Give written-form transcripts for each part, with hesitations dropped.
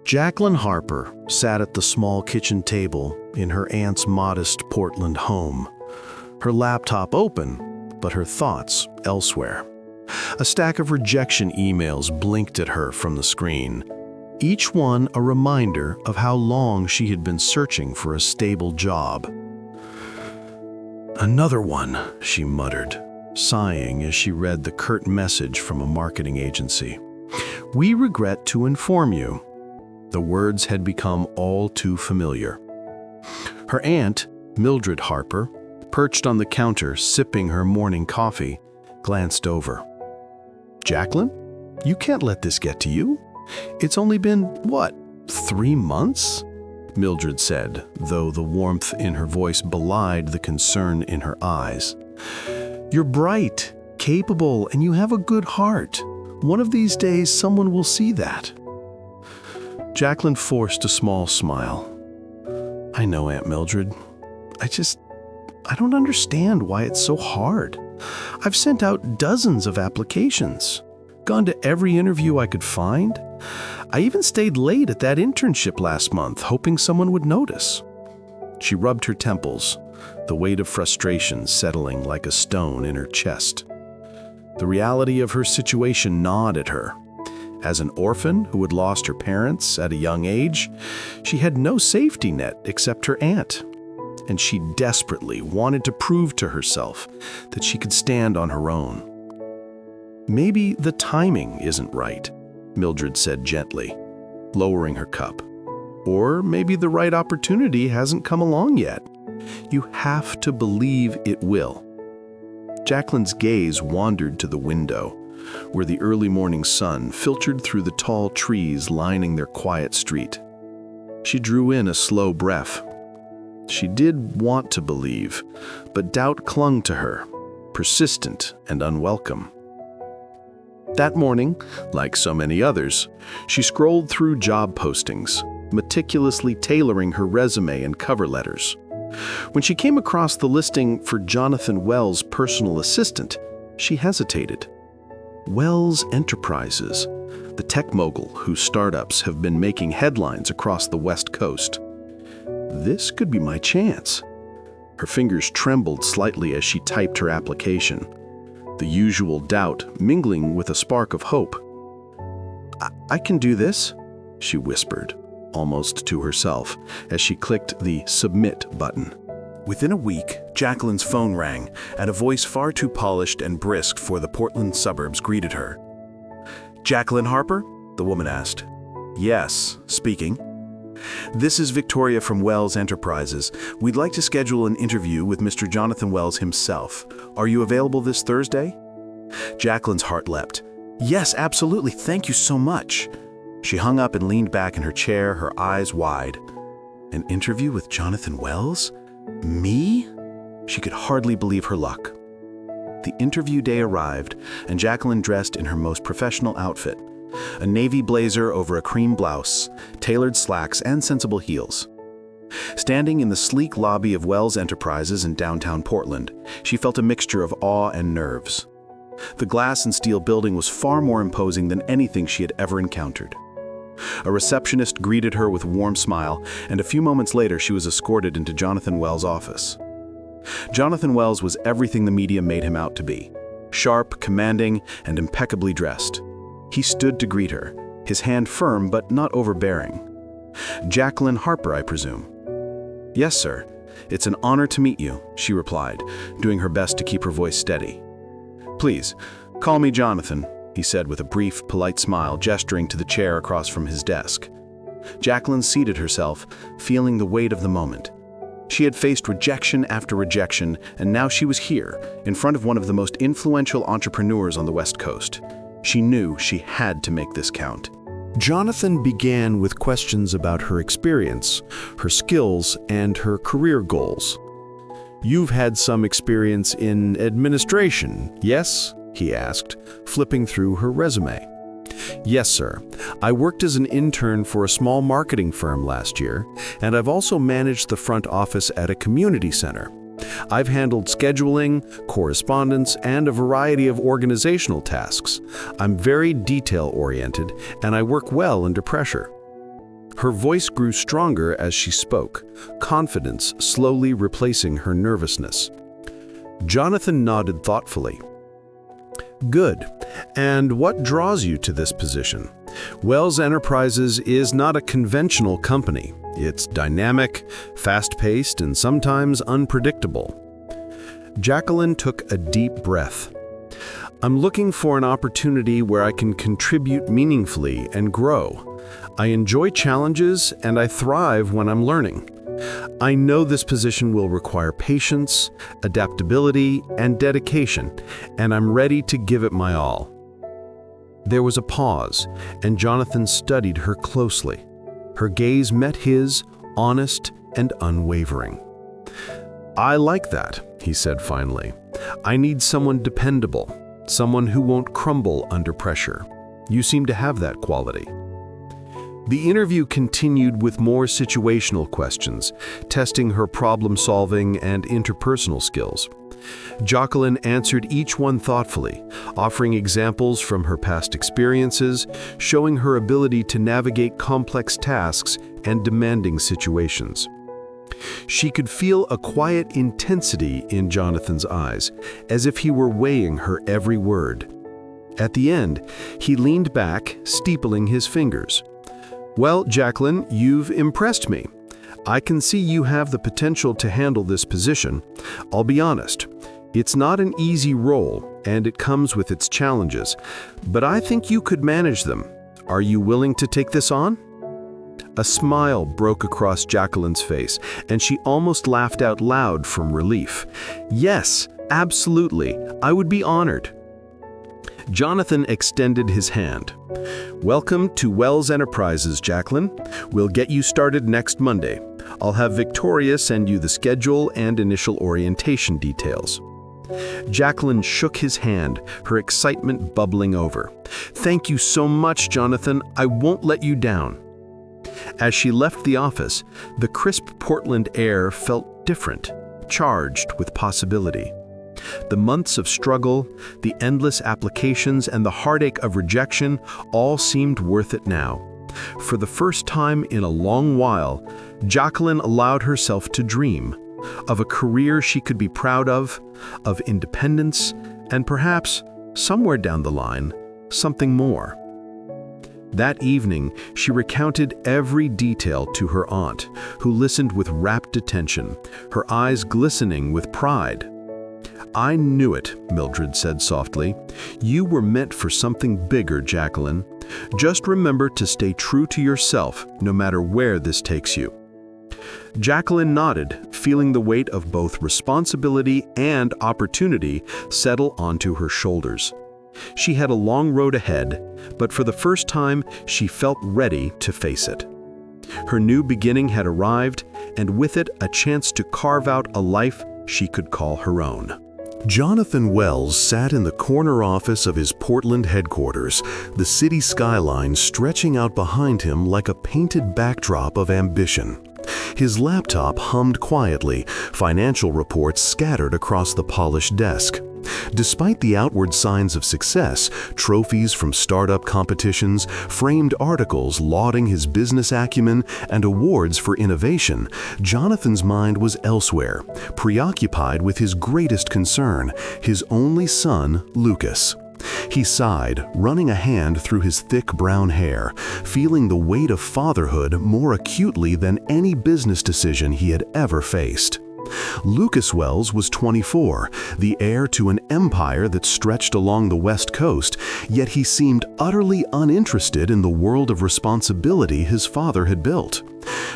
Jaqueline Harper sat at the small kitchen table in her aunt's modest Portland home, her laptop open, but her thoughts elsewhere. A stack of rejection emails blinked at her from the screen, each one a reminder of how long she had been searching for a stable job. "Another one," she muttered, sighing as she read the curt message from a marketing agency. "We regret to inform you." The words had become all too familiar. Her aunt, Mildred Harper, perched on the counter sipping her morning coffee, glanced over. "Jaqueline, you can't let this get to you. It's only been, 3 months?" Mildred said, though the warmth in her voice belied the concern in her eyes. "You're bright, capable, and you have a good heart. One of these days, someone will see that." Jaqueline forced a small smile. "I know, Aunt Mildred. I don't understand why it's so hard. I've sent out dozens of applications, gone to every interview I could find. I even stayed late at that internship last month, hoping someone would notice." She rubbed her temples, the weight of frustration settling like a stone in her chest. The reality of her situation gnawed at her. As an orphan who had lost her parents at a young age, she had no safety net except her aunt, and she desperately wanted to prove to herself that she could stand on her own. "Maybe the timing isn't right," Mildred said gently, lowering her cup. "Or maybe the right opportunity hasn't come along yet. You have to believe it will." Jaqueline's gaze wandered to the window, where the early morning sun filtered through the tall trees lining their quiet street. She drew in a slow breath. She did want to believe, but doubt clung to her, persistent and unwelcome. That morning, like so many others, she scrolled through job postings, meticulously tailoring her resume and cover letters. When she came across the listing for Jonathan Wells' personal assistant, she hesitated. Wells Enterprises, the tech mogul whose startups have been making headlines across the West Coast. This could be my chance. Her fingers trembled slightly as she typed her application, the usual doubt mingling with a spark of hope. I can do this," she whispered, almost to herself, as she clicked the Submit button. Within a week, Jaqueline's phone rang, and a voice far too polished and brisk for the Portland suburbs greeted her. "Jaqueline Harper?" the woman asked. "Yes, speaking." "This is Victoria from Wells Enterprises. We'd like to schedule an interview with Mr. Jonathan Wells himself. Are you available this Thursday?" Jaqueline's heart leapt. "Yes, absolutely. Thank you so much." She hung up and leaned back in her chair, her eyes wide. An interview with Jonathan Wells? Me? She could hardly believe her luck. The interview day arrived, and Jaqueline dressed in her most professional outfit, a navy blazer over a cream blouse, tailored slacks, and sensible heels. Standing in the sleek lobby of Wells Enterprises in downtown Portland, she felt a mixture of awe and nerves. The glass and steel building was far more imposing than anything she had ever encountered. A receptionist greeted her with a warm smile, and a few moments later she was escorted into Jonathan Wells' office. Jonathan Wells was everything the media made him out to be: sharp, commanding, and impeccably dressed. He stood to greet her, his hand firm but not overbearing. "Jaqueline Harper, I presume?" "Yes, sir. It's an honor to meet you," she replied, doing her best to keep her voice steady. "Please, call me Jonathan," he said with a brief, polite smile, gesturing to the chair across from his desk. Jaqueline seated herself, feeling the weight of the moment. She had faced rejection after rejection, and now she was here, in front of one of the most influential entrepreneurs on the West Coast. She knew she had to make this count. Jonathan began with questions about her experience, her skills, and her career goals. "You've had some experience in administration, yes?" he asked, flipping through her resume. "Yes, sir. I worked as an intern for a small marketing firm last year, and I've also managed the front office at a community center. I've handled scheduling, correspondence, and a variety of organizational tasks. I'm very detail-oriented, and I work well under pressure." Her voice grew stronger as she spoke, confidence slowly replacing her nervousness. Jonathan nodded thoughtfully. Good. And what draws you to this position? Wells Enterprises is not a conventional company. It's dynamic, fast-paced, and sometimes unpredictable. Jaqueline took a deep breath. I'm looking for an opportunity where I can contribute meaningfully and grow. I enjoy challenges and I thrive when I'm learning. I know this position will require patience, adaptability, and dedication, and I'm ready to give it my all. There was a pause, and Jonathan studied her closely. Her gaze met his, honest and unwavering. I like that, he said finally. I need someone dependable, someone who won't crumble under pressure. You seem to have that quality. The interview continued with more situational questions, testing her problem-solving and interpersonal skills. Jaqueline answered each one thoughtfully, offering examples from her past experiences, showing her ability to navigate complex tasks and demanding situations. She could feel a quiet intensity in Jonathan's eyes, as if he were weighing her every word. At the end, he leaned back, steepling his fingers. Well, Jaqueline, you've impressed me. I can see you have the potential to handle this position. I'll be honest, it's not an easy role, and it comes with its challenges, but I think you could manage them. Are you willing to take this on? A smile broke across Jaqueline's face, and she almost laughed out loud from relief. Yes, absolutely, I would be honored. Jonathan extended his hand. Welcome to Wells Enterprises, Jaqueline. We'll get you started next Monday. I'll have Victoria send you the schedule and initial orientation details. Jaqueline shook his hand, her excitement bubbling over. Thank you so much, Jonathan. I won't let you down. As she left the office, the crisp Portland air felt different, charged with possibility. The months of struggle, the endless applications, and the heartache of rejection all seemed worth it now. For the first time in a long while, Jaqueline allowed herself to dream of a career she could be proud of independence, and perhaps, somewhere down the line, something more. That evening, she recounted every detail to her aunt, who listened with rapt attention, her eyes glistening with pride. I knew it, Mildred said softly. You were meant for something bigger, Jaqueline. Just remember to stay true to yourself, no matter where this takes you. Jaqueline nodded, feeling the weight of both responsibility and opportunity settle onto her shoulders. She had a long road ahead, but for the first time, she felt ready to face it. Her new beginning had arrived, and with it, a chance to carve out a life she could call her own. Jonathan Wells sat in the corner office of his Portland headquarters, the city skyline stretching out behind him like a painted backdrop of ambition. His laptop hummed quietly, financial reports scattered across the polished desk. Despite the outward signs of success, trophies from startup competitions, framed articles lauding his business acumen, and awards for innovation, Jonathan's mind was elsewhere, preoccupied with his greatest concern, his only son, Lucas. He sighed, running a hand through his thick brown hair, feeling the weight of fatherhood more acutely than any business decision he had ever faced. Lucas Wells was 24, the heir to an empire that stretched along the West Coast, yet he seemed utterly uninterested in the world of responsibility his father had built.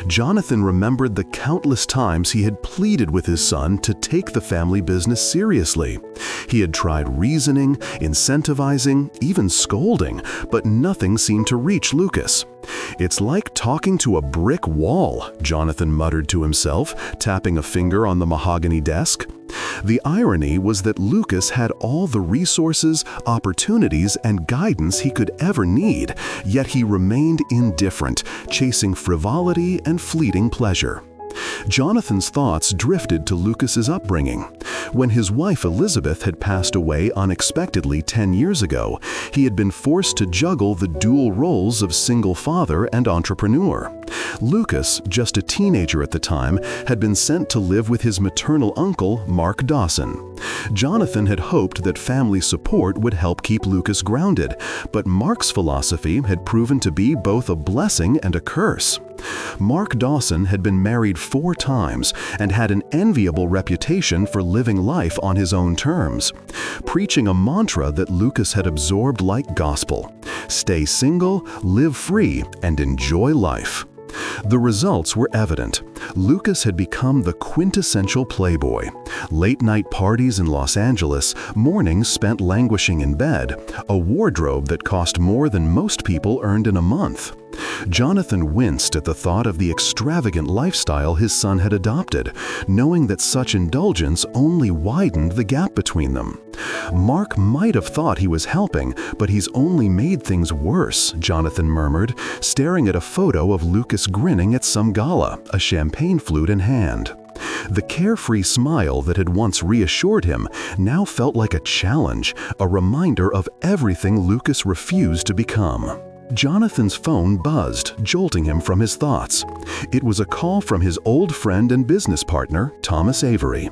Jonathan remembered the countless times he had pleaded with his son to take the family business seriously. He had tried reasoning, incentivizing, even scolding, but nothing seemed to reach Lucas. It's like talking to a brick wall, Jonathan muttered to himself, tapping a finger on the mahogany desk. The irony was that Lucas had all the resources, opportunities, and guidance he could ever need, yet he remained indifferent, chasing frivolity and fleeting pleasure. Jonathan's thoughts drifted to Lucas's upbringing. When his wife Elizabeth had passed away unexpectedly 10 years ago, he had been forced to juggle the dual roles of single father and entrepreneur. Lucas, just a teenager at the time, had been sent to live with his maternal uncle, Mark Dawson. Jonathan had hoped that family support would help keep Lucas grounded, but Mark's philosophy had proven to be both a blessing and a curse. Mark Dawson had been married 4 times and had an enviable reputation for living life on his own terms, preaching a mantra that Lucas had absorbed like gospel: stay single, live free, and enjoy life. The results were evident. Lucas had become the quintessential playboy. Late-night parties in Los Angeles, mornings spent languishing in bed, a wardrobe that cost more than most people earned in a month. Jonathan winced at the thought of the extravagant lifestyle his son had adopted, knowing that such indulgence only widened the gap between them. Mark might have thought he was helping, but he's only made things worse, Jonathan murmured, staring at a photo of Lucas grinning at some gala, a champagne flute in hand. The carefree smile that had once reassured him now felt like a challenge, a reminder of everything Lucas refused to become. Jonathan's phone buzzed, jolting him from his thoughts. It was a call from his old friend and business partner, Thomas Avery.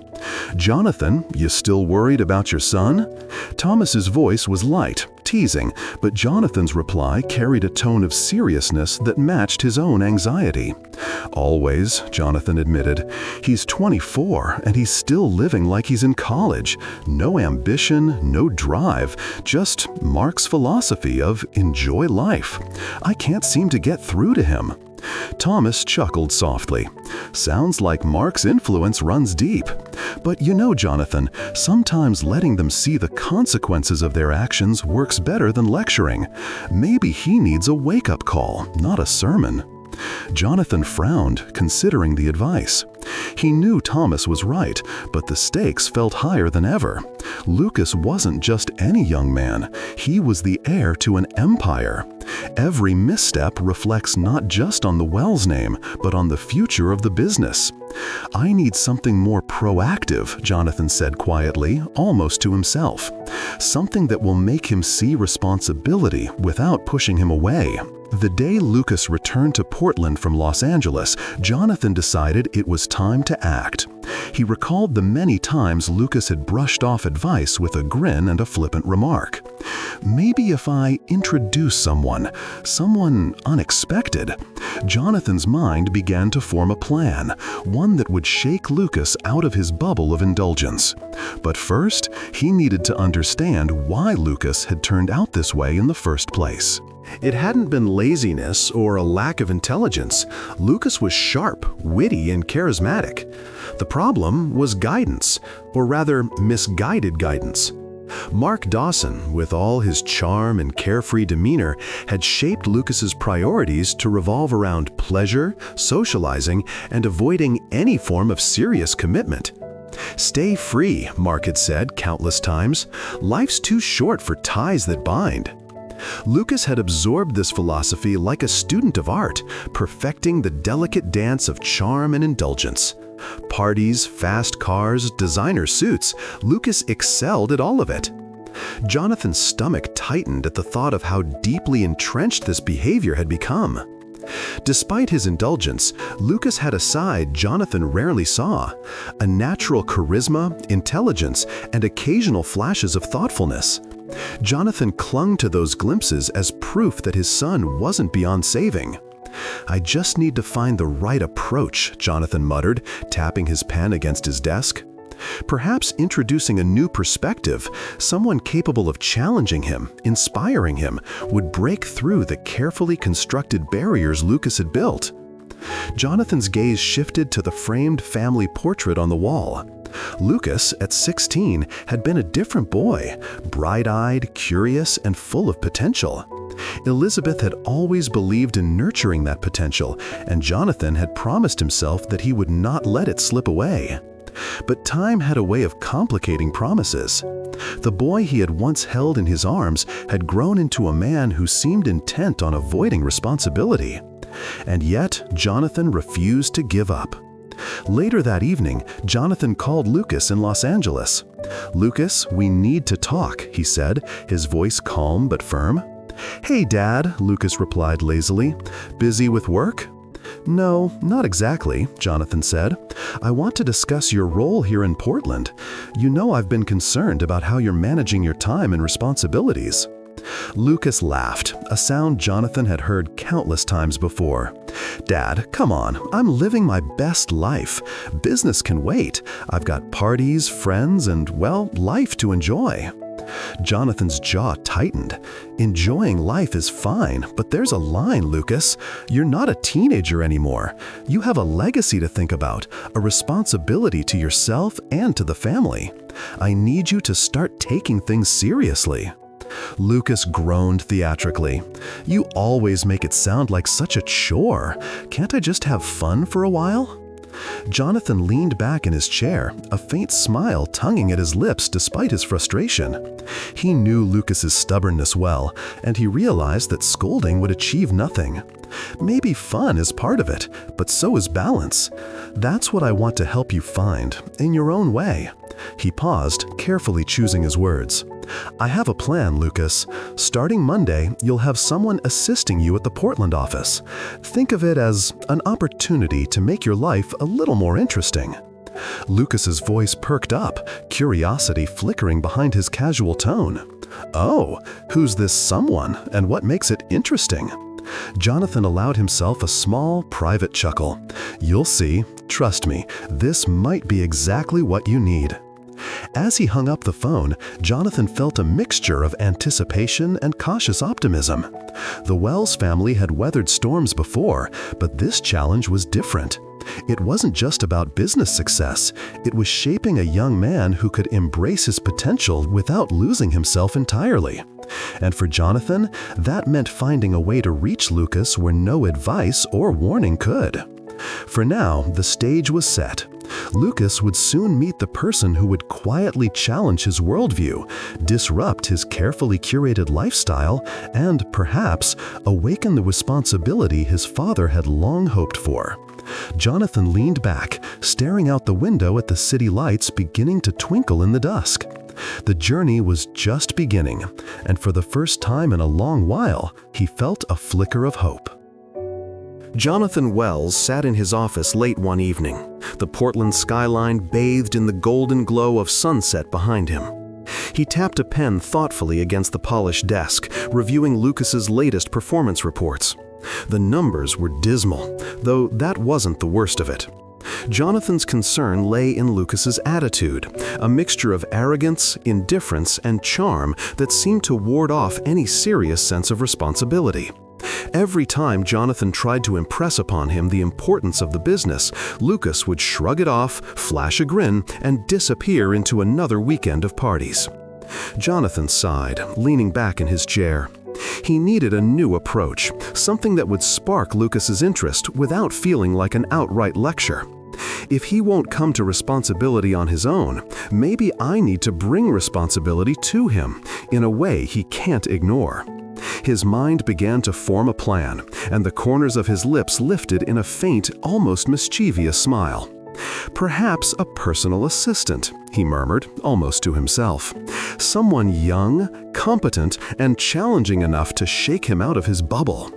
"Jonathan, you still worried about your son?" Thomas's voice was light, teasing, but Jonathan's reply carried a tone of seriousness that matched his own anxiety. "Always," Jonathan admitted. "He's 24 and he's still living like he's in college. No ambition, no drive, just Mark's philosophy of enjoy life. I can't seem to get through to him." Thomas chuckled softly. "Sounds like Mark's influence runs deep. But you know, Jonathan, sometimes letting them see the consequences of their actions works better than lecturing. Maybe he needs a wake-up call, not a sermon." Jonathan frowned, considering the advice. He knew Thomas was right, but the stakes felt higher than ever. Lucas wasn't just any young man. He was the heir to an empire. Every misstep reflects not just on the Wells name, but on the future of the business. "I need something more proactive," Jonathan said quietly, almost to himself. "Something that will make him see responsibility without pushing him away." The day Lucas returned to Portland from Los Angeles, Jonathan decided it was time to act. He recalled the many times Lucas had brushed off advice with a grin and a flippant remark. "Maybe if I introduce someone unexpected." Jonathan's mind began to form a plan, one that would shake Lucas out of his bubble of indulgence. But first, he needed to understand why Lucas had turned out this way in the first place. It hadn't been laziness or a lack of intelligence. Lucas was sharp, witty, and charismatic. The problem was guidance, or rather misguided guidance. Mark Dawson, with all his charm and carefree demeanor, had shaped Lucas's priorities to revolve around pleasure, socializing, and avoiding any form of serious commitment. "Stay free," Mark had said countless times. "Life's too short for ties that bind." Lucas had absorbed this philosophy like a student of art, perfecting the delicate dance of charm and indulgence. Parties, fast cars, designer suits, Lucas excelled at all of it. Jonathan's stomach tightened at the thought of how deeply entrenched this behavior had become. Despite his indulgence, Lucas had a side Jonathan rarely saw: a natural charisma, intelligence, and occasional flashes of thoughtfulness. Jonathan clung to those glimpses as proof that his son wasn't beyond saving. "I just need to find the right approach," Jonathan muttered, tapping his pen against his desk. Perhaps introducing a new perspective, someone capable of challenging him, inspiring him, would break through the carefully constructed barriers Lucas had built. Jonathan's gaze shifted to the framed family portrait on the wall. Lucas, at 16, had been a different boy, bright-eyed, curious, and full of potential. Elizabeth had always believed in nurturing that potential, and Jonathan had promised himself that he would not let it slip away. But time had a way of complicating promises. The boy he had once held in his arms had grown into a man who seemed intent on avoiding responsibility. And yet, Jonathan refused to give up. Later that evening, Jonathan called Lucas in Los Angeles. "Lucas, we need to talk," he said, his voice calm but firm. "Hey, Dad," Lucas replied lazily. "Busy with work?" "No, not exactly," Jonathan said. "I want to discuss your role here in Portland. You know I've been concerned about how you're managing your time and responsibilities." Lucas laughed, a sound Jonathan had heard countless times before. "Dad, come on, I'm living my best life. Business can wait. I've got parties, friends, and, well, life to enjoy." Jonathan's jaw tightened. "Enjoying life is fine, but there's a line, Lucas. You're not a teenager anymore. You have a legacy to think about, a responsibility to yourself and to the family. I need you to start taking things seriously." Lucas groaned theatrically. "You always make it sound like such a chore. Can't I just have fun for a while?" Jonathan leaned back in his chair, a faint smile tonguing at his lips despite his frustration. He knew Lucas's stubbornness well, and he realized that scolding would achieve nothing. Maybe fun is part of it, but so is balance. That's what I want to help you find, in your own way. He paused, carefully choosing his words. "I have a plan, Lucas. Starting Monday, you'll have someone assisting you at the Portland office. Think of it as an opportunity to make your life a little more interesting." Lucas's voice perked up, curiosity flickering behind his casual tone. "Oh, who's this someone, and what makes it interesting?" Jonathan allowed himself a small, private chuckle. "You'll see. Trust me, this might be exactly what you need." As he hung up the phone, Jonathan felt a mixture of anticipation and cautious optimism. The Wells family had weathered storms before, but this challenge was different. It wasn't just about business success, it was shaping a young man who could embrace his potential without losing himself entirely. And for Jonathan, that meant finding a way to reach Lucas where no advice or warning could. For now, the stage was set. Lucas would soon meet the person who would quietly challenge his worldview, disrupt his carefully curated lifestyle, and, perhaps, awaken the responsibility his father had long hoped for. Jonathan leaned back, staring out the window at the city lights beginning to twinkle in the dusk. The journey was just beginning, and for the first time in a long while, he felt a flicker of hope. Jonathan Wells sat in his office late one evening, the Portland skyline bathed in the golden glow of sunset behind him. He tapped a pen thoughtfully against the polished desk, reviewing Lucas's latest performance reports. The numbers were dismal, though that wasn't the worst of it. Jonathan's concern lay in Lucas's attitude, a mixture of arrogance, indifference, and charm that seemed to ward off any serious sense of responsibility. Every time Jonathan tried to impress upon him the importance of the business, Lucas would shrug it off, flash a grin, and disappear into another weekend of parties. Jonathan sighed, leaning back in his chair. He needed a new approach, something that would spark Lucas's interest without feeling like an outright lecture. If he won't come to responsibility on his own, maybe I need to bring responsibility to him in a way he can't ignore. His mind began to form a plan, and the corners of his lips lifted in a faint, almost mischievous smile. "Perhaps a personal assistant," he murmured, almost to himself. "Someone young, competent, and challenging enough to shake him out of his bubble."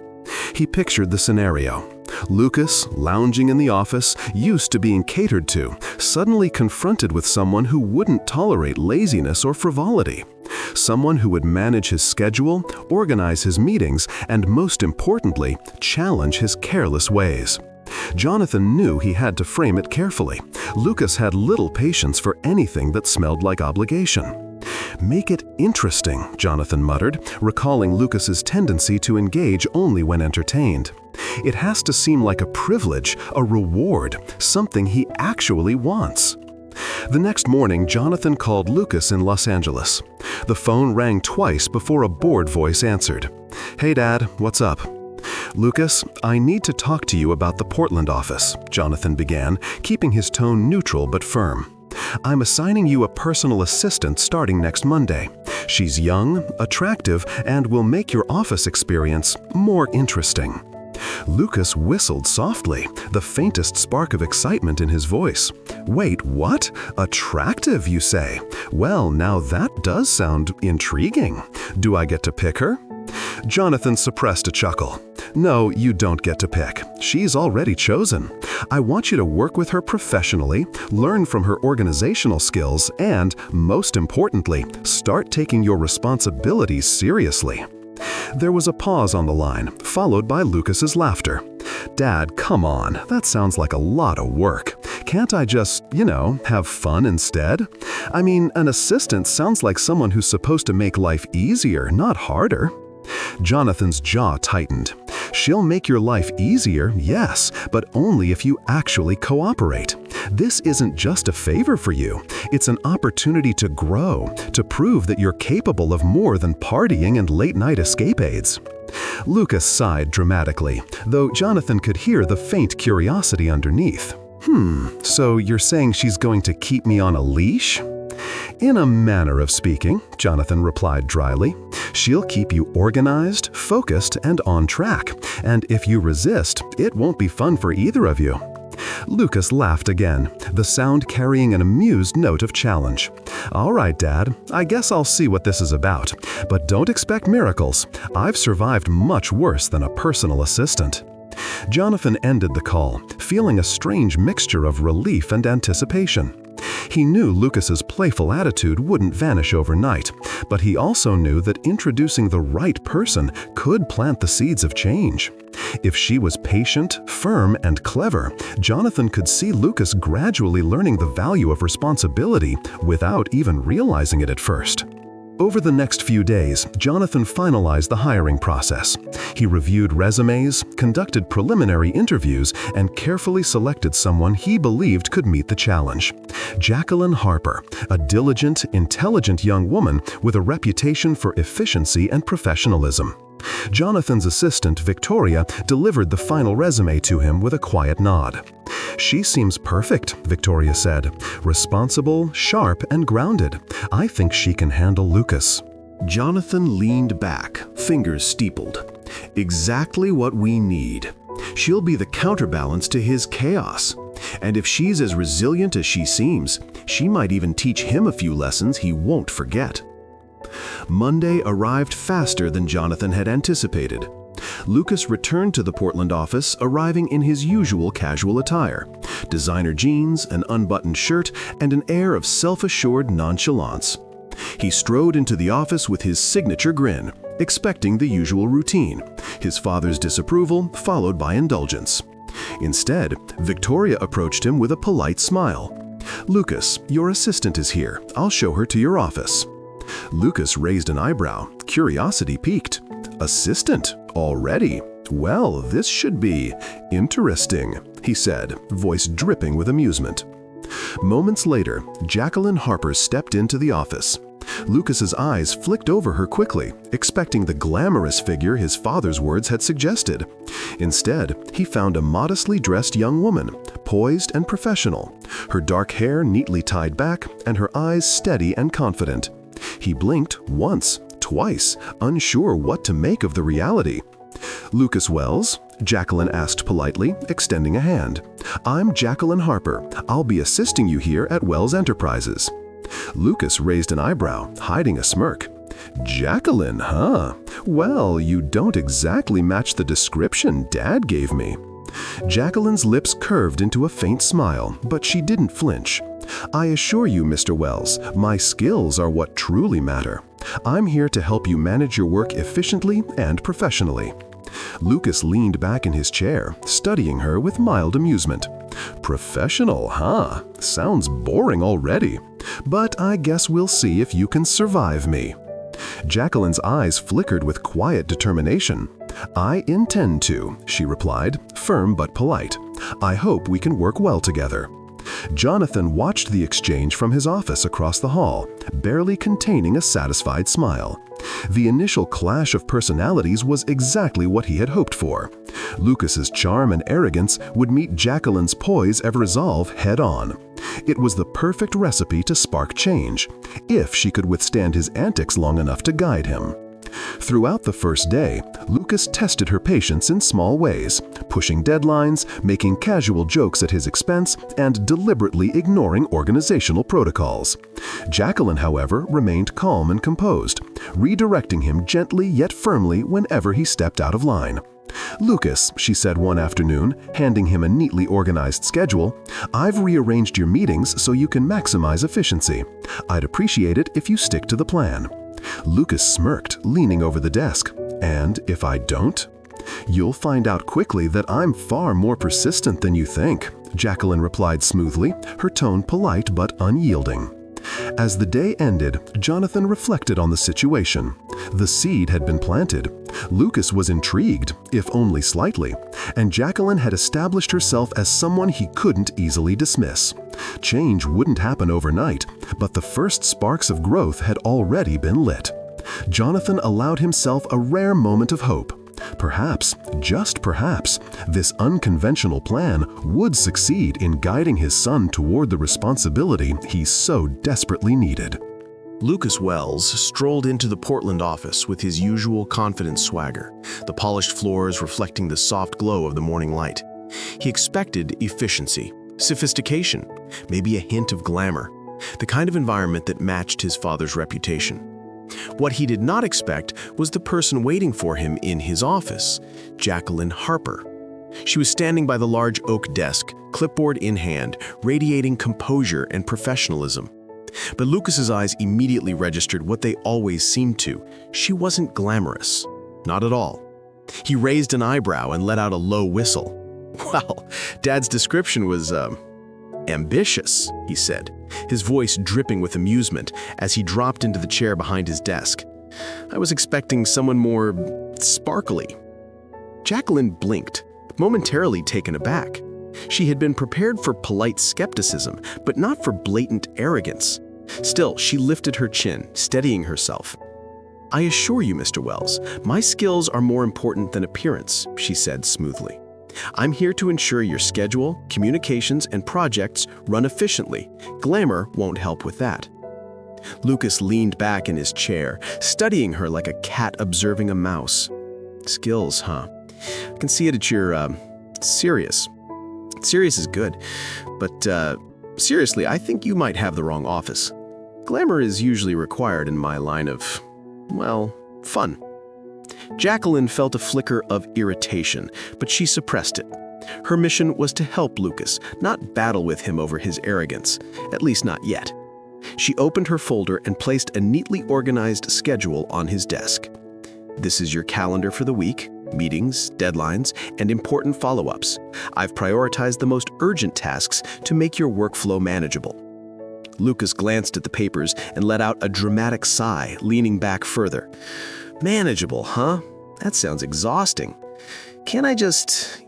He pictured the scenario. Lucas, lounging in the office, used to being catered to, suddenly confronted with someone who wouldn't tolerate laziness or frivolity. Someone who would manage his schedule, organize his meetings, and most importantly, challenge his careless ways. Jonathan knew he had to frame it carefully. Lucas had little patience for anything that smelled like obligation. "Make it interesting," Jonathan muttered, recalling Lucas's tendency to engage only when entertained. "It has to seem like a privilege, a reward, something he actually wants." The next morning, Jonathan called Lucas in Los Angeles. The phone rang twice before a bored voice answered. "Hey, Dad, what's up?" "Lucas, I need to talk to you about the Portland office," Jonathan began, keeping his tone neutral but firm. "I'm assigning you a personal assistant starting next Monday. She's young, attractive, and will make your office experience more interesting." Lucas whistled softly, the faintest spark of excitement in his voice. "Wait, what? Attractive, you say? Well, now that does sound intriguing. Do I get to pick her?" Jonathan suppressed a chuckle. No, you don't get to pick. She's already chosen. I want you to work with her professionally, learn from her organizational skills, and, most importantly, start taking your responsibilities seriously. There was a pause on the line, followed by Lucas's laughter. Dad, come on, that sounds like a lot of work. Can't I just, have fun instead? I mean, an assistant sounds like someone who's supposed to make life easier, not harder. Jonathan's jaw tightened. She'll make your life easier, yes, but only if you actually cooperate. This isn't just a favor for you. It's an opportunity to grow, to prove that you're capable of more than partying and late-night escapades. Lucas sighed dramatically, though Jonathan could hear the faint curiosity underneath. So you're saying she's going to keep me on a leash? In a manner of speaking, Jonathan replied dryly. She'll keep you organized, focused, and on track. And if you resist, it won't be fun for either of you. Lucas laughed again, the sound carrying an amused note of challenge. All right, Dad, I guess I'll see what this is about. But don't expect miracles. I've survived much worse than a personal assistant. Jonathan ended the call, feeling a strange mixture of relief and anticipation. He knew Lucas's playful attitude wouldn't vanish overnight, but he also knew that introducing the right person could plant the seeds of change. If she was patient, firm, and clever, Jonathan could see Lucas gradually learning the value of responsibility without even realizing it at first. Over the next few days, Jonathan finalized the hiring process. He reviewed resumes, conducted preliminary interviews, and carefully selected someone he believed could meet the challenge. Jaqueline Harper, a diligent, intelligent young woman with a reputation for efficiency and professionalism. Jonathan's assistant, Victoria, delivered the final resume to him with a quiet nod. "She seems perfect," Victoria said. "Responsible, sharp, and grounded. I think she can handle Lucas." Jonathan leaned back, fingers steepled. Exactly what we need. She'll be the counterbalance to his chaos. And if she's as resilient as she seems, she might even teach him a few lessons he won't forget. Monday arrived faster than Jonathan had anticipated. Lucas returned to the Portland office, arriving in his usual casual attire: designer jeans, an unbuttoned shirt, and an air of self-assured nonchalance. He strode into the office with his signature grin, expecting the usual routine: his father's disapproval followed by indulgence. Instead, Victoria approached him with a polite smile. "Lucas, your assistant is here. I'll show her to your office." Lucas raised an eyebrow, curiosity piqued. "Assistant? Already? Well, this should be interesting," he said, voice dripping with amusement. Moments later, Jaqueline Harper stepped into the office. Lucas's eyes flicked over her quickly, expecting the glamorous figure his father's words had suggested. Instead, he found a modestly dressed young woman, poised and professional, her dark hair neatly tied back and her eyes steady and confident. He blinked once, twice, unsure what to make of the reality. "Lucas Wells?" Jaqueline asked politely, extending a hand. "I'm Jaqueline Harper. I'll be assisting you here at Wells Enterprises." Lucas raised an eyebrow, hiding a smirk. "Jaqueline, huh? Well, you don't exactly match the description Dad gave me." Jaqueline's lips curved into a faint smile, but she didn't flinch. "I assure you, Mr. Wells, my skills are what truly matter. I'm here to help you manage your work efficiently and professionally." Lucas leaned back in his chair, studying her with mild amusement. "Professional, huh? Sounds boring already. But I guess we'll see if you can survive me." Jaqueline's eyes flickered with quiet determination. "I intend to," she replied, firm but polite. "I hope we can work well together." Jonathan watched the exchange from his office across the hall, barely containing a satisfied smile. The initial clash of personalities was exactly what he had hoped for. Lucas's charm and arrogance would meet Jaqueline's poise and resolve head-on. It was the perfect recipe to spark change, if she could withstand his antics long enough to guide him. Throughout the first day, Lucas tested her patience in small ways, pushing deadlines, making casual jokes at his expense, and deliberately ignoring organizational protocols. Jaqueline, however, remained calm and composed, redirecting him gently yet firmly whenever he stepped out of line. "Lucas," she said one afternoon, handing him a neatly organized schedule, "I've rearranged your meetings so you can maximize efficiency. I'd appreciate it if you stick to the plan." Lucas smirked, leaning over the desk. "And if I don't?" "You'll find out quickly that I'm far more persistent than you think," Jaqueline replied smoothly, her tone polite but unyielding. As the day ended, Jonathan reflected on the situation. The seed had been planted. Lucas was intrigued, if only slightly, and Jaqueline had established herself as someone he couldn't easily dismiss. Change wouldn't happen overnight, but the first sparks of growth had already been lit. Jonathan allowed himself a rare moment of hope. Perhaps, just perhaps, this unconventional plan would succeed in guiding his son toward the responsibility he so desperately needed. Lucas Wells strolled into the Portland office with his usual confident swagger, the polished floors reflecting the soft glow of the morning light. He expected efficiency, sophistication, maybe a hint of glamour, the kind of environment that matched his father's reputation. What he did not expect was the person waiting for him in his office, Jaqueline Harper. She was standing by the large oak desk, clipboard in hand, radiating composure and professionalism. But Lucas's eyes immediately registered what they always seemed to. She wasn't glamorous. Not at all. He raised an eyebrow and let out a low whistle. "Well, Dad's description was, ambitious," he said, his voice dripping with amusement as he dropped into the chair behind his desk. "I was expecting someone more sparkly." Jaqueline blinked, momentarily taken aback. She had been prepared for polite skepticism, but not for blatant arrogance. Still, she lifted her chin, steadying herself. "I assure you, Mr. Wells, my skills are more important than appearance," she said smoothly. "I'm here to ensure your schedule, communications, and projects run efficiently. Glamour won't help with that." Lucas leaned back in his chair, studying her like a cat observing a mouse. "Skills, huh? I can see it at your, serious. Serious is good, but, seriously, I think you might have the wrong office. Glamour is usually required in my line of, well, fun." Jaqueline felt a flicker of irritation, but she suppressed it. Her mission was to help Lucas, not battle with him over his arrogance, at least not yet. She opened her folder and placed a neatly organized schedule on his desk. "This is your calendar for the week, meetings, deadlines, and important follow-ups. I've prioritized the most urgent tasks to make your workflow manageable." Lucas glanced at the papers and let out a dramatic sigh, leaning back further. "Manageable, huh? That sounds exhausting. Can't I just,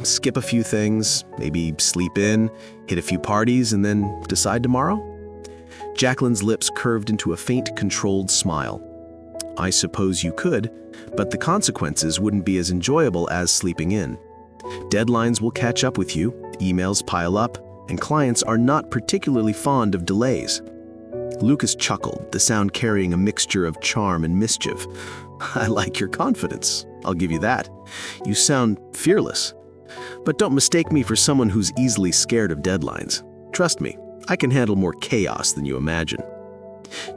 skip a few things, maybe sleep in, hit a few parties, and then decide tomorrow?" Jaqueline's lips curved into a faint, controlled smile. "I suppose you could, but the consequences wouldn't be as enjoyable as sleeping in. Deadlines will catch up with you, emails pile up, and clients are not particularly fond of delays." Lucas chuckled, the sound carrying a mixture of charm and mischief. "I like your confidence, I'll give you that. You sound fearless. But don't mistake me for someone who's easily scared of deadlines. Trust me, I can handle more chaos than you imagine."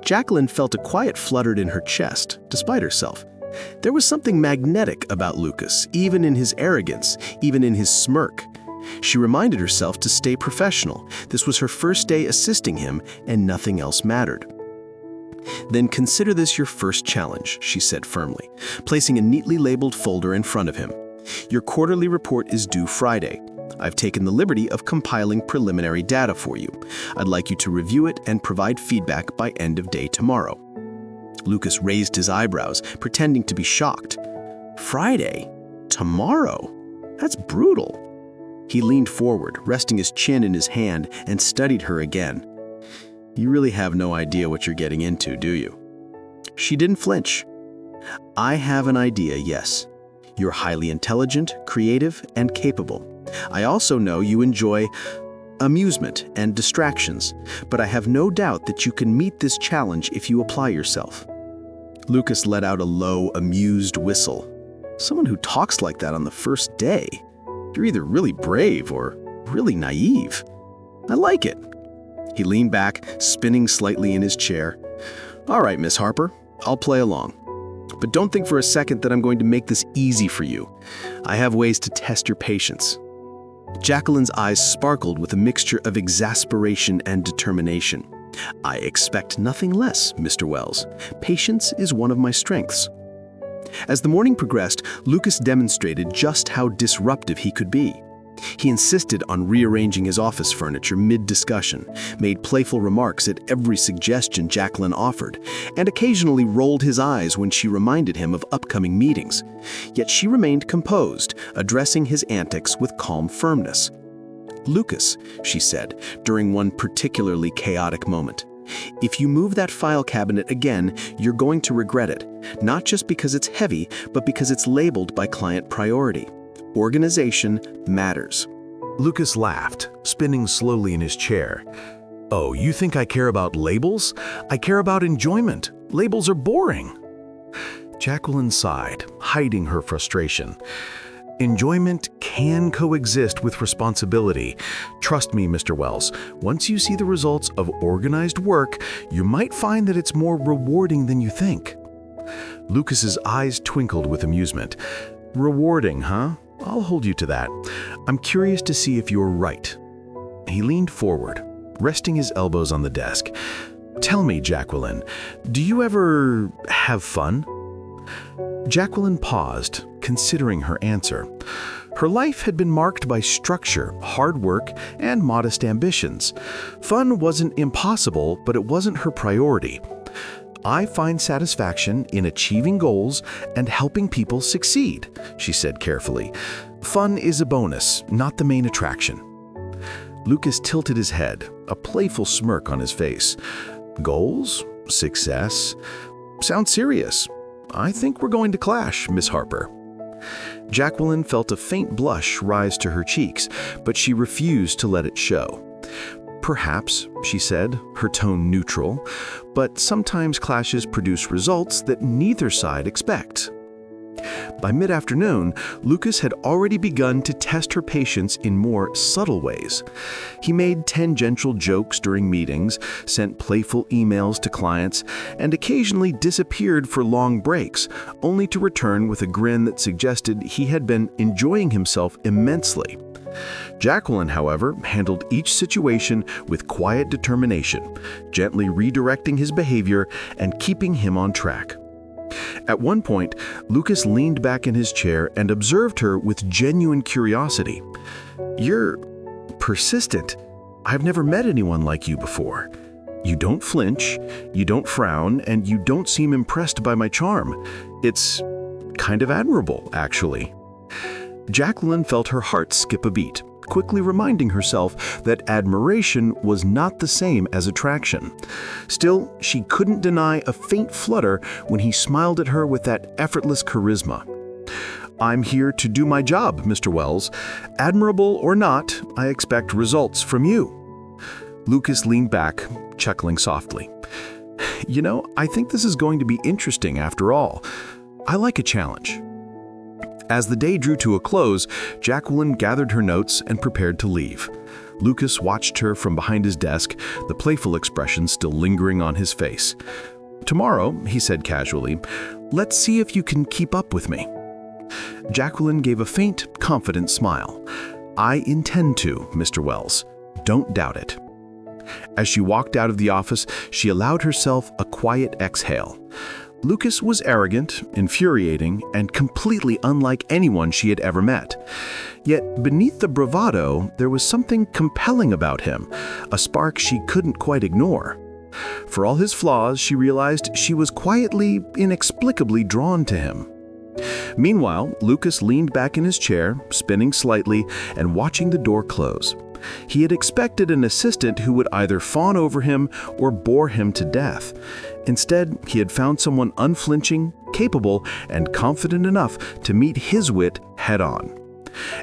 Jaqueline felt a quiet flutter in her chest, despite herself. There was something magnetic about Lucas, even in his arrogance, even in his smirk. She reminded herself to stay professional. This was her first day assisting him, and nothing else mattered. "Then consider this your first challenge," she said firmly, placing a neatly labeled folder in front of him. "Your quarterly report is due Friday. I've taken the liberty of compiling preliminary data for you. I'd like you to review it and provide feedback by end of day tomorrow." Lucas raised his eyebrows, pretending to be shocked. "Friday? Tomorrow? That's brutal." He leaned forward, resting his chin in his hand, and studied her again. "You really have no idea what you're getting into, do you?" She didn't flinch. "I have an idea, yes. You're highly intelligent, creative, and capable. I also know you enjoy amusement and distractions, but I have no doubt that you can meet this challenge if you apply yourself." Lucas let out a low, amused whistle. Someone who talks like that on the first day. You're either really brave or really naive. I like it. He leaned back, spinning slightly in his chair. "All right, Miss Harper, I'll play along. But don't think for a second that I'm going to make this easy for you. I have ways to test your patience." Jaqueline's eyes sparkled with a mixture of exasperation and determination. "I expect nothing less, Mr. Wells. Patience is one of my strengths." As the morning progressed, Lucas demonstrated just how disruptive he could be. He insisted on rearranging his office furniture mid-discussion, made playful remarks at every suggestion Jaqueline offered, and occasionally rolled his eyes when she reminded him of upcoming meetings. Yet she remained composed, addressing his antics with calm firmness. "Lucas," she said, during one particularly chaotic moment, "if you move that file cabinet again, you're going to regret it, not just because it's heavy, but because it's labeled by client priority. Organization matters." Lucas laughed, spinning slowly in his chair. "Oh, you think I care about labels? I care about enjoyment. Labels are boring." Jaqueline sighed, hiding her frustration. "Enjoyment can coexist with responsibility. Trust me, Mr. Wells, once you see the results of organized work, you might find that it's more rewarding than you think." Lucas's eyes twinkled with amusement. "Rewarding, huh? I'll hold you to that. I'm curious to see if you're right." He leaned forward, resting his elbows on the desk. "Tell me, Jaqueline, do you ever have fun?" Jaqueline paused, considering her answer. Her life had been marked by structure, hard work, and modest ambitions. Fun wasn't impossible, but it wasn't her priority. "I find satisfaction in achieving goals and helping people succeed," she said carefully. "Fun is a bonus, not the main attraction." Lucas tilted his head, a playful smirk on his face. "Goals? Success? Sounds serious. I think we're going to clash, Miss Harper." Jaqueline felt a faint blush rise to her cheeks, but she refused to let it show. "Perhaps," she said, her tone neutral, "but sometimes clashes produce results that neither side expects." By mid-afternoon, Lucas had already begun to test her patience in more subtle ways. He made tangential jokes during meetings, sent playful emails to clients, and occasionally disappeared for long breaks, only to return with a grin that suggested he had been enjoying himself immensely. Jaqueline, however, handled each situation with quiet determination, gently redirecting his behavior and keeping him on track. At one point, Lucas leaned back in his chair and observed her with genuine curiosity. "You're persistent. I've never met anyone like you before. You don't flinch, you don't frown, and you don't seem impressed by my charm. It's kind of admirable, actually." Jaqueline felt her heart skip a beat, quickly reminding herself that admiration was not the same as attraction. Still, she couldn't deny a faint flutter when he smiled at her with that effortless charisma. "I'm here to do my job, Mr. Wells. Admirable or not, I expect results from you." Lucas leaned back, chuckling softly. "You know, I think this is going to be interesting after all. I like a challenge." As the day drew to a close, Jaqueline gathered her notes and prepared to leave. Lucas watched her from behind his desk, the playful expression still lingering on his face. "Tomorrow," he said casually, "let's see if you can keep up with me." Jaqueline gave a faint, confident smile. "I intend to, Mr. Wells. Don't doubt it." As she walked out of the office, she allowed herself a quiet exhale. Lucas was arrogant, infuriating, and completely unlike anyone she had ever met. Yet beneath the bravado, there was something compelling about him, a spark she couldn't quite ignore. For all his flaws, she realized she was quietly, inexplicably drawn to him. Meanwhile, Lucas leaned back in his chair, spinning slightly and watching the door close. He had expected an assistant who would either fawn over him or bore him to death. Instead, he had found someone unflinching, capable, and confident enough to meet his wit head-on.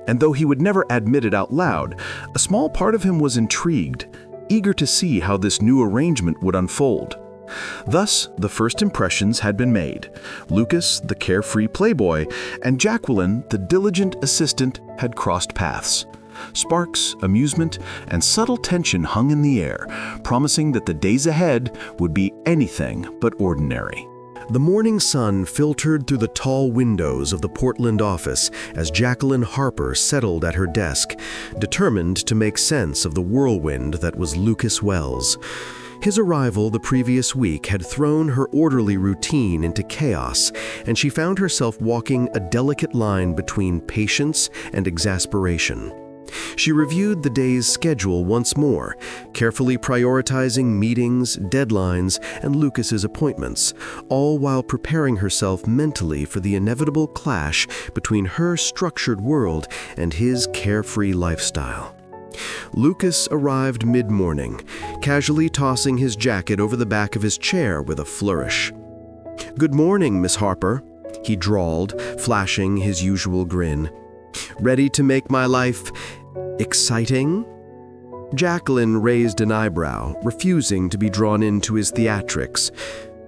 And though he would never admit it out loud, a small part of him was intrigued, eager to see how this new arrangement would unfold. Thus, the first impressions had been made. Lucas, the carefree playboy, and Jaqueline, the diligent assistant, had crossed paths. Sparks, amusement, and subtle tension hung in the air, promising that the days ahead would be anything but ordinary. The morning sun filtered through the tall windows of the Portland office as Jaqueline Harper settled at her desk, determined to make sense of the whirlwind that was Lucas Wells. His arrival the previous week had thrown her orderly routine into chaos, and she found herself walking a delicate line between patience and exasperation. She reviewed the day's schedule once more, carefully prioritizing meetings, deadlines, and Lucas's appointments, all while preparing herself mentally for the inevitable clash between her structured world and his carefree lifestyle. Lucas arrived mid-morning, casually tossing his jacket over the back of his chair with a flourish. "Good morning, Miss Harper," he drawled, flashing his usual grin. "Ready to make my life exciting?" Jaqueline raised an eyebrow, refusing to be drawn into his theatrics.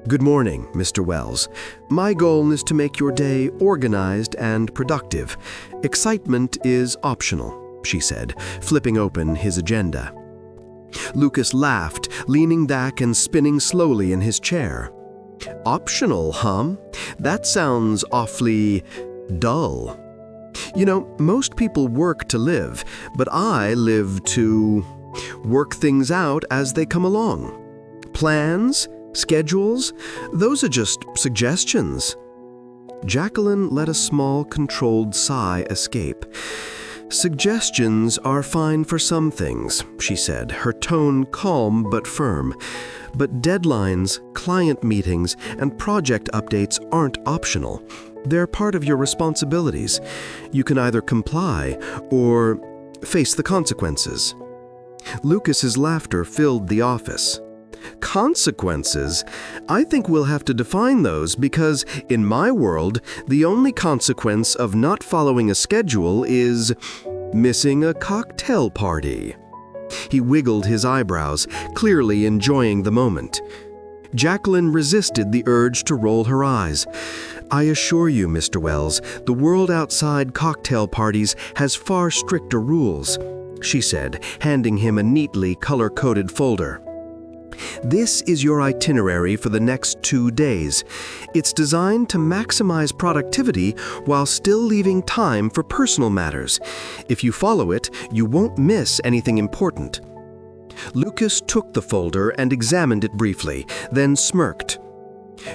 "Good morning, Mr. Wells. My goal is to make your day organized and productive. Excitement is optional," she said, flipping open his agenda. Lucas laughed, leaning back and spinning slowly in his chair. "Optional, huh? That sounds awfully dull. You know, most people work to live, but I live to work things out as they come along. Plans, schedules, those are just suggestions." Jaqueline let a small, controlled sigh escape. "Suggestions are fine for some things," she said, her tone calm but firm. "But deadlines, client meetings, and project updates aren't optional. They're part of your responsibilities. You can either comply or face the consequences." Lucas's laughter filled the office. "Consequences? I think we'll have to define those because, in my world, the only consequence of not following a schedule is missing a cocktail party." He wiggled his eyebrows, clearly enjoying the moment. Jaqueline resisted the urge to roll her eyes. "I assure you, Mr. Wells, the world outside cocktail parties has far stricter rules," she said, handing him a neatly color-coded folder. "This is your itinerary for the next 2 days. It's designed to maximize productivity while still leaving time for personal matters. If you follow it, you won't miss anything important." Lucas took the folder and examined it briefly, then smirked.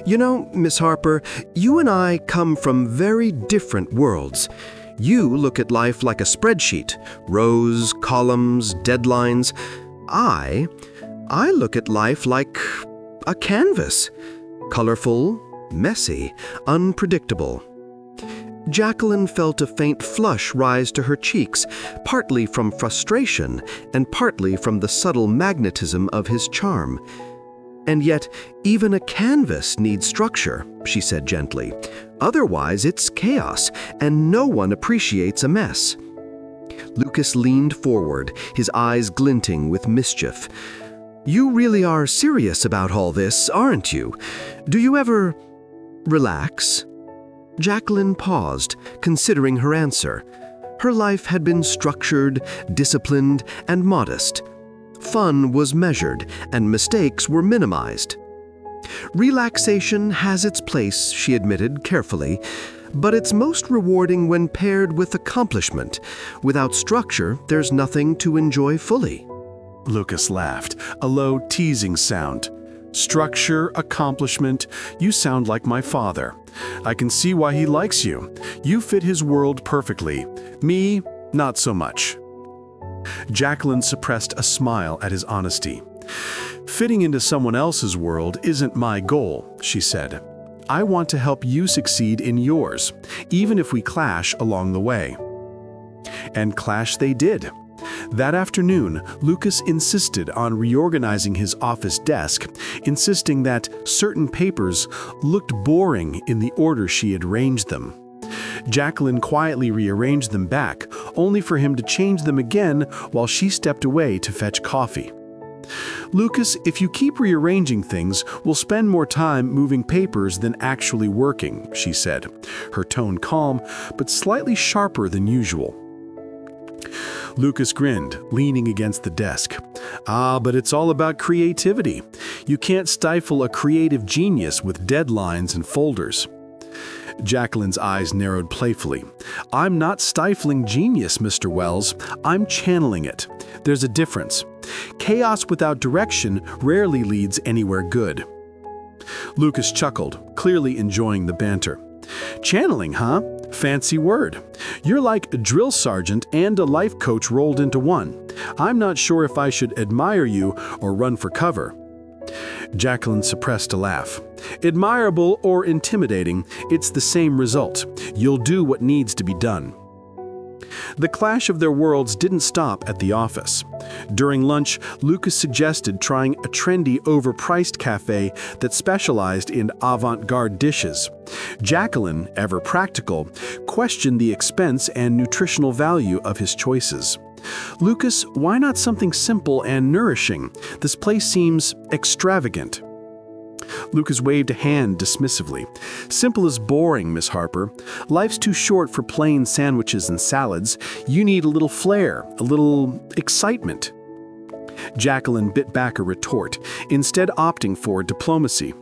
"You know, Miss Harper, you and I come from very different worlds. You look at life like a spreadsheet, rows, columns, deadlines. I look at life like a canvas, colorful, messy, unpredictable." Jaqueline felt a faint flush rise to her cheeks, partly from frustration and partly from the subtle magnetism of his charm. "And yet, even a canvas needs structure," she said gently. "Otherwise, it's chaos, and no one appreciates a mess." Lucas leaned forward, his eyes glinting with mischief. "You really are serious about all this, aren't you? Do you ever relax?" Jaqueline paused, considering her answer. Her life had been structured, disciplined, and modest. Fun was measured, and mistakes were minimized. "Relaxation has its place," she admitted carefully, "but it's most rewarding when paired with accomplishment. Without structure, there's nothing to enjoy fully." Lucas laughed, a low, teasing sound. "Structure, accomplishment, you sound like my father. I can see why he likes you. You fit his world perfectly. Me, not so much." Jaqueline suppressed a smile at his honesty. "Fitting into someone else's world isn't my goal," she said. "I want to help you succeed in yours, even if we clash along the way." And clash they did. That afternoon, Lucas insisted on reorganizing his office desk, insisting that certain papers looked boring in the order she had arranged them. Jaqueline quietly rearranged them back, only for him to change them again while she stepped away to fetch coffee. "Lucas, if you keep rearranging things, we'll spend more time moving papers than actually working," she said, her tone calm but slightly sharper than usual. Lucas grinned, leaning against the desk. "Ah, but it's all about creativity. You can't stifle a creative genius with deadlines and folders. Jaqueline's eyes narrowed playfully. I'm not stifling genius, Mr. Wells. I'm channeling it. There's a difference. Chaos without direction rarely leads anywhere good. Lucas chuckled, clearly enjoying the banter. Channeling, huh? Fancy word. You're like a drill sergeant and a life coach rolled into one. I'm not sure if I should admire you or run for cover. Jaqueline suppressed a laugh. Admirable or intimidating, it's the same result. You'll do what needs to be done. The clash of their worlds didn't stop at the office. During lunch, Lucas suggested trying a trendy, overpriced cafe that specialized in avant-garde dishes. Jaqueline, ever practical, questioned the expense and nutritional value of his choices. Lucas, why not something simple and nourishing? This place seems extravagant. Lucas waved a hand dismissively. Simple is boring, Miss Harper. Life's too short for plain sandwiches and salads. You need a little flair, a little excitement. Jaqueline bit back a retort, instead opting for diplomacy.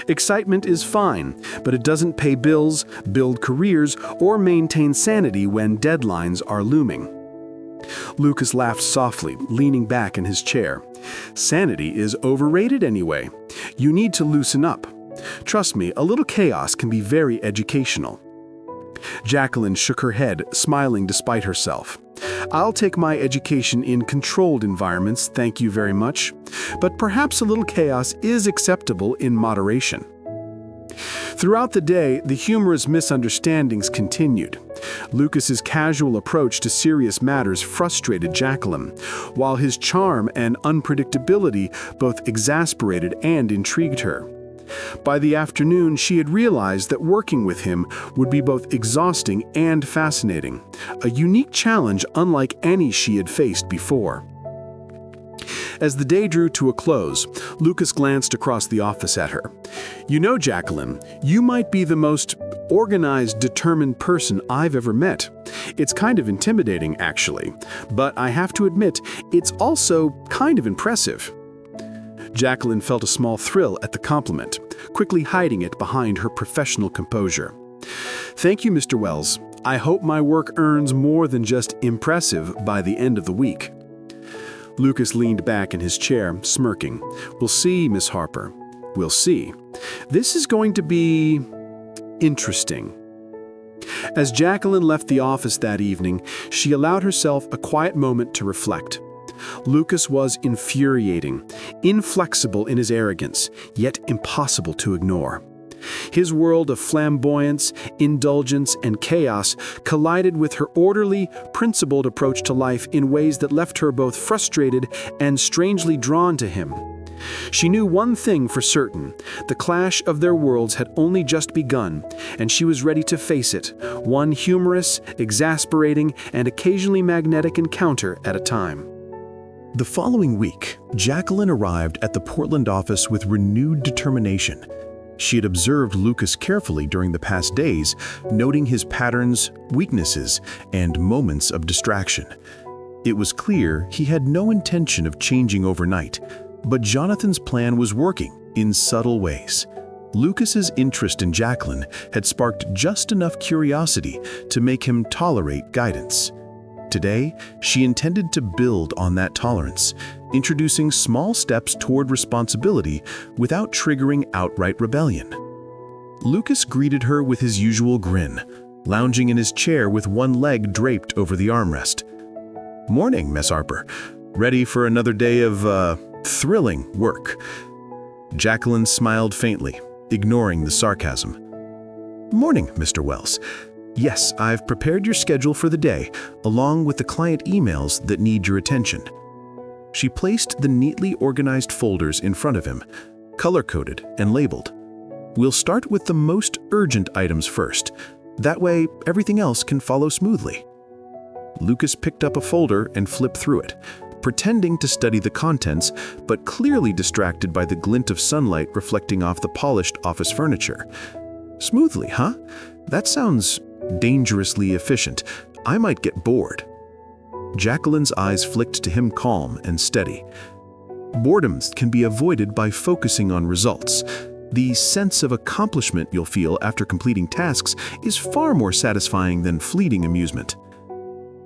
Excitement is fine, but it doesn't pay bills, build careers, or maintain sanity when deadlines are looming. Lucas laughed softly, leaning back in his chair. Sanity is overrated anyway. You need to loosen up. Trust me, a little chaos can be very educational. Jaqueline shook her head, smiling despite herself. I'll take my education in controlled environments, thank you very much. But perhaps a little chaos is acceptable in moderation. Throughout the day, the humorous misunderstandings continued. Lucas's casual approach to serious matters frustrated Jaqueline, while his charm and unpredictability both exasperated and intrigued her. By the afternoon, she had realized that working with him would be both exhausting and fascinating, a unique challenge unlike any she had faced before. As the day drew to a close, Lucas glanced across the office at her. You know, Jaqueline, you might be the most organized, determined person I've ever met. It's kind of intimidating, actually, but I have to admit, it's also kind of impressive. Jaqueline felt a small thrill at the compliment, quickly hiding it behind her professional composure. Thank you, Mr. Wells. I hope my work earns more than just impressive by the end of the week. Lucas leaned back in his chair, smirking. We'll see, Miss Harper. We'll see. This is going to be interesting. As Jaqueline left the office that evening, she allowed herself a quiet moment to reflect. Lucas was infuriating, inflexible in his arrogance, yet impossible to ignore. His world of flamboyance, indulgence, and chaos collided with her orderly, principled approach to life in ways that left her both frustrated and strangely drawn to him. She knew one thing for certain: the clash of their worlds had only just begun, and she was ready to face it, one humorous, exasperating, and occasionally magnetic encounter at a time. The following week, Jaqueline arrived at the Portland office with renewed determination. She had observed Lucas carefully during the past days, noting his patterns, weaknesses, and moments of distraction. It was clear he had no intention of changing overnight, but Jonathan's plan was working in subtle ways. Lucas's interest in Jaqueline had sparked just enough curiosity to make him tolerate guidance. Today, she intended to build on that tolerance, introducing small steps toward responsibility without triggering outright rebellion. Lucas greeted her with his usual grin, lounging in his chair with one leg draped over the armrest. "Morning, Miss Harper. Ready for another day of, thrilling work?" Jaqueline smiled faintly, ignoring the sarcasm. "Morning, Mr. Wells. Yes, I've prepared your schedule for the day, along with the client emails that need your attention." She placed the neatly organized folders in front of him, color-coded and labeled. "We'll start with the most urgent items first. That way, everything else can follow smoothly." Lucas picked up a folder and flipped through it, pretending to study the contents, but clearly distracted by the glint of sunlight reflecting off the polished office furniture. "Smoothly, huh? That sounds dangerously efficient. I might get bored." Jaqueline's eyes flicked to him calm and steady. Boredom can be avoided by focusing on results. The sense of accomplishment you'll feel after completing tasks is far more satisfying than fleeting amusement.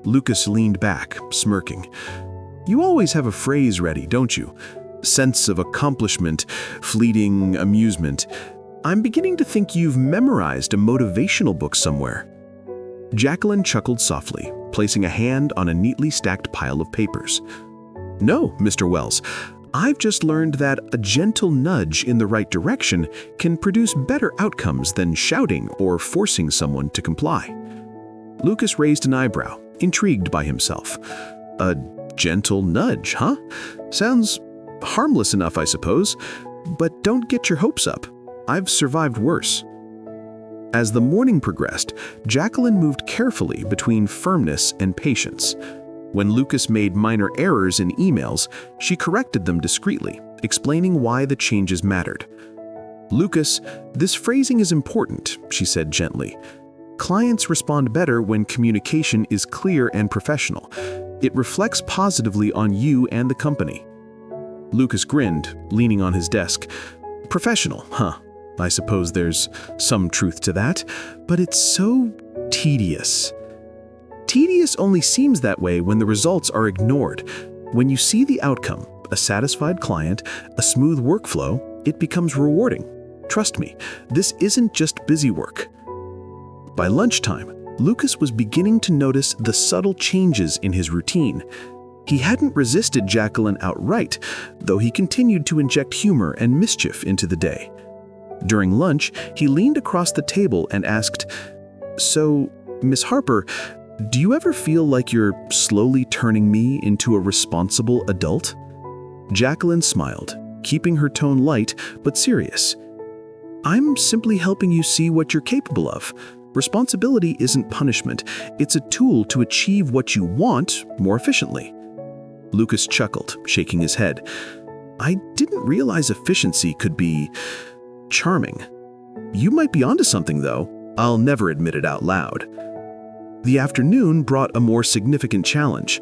Lucas leaned back, smirking. You always have a phrase ready, don't you? Sense of accomplishment, fleeting amusement. I'm beginning to think you've memorized a motivational book somewhere. Jaqueline chuckled softly, placing a hand on a neatly stacked pile of papers. No, Mr. Wells. I've just learned that a gentle nudge in the right direction can produce better outcomes than shouting or forcing someone to comply. Lucas raised an eyebrow, intrigued by himself. A gentle nudge, huh? Sounds harmless enough, I suppose, but don't get your hopes up. I've survived worse. As the morning progressed, Jaqueline moved carefully between firmness and patience. When Lucas made minor errors in emails, she corrected them discreetly, explaining why the changes mattered. Lucas, this phrasing is important, she said gently. Clients respond better when communication is clear and professional. It reflects positively on you and the company. Lucas grinned, leaning on his desk. Professional, huh? I suppose there's some truth to that, but it's so tedious. Tedious only seems that way when the results are ignored. When you see the outcome, a satisfied client, a smooth workflow, it becomes rewarding. Trust me, this isn't just busy work. By lunchtime, Lucas was beginning to notice the subtle changes in his routine. He hadn't resisted Jaqueline outright, though he continued to inject humor and mischief into the day. During lunch, he leaned across the table and asked, "So, Miss Harper, do you ever feel like you're slowly turning me into a responsible adult?" Jaqueline smiled, keeping her tone light but serious. "I'm simply helping you see what you're capable of. Responsibility isn't punishment. It's a tool to achieve what you want more efficiently." Lucas chuckled, shaking his head. "I didn't realize efficiency could be charming. You might be onto something, though. I'll never admit it out loud." The afternoon brought a more significant challenge,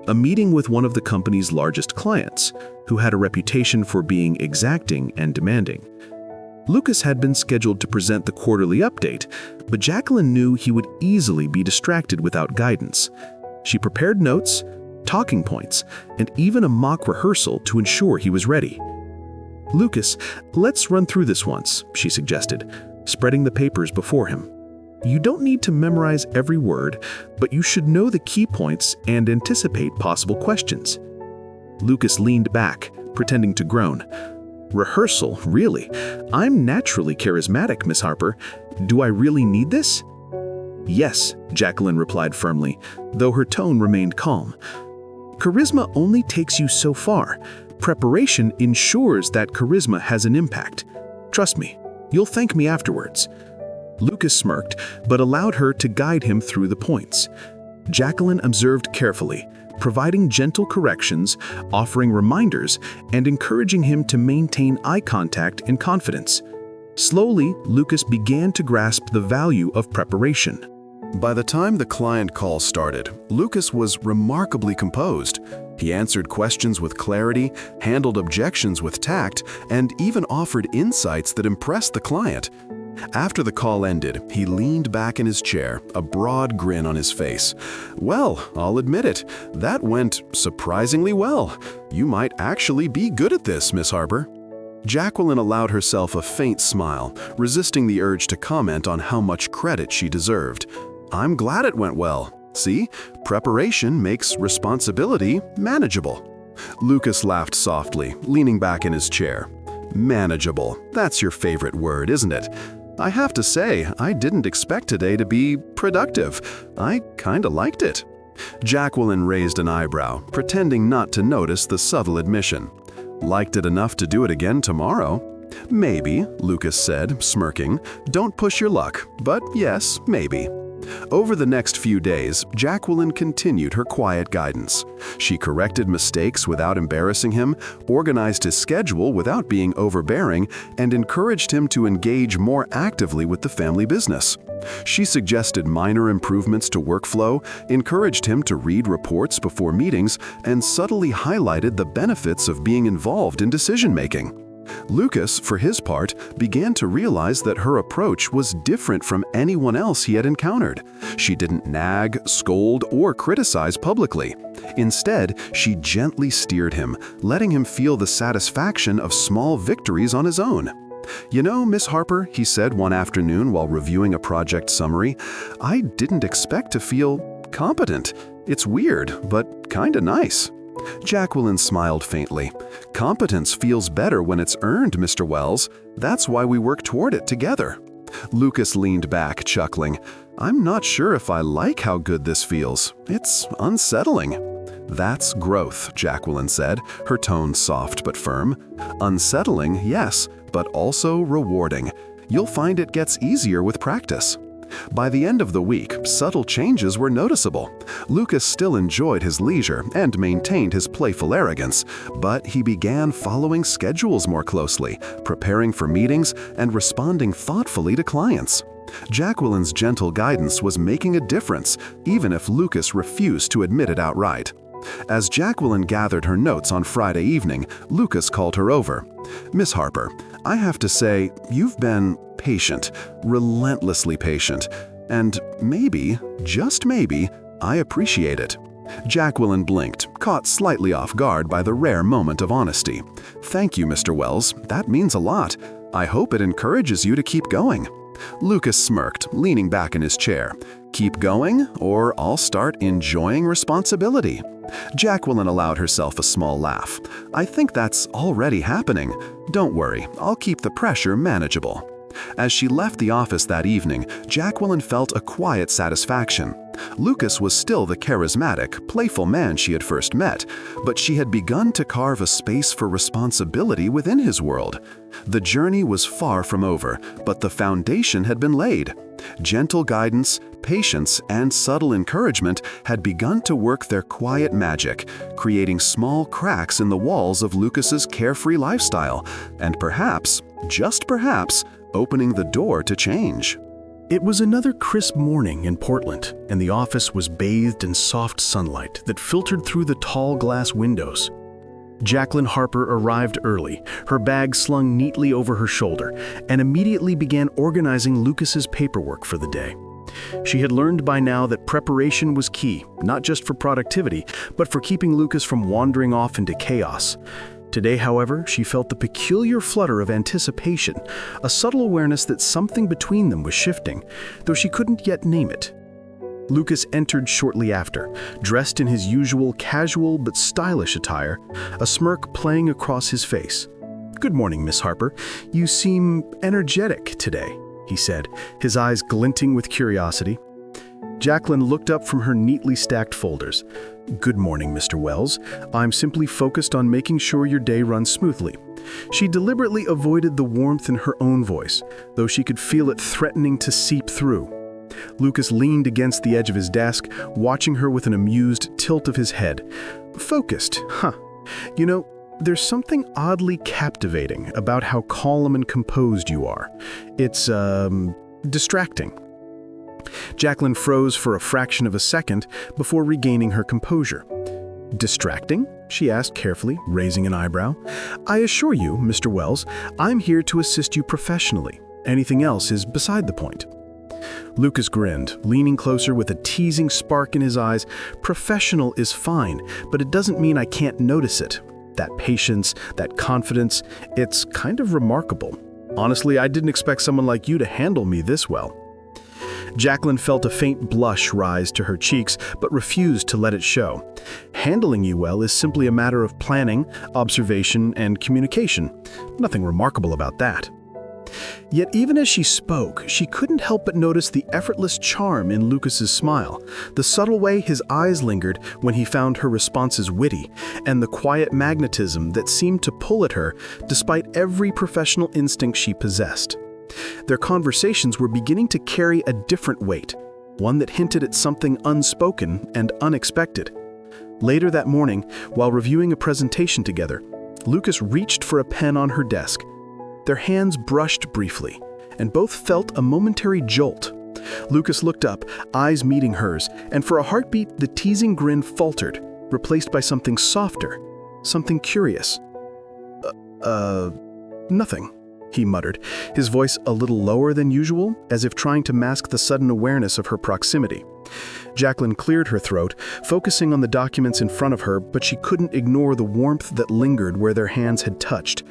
a meeting with one of the company's largest clients, who had a reputation for being exacting and demanding. Lucas had been scheduled to present the quarterly update, but Jaqueline knew he would easily be distracted without guidance. She prepared notes, talking points, and even a mock rehearsal to ensure he was ready. "Lucas, let's run through this once," she suggested, spreading the papers before him. "You don't need to memorize every word, but you should know the key points and anticipate possible questions." Lucas leaned back, pretending to groan. "Rehearsal, really? I'm naturally charismatic, Miss Harper. Do I really need this?" "Yes," Jaqueline replied firmly, though her tone remained calm. "Charisma only takes you so far. Preparation ensures that charisma has an impact. Trust me, you'll thank me afterwards." Lucas smirked, but allowed her to guide him through the points. Jaqueline observed carefully, providing gentle corrections, offering reminders, and encouraging him to maintain eye contact and confidence. Slowly, Lucas began to grasp the value of preparation. By the time the client call started, Lucas was remarkably composed. He answered questions with clarity, handled objections with tact, and even offered insights that impressed the client. After the call ended, he leaned back in his chair, a broad grin on his face. "Well, I'll admit it, that went surprisingly well. You might actually be good at this, Miss Harper." Jaqueline allowed herself a faint smile, resisting the urge to comment on how much credit she deserved. "I'm glad it went well. See, preparation makes responsibility manageable." Lucas laughed softly, leaning back in his chair. "Manageable, that's your favorite word, isn't it? I have to say, I didn't expect today to be productive. I kinda liked it." Jaqueline raised an eyebrow, pretending not to notice the subtle admission. "Liked it enough to do it again tomorrow?" "Maybe," Lucas said, smirking. "Don't push your luck, but yes, maybe." Over the next few days, Jaqueline continued her quiet guidance. She corrected mistakes without embarrassing him, organized his schedule without being overbearing, and encouraged him to engage more actively with the family business. She suggested minor improvements to workflow, encouraged him to read reports before meetings, and subtly highlighted the benefits of being involved in decision-making. Lucas, for his part, began to realize that her approach was different from anyone else he had encountered. She didn't nag, scold, or criticize publicly. Instead, she gently steered him, letting him feel the satisfaction of small victories on his own. "You know, Miss Harper," he said one afternoon while reviewing a project summary, "I didn't expect to feel competent. It's weird, but kinda nice." Jaqueline smiled faintly. "Competence feels better when it's earned, Mr. Wells. That's why we work toward it together." Lucas leaned back, chuckling. "I'm not sure if I like how good this feels. It's unsettling." "That's growth," Jaqueline said, her tone soft but firm. "Unsettling, yes, but also rewarding. You'll find it gets easier with practice." By the end of the week, subtle changes were noticeable. Lucas still enjoyed his leisure and maintained his playful arrogance, but he began following schedules more closely, preparing for meetings, and responding thoughtfully to clients. Jaqueline's gentle guidance was making a difference, even if Lucas refused to admit it outright. As Jaqueline gathered her notes on Friday evening, Lucas called her over. "Miss Harper, I have to say, you've been patient, relentlessly patient, and maybe, just maybe, I appreciate it." Jaqueline blinked, caught slightly off guard by the rare moment of honesty. "Thank you, Mr. Wells. That means a lot. I hope it encourages you to keep going." Lucas smirked, leaning back in his chair. "Keep going, or I'll start enjoying responsibility." Jaqueline allowed herself a small laugh. "I think that's already happening. Don't worry, I'll keep the pressure manageable." As she left the office that evening, Jaqueline felt a quiet satisfaction. Lucas was still the charismatic, playful man she had first met, but she had begun to carve a space for responsibility within his world. The journey was far from over, but the foundation had been laid. Gentle guidance, patience, and subtle encouragement had begun to work their quiet magic, creating small cracks in the walls of Lucas's carefree lifestyle, and perhaps, just perhaps, opening the door to change. It was another crisp morning in Portland, and the office was bathed in soft sunlight that filtered through the tall glass windows. Jaqueline Harper arrived early, her bag slung neatly over her shoulder, and immediately began organizing Lucas's paperwork for the day. She had learned by now that preparation was key, not just for productivity, but for keeping Lucas from wandering off into chaos. Today, however, she felt the peculiar flutter of anticipation, a subtle awareness that something between them was shifting, though she couldn't yet name it. Lucas entered shortly after, dressed in his usual casual but stylish attire, a smirk playing across his face. "Good morning, Miss Harper. You seem energetic today," he said, his eyes glinting with curiosity. Jaqueline looked up from her neatly stacked folders. "Good morning, Mr. Wells. I'm simply focused on making sure your day runs smoothly." She deliberately avoided the warmth in her own voice, though she could feel it threatening to seep through. Lucas leaned against the edge of his desk, watching her with an amused tilt of his head. "Focused, huh? You know, there's something oddly captivating about how calm and composed you are. It's, distracting." Jaqueline froze for a fraction of a second before regaining her composure. "Distracting?" she asked carefully, raising an eyebrow. "I assure you, Mr. Wells, I'm here to assist you professionally. Anything else is beside the point." Lucas grinned, leaning closer with a teasing spark in his eyes. "Professional is fine, but it doesn't mean I can't notice it. That patience, that confidence, it's kind of remarkable. Honestly, I didn't expect someone like you to handle me this well." Jaqueline felt a faint blush rise to her cheeks, but refused to let it show. "Handling you well is simply a matter of planning, observation, and communication. Nothing remarkable about that." Yet even as she spoke, she couldn't help but notice the effortless charm in Lucas's smile, the subtle way his eyes lingered when he found her responses witty, and the quiet magnetism that seemed to pull at her despite every professional instinct she possessed. Their conversations were beginning to carry a different weight. one that hinted at something unspoken and unexpected. Later that morning, while reviewing a presentation together, Lucas reached for a pen on her desk. Their hands brushed briefly, and both felt a momentary jolt. Lucas looked up, eyes meeting hers, and for a heartbeat, the teasing grin faltered, replaced by something softer, something curious. Nothing, he muttered, his voice a little lower than usual, as if trying to mask the sudden awareness of her proximity. Jaqueline cleared her throat, focusing on the documents in front of her, but she couldn't ignore the warmth that lingered where their hands had touched.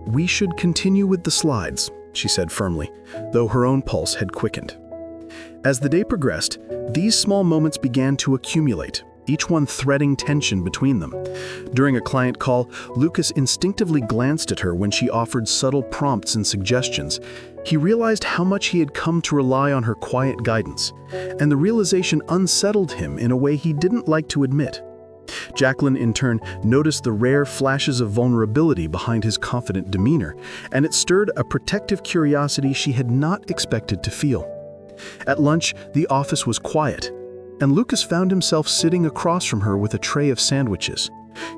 "We should continue with the slides," she said firmly, though her own pulse had quickened. As the day progressed, these small moments began to accumulate, each one threading tension between them. During a client call, Lucas instinctively glanced at her when she offered subtle prompts and suggestions. He realized how much he had come to rely on her quiet guidance, and the realization unsettled him in a way he didn't like to admit. Jaqueline, in turn, noticed the rare flashes of vulnerability behind his confident demeanor, and it stirred a protective curiosity she had not expected to feel. At lunch, the office was quiet, and Lucas found himself sitting across from her with a tray of sandwiches.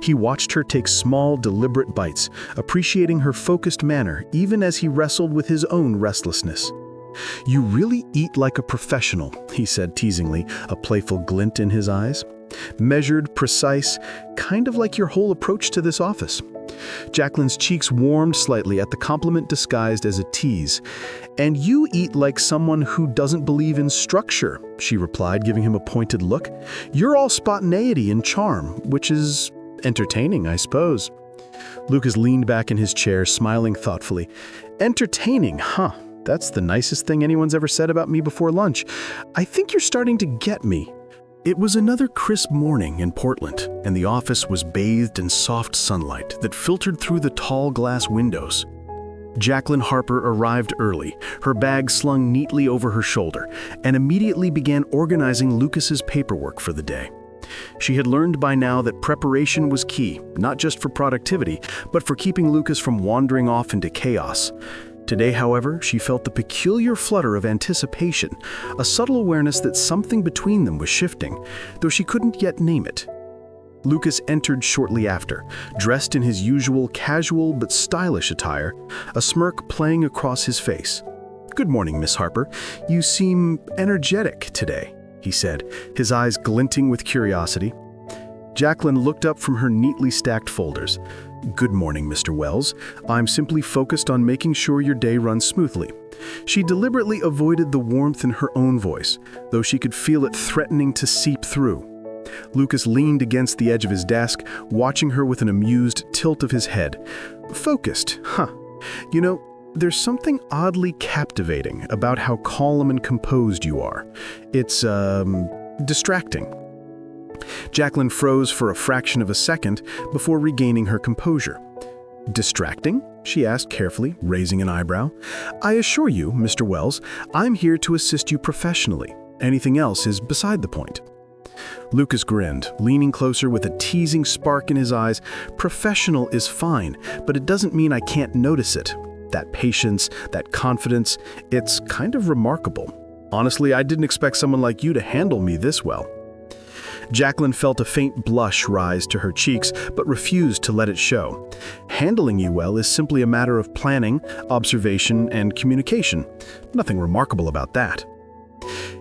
He watched her take small, deliberate bites, appreciating her focused manner even as he wrestled with his own restlessness. "You really eat like a professional," he said teasingly, a playful glint in his eyes. "Measured, precise, kind of like your whole approach to this office." Jaqueline's cheeks warmed slightly at the compliment disguised as a tease. "And you eat like someone who doesn't believe in structure," she replied, giving him a pointed look. "You're all spontaneity and charm, which is entertaining, I suppose." Lucas leaned back in his chair, smiling thoughtfully. "Entertaining, huh? That's the nicest thing anyone's ever said about me before lunch. I think you're starting to get me." It was another crisp morning in Portland, and the office was bathed in soft sunlight that filtered through the tall glass windows. Jaqueline Harper arrived early, her bag slung neatly over her shoulder, and immediately began organizing Lucas's paperwork for the day. She had learned by now that preparation was key, not just for productivity, but for keeping Lucas from wandering off into chaos. Today, however, she felt the peculiar flutter of anticipation, a subtle awareness that something between them was shifting, though she couldn't yet name it. Lucas entered shortly after, dressed in his usual casual but stylish attire, a smirk playing across his face. "Good morning, Miss Harper. You seem energetic today," he said, his eyes glinting with curiosity. Jaqueline looked up from her neatly stacked folders. "Good morning, Mr. Wells. I'm simply focused on making sure your day runs smoothly." She deliberately avoided the warmth in her own voice, though she could feel it threatening to seep through. Lucas leaned against the edge of his desk, watching her with an amused tilt of his head. "Focused, huh? You know, there's something oddly captivating about how calm and composed you are. It's, distracting." Jaqueline froze for a fraction of a second before regaining her composure. "Distracting?" she asked carefully, raising an eyebrow. "I assure you, Mr. Wells, I'm here to assist you professionally. Anything else is beside the point." Lucas grinned, leaning closer with a teasing spark in his eyes. "Professional is fine, but it doesn't mean I can't notice it. That patience, that confidence, it's kind of remarkable. Honestly, I didn't expect someone like you to handle me this well." Jaqueline felt a faint blush rise to her cheeks, but refused to let it show. "Handling you well is simply a matter of planning, observation, and communication. Nothing remarkable about that."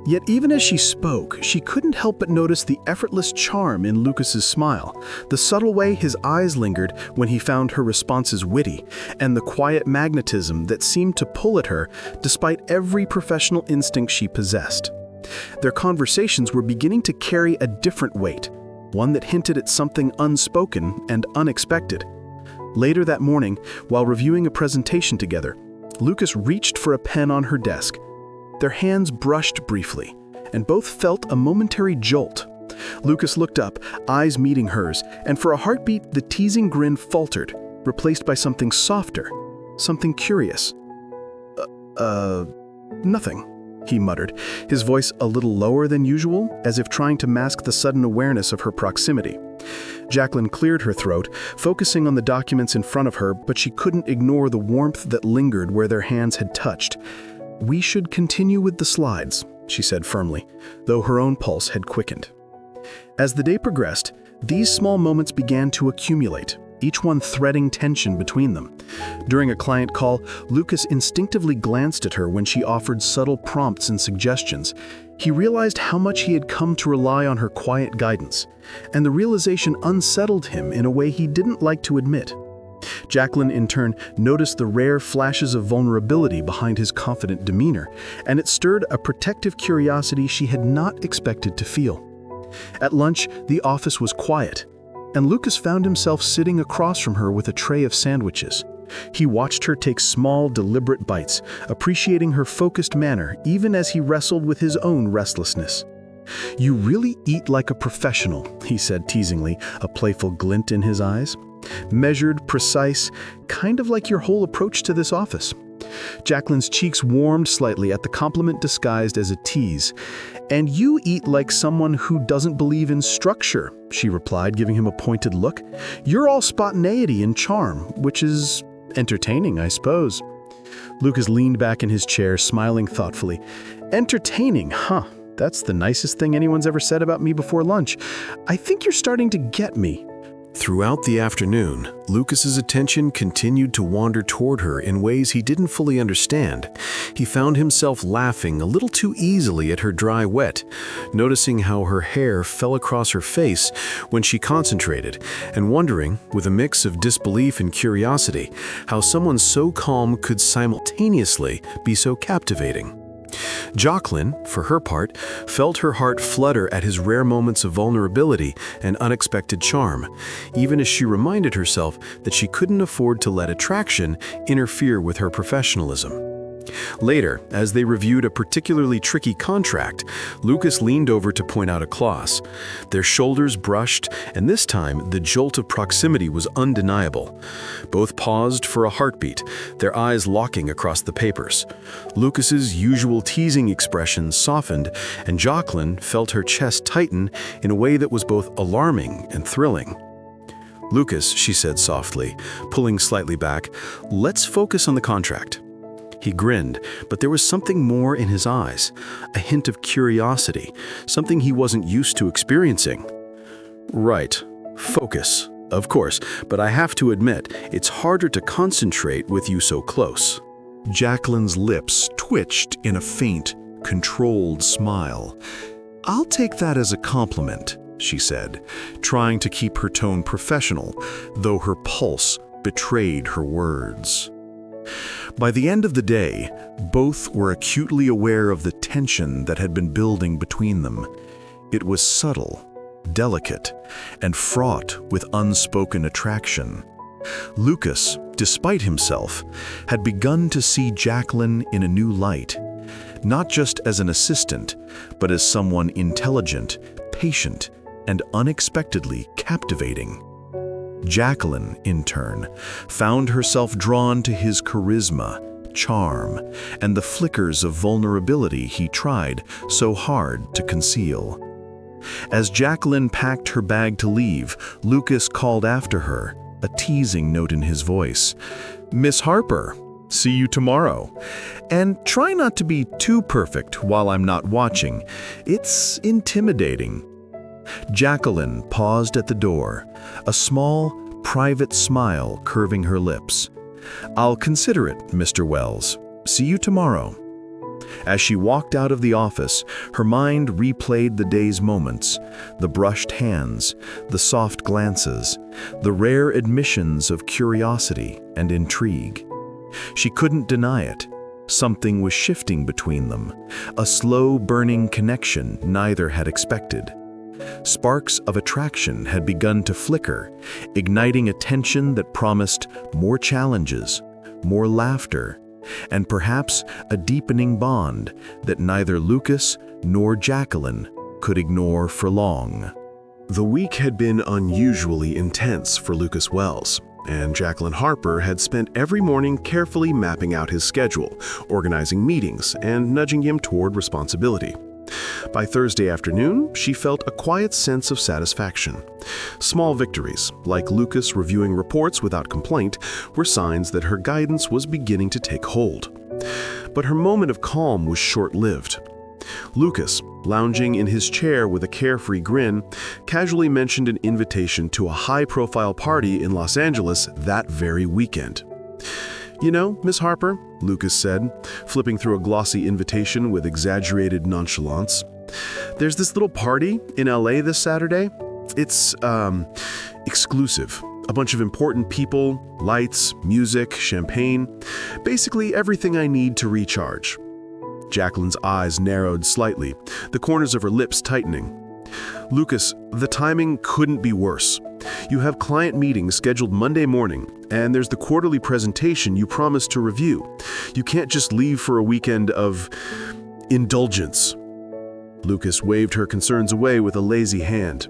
Yet even as she spoke, she couldn't help but notice the effortless charm in Lucas's smile, the subtle way his eyes lingered when he found her responses witty, and the quiet magnetism that seemed to pull at her despite every professional instinct she possessed. Their conversations were beginning to carry a different weight, one that hinted at something unspoken and unexpected. Later that morning, while reviewing a presentation together, Lucas reached for a pen on her desk. Their hands brushed briefly, and both felt a momentary jolt. Lucas looked up, eyes meeting hers, and for a heartbeat, the teasing grin faltered, replaced by something softer, something curious. Nothing," he muttered, his voice a little lower than usual, as if trying to mask the sudden awareness of her proximity. Jaqueline cleared her throat, focusing on the documents in front of her, but she couldn't ignore the warmth that lingered where their hands had touched. "We should continue with the slides," she said firmly, though her own pulse had quickened. As the day progressed, these small moments began to accumulate, each one threading tension between them. During a client call, Lucas instinctively glanced at her when she offered subtle prompts and suggestions. He realized how much he had come to rely on her quiet guidance, and the realization unsettled him in a way he didn't like to admit. Jaqueline, in turn, noticed the rare flashes of vulnerability behind his confident demeanor, and it stirred a protective curiosity she had not expected to feel. At lunch, the office was quiet, and Lucas found himself sitting across from her with a tray of sandwiches. He watched her take small, deliberate bites, appreciating her focused manner even as he wrestled with his own restlessness. "You really eat like a professional," he said teasingly, a playful glint in his eyes. "Measured, precise, kind of like your whole approach to this office." Jaqueline's cheeks warmed slightly at the compliment disguised as a tease. "And you eat like someone who doesn't believe in structure," she replied, giving him a pointed look. "You're all spontaneity and charm, which is entertaining, I suppose." Lucas leaned back in his chair, smiling thoughtfully. "Entertaining, huh? That's the nicest thing anyone's ever said about me before lunch. I think you're starting to get me." Throughout the afternoon, Lucas's attention continued to wander toward her in ways he didn't fully understand. He found himself laughing a little too easily at her dry wet, noticing how her hair fell across her face when she concentrated, and wondering, with a mix of disbelief and curiosity, how someone so calm could simultaneously be so captivating. Jaqueline, for her part, felt her heart flutter at his rare moments of vulnerability and unexpected charm, even as she reminded herself that she couldn't afford to let attraction interfere with her professionalism. Later, as they reviewed a particularly tricky contract, Lucas leaned over to point out a clause. Their shoulders brushed, and this time the jolt of proximity was undeniable. Both paused for a heartbeat, their eyes locking across the papers. Lucas's usual teasing expression softened, and Jaqueline felt her chest tighten in a way that was both alarming and thrilling. "Lucas," she said softly, pulling slightly back, "let's focus on the contract." He grinned, but there was something more in his eyes, a hint of curiosity, something he wasn't used to experiencing. "Right. Focus. Of course, but I have to admit, it's harder to concentrate with you so close." Jaqueline's lips twitched in a faint, controlled smile. "I'll take that as a compliment," she said, trying to keep her tone professional, though her pulse betrayed her words. By the end of the day, both were acutely aware of the tension that had been building between them. It was subtle, delicate, and fraught with unspoken attraction. Lucas, despite himself, had begun to see Jaqueline in a new light, not just as an assistant, but as someone intelligent, patient, and unexpectedly captivating. Jaqueline, in turn, found herself drawn to his charisma, charm, and the flickers of vulnerability he tried so hard to conceal. As Jaqueline packed her bag to leave, Lucas called after her, a teasing note in his voice. "Miss Harper, see you tomorrow. And try not to be too perfect while I'm not watching. It's intimidating." Jaqueline paused at the door, a small, private smile curving her lips. "I'll consider it, Mr. Wells. See you tomorrow." As she walked out of the office, her mind replayed the day's moments, the brushed hands, the soft glances, the rare admissions of curiosity and intrigue. She couldn't deny it. Something was shifting between them, a slow-burning connection neither had expected. Sparks of attraction had begun to flicker, igniting a tension that promised more challenges, more laughter, and perhaps a deepening bond that neither Lucas nor Jaqueline could ignore for long. The week had been unusually intense for Lucas Wells, and Jaqueline Harper had spent every morning carefully mapping out his schedule, organizing meetings, and nudging him toward responsibility. By Thursday afternoon, she felt a quiet sense of satisfaction. Small victories, like Lucas reviewing reports without complaint, were signs that her guidance was beginning to take hold. But her moment of calm was short-lived. Lucas, lounging in his chair with a carefree grin, casually mentioned an invitation to a high-profile party in Los Angeles that very weekend. "You know, Miss Harper," Lucas said, flipping through a glossy invitation with exaggerated nonchalance, "there's this little party in LA this Saturday. It's, exclusive. A bunch of important people, lights, music, champagne. Basically everything I need to recharge." Jaqueline's eyes narrowed slightly, the corners of her lips tightening. "Lucas, the timing couldn't be worse. You have client meetings scheduled Monday morning, and there's the quarterly presentation you promised to review. You can't just leave for a weekend of indulgence." Lucas waved her concerns away with a lazy hand.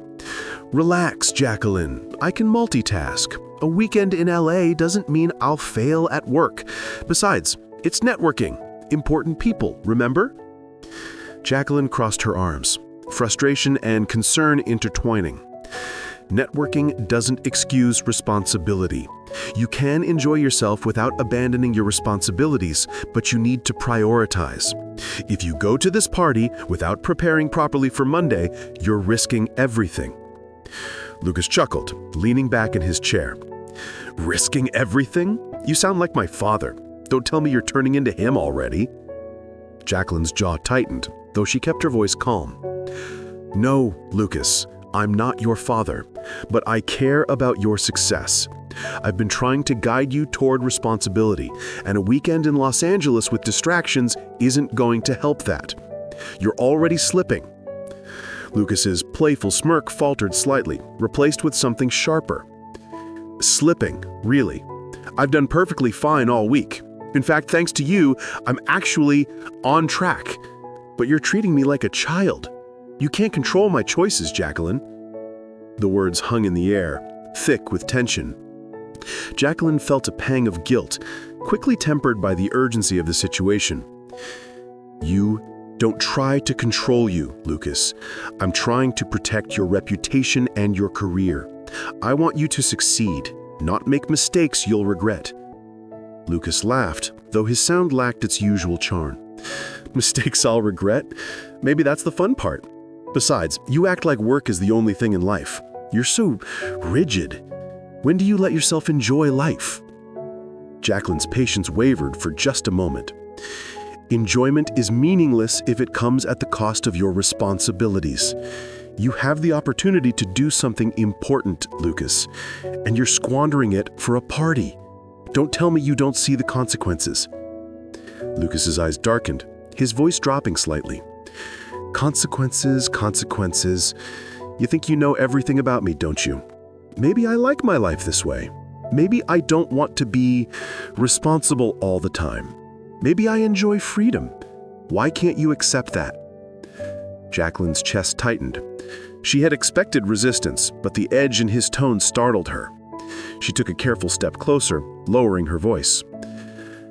"Relax, Jaqueline. I can multitask. A weekend in LA doesn't mean I'll fail at work. Besides, it's networking. Important people, remember?" Jaqueline crossed her arms, frustration and concern intertwining. Networking doesn't excuse responsibility. You can enjoy yourself without abandoning your responsibilities, but you need to prioritize. If you go to this party without preparing properly for Monday, you're risking everything. Lucas chuckled, leaning back in his chair. "Risking everything? You sound like my father. Don't tell me you're turning into him already." Jaqueline's jaw tightened, though she kept her voice calm. "No, Lucas, I'm not your father, but I care about your success. I've been trying to guide you toward responsibility, and a weekend in Los Angeles with distractions isn't going to help that. You're already slipping." Lucas's playful smirk faltered slightly, replaced with something sharper. "Slipping, really? I've done perfectly fine all week. In fact, thanks to you, I'm actually on track. But you're treating me like a child. You can't control my choices, Jaqueline." The words hung in the air, thick with tension. Jaqueline felt a pang of guilt, quickly tempered by the urgency of the situation. "You don't try to control you, Lucas. I'm trying to protect your reputation and your career. I want you to succeed, not make mistakes you'll regret." Lucas laughed, though his sound lacked its usual charm. "Mistakes I'll regret? Maybe that's the fun part. Besides, you act like work is the only thing in life. You're so rigid. When do you let yourself enjoy life?" Jaqueline's patience wavered for just a moment. "Enjoyment is meaningless if it comes at the cost of your responsibilities. You have the opportunity to do something important, Lucas, and you're squandering it for a party. Don't tell me you don't see the consequences." Lucas's eyes darkened, his voice dropping slightly. "Consequences, consequences. You think you know everything about me, don't you? Maybe I like my life this way. Maybe I don't want to be responsible all the time. Maybe I enjoy freedom. Why can't you accept that?" Jaqueline's chest tightened. She had expected resistance, but the edge in his tone startled her. She took a careful step closer, lowering her voice.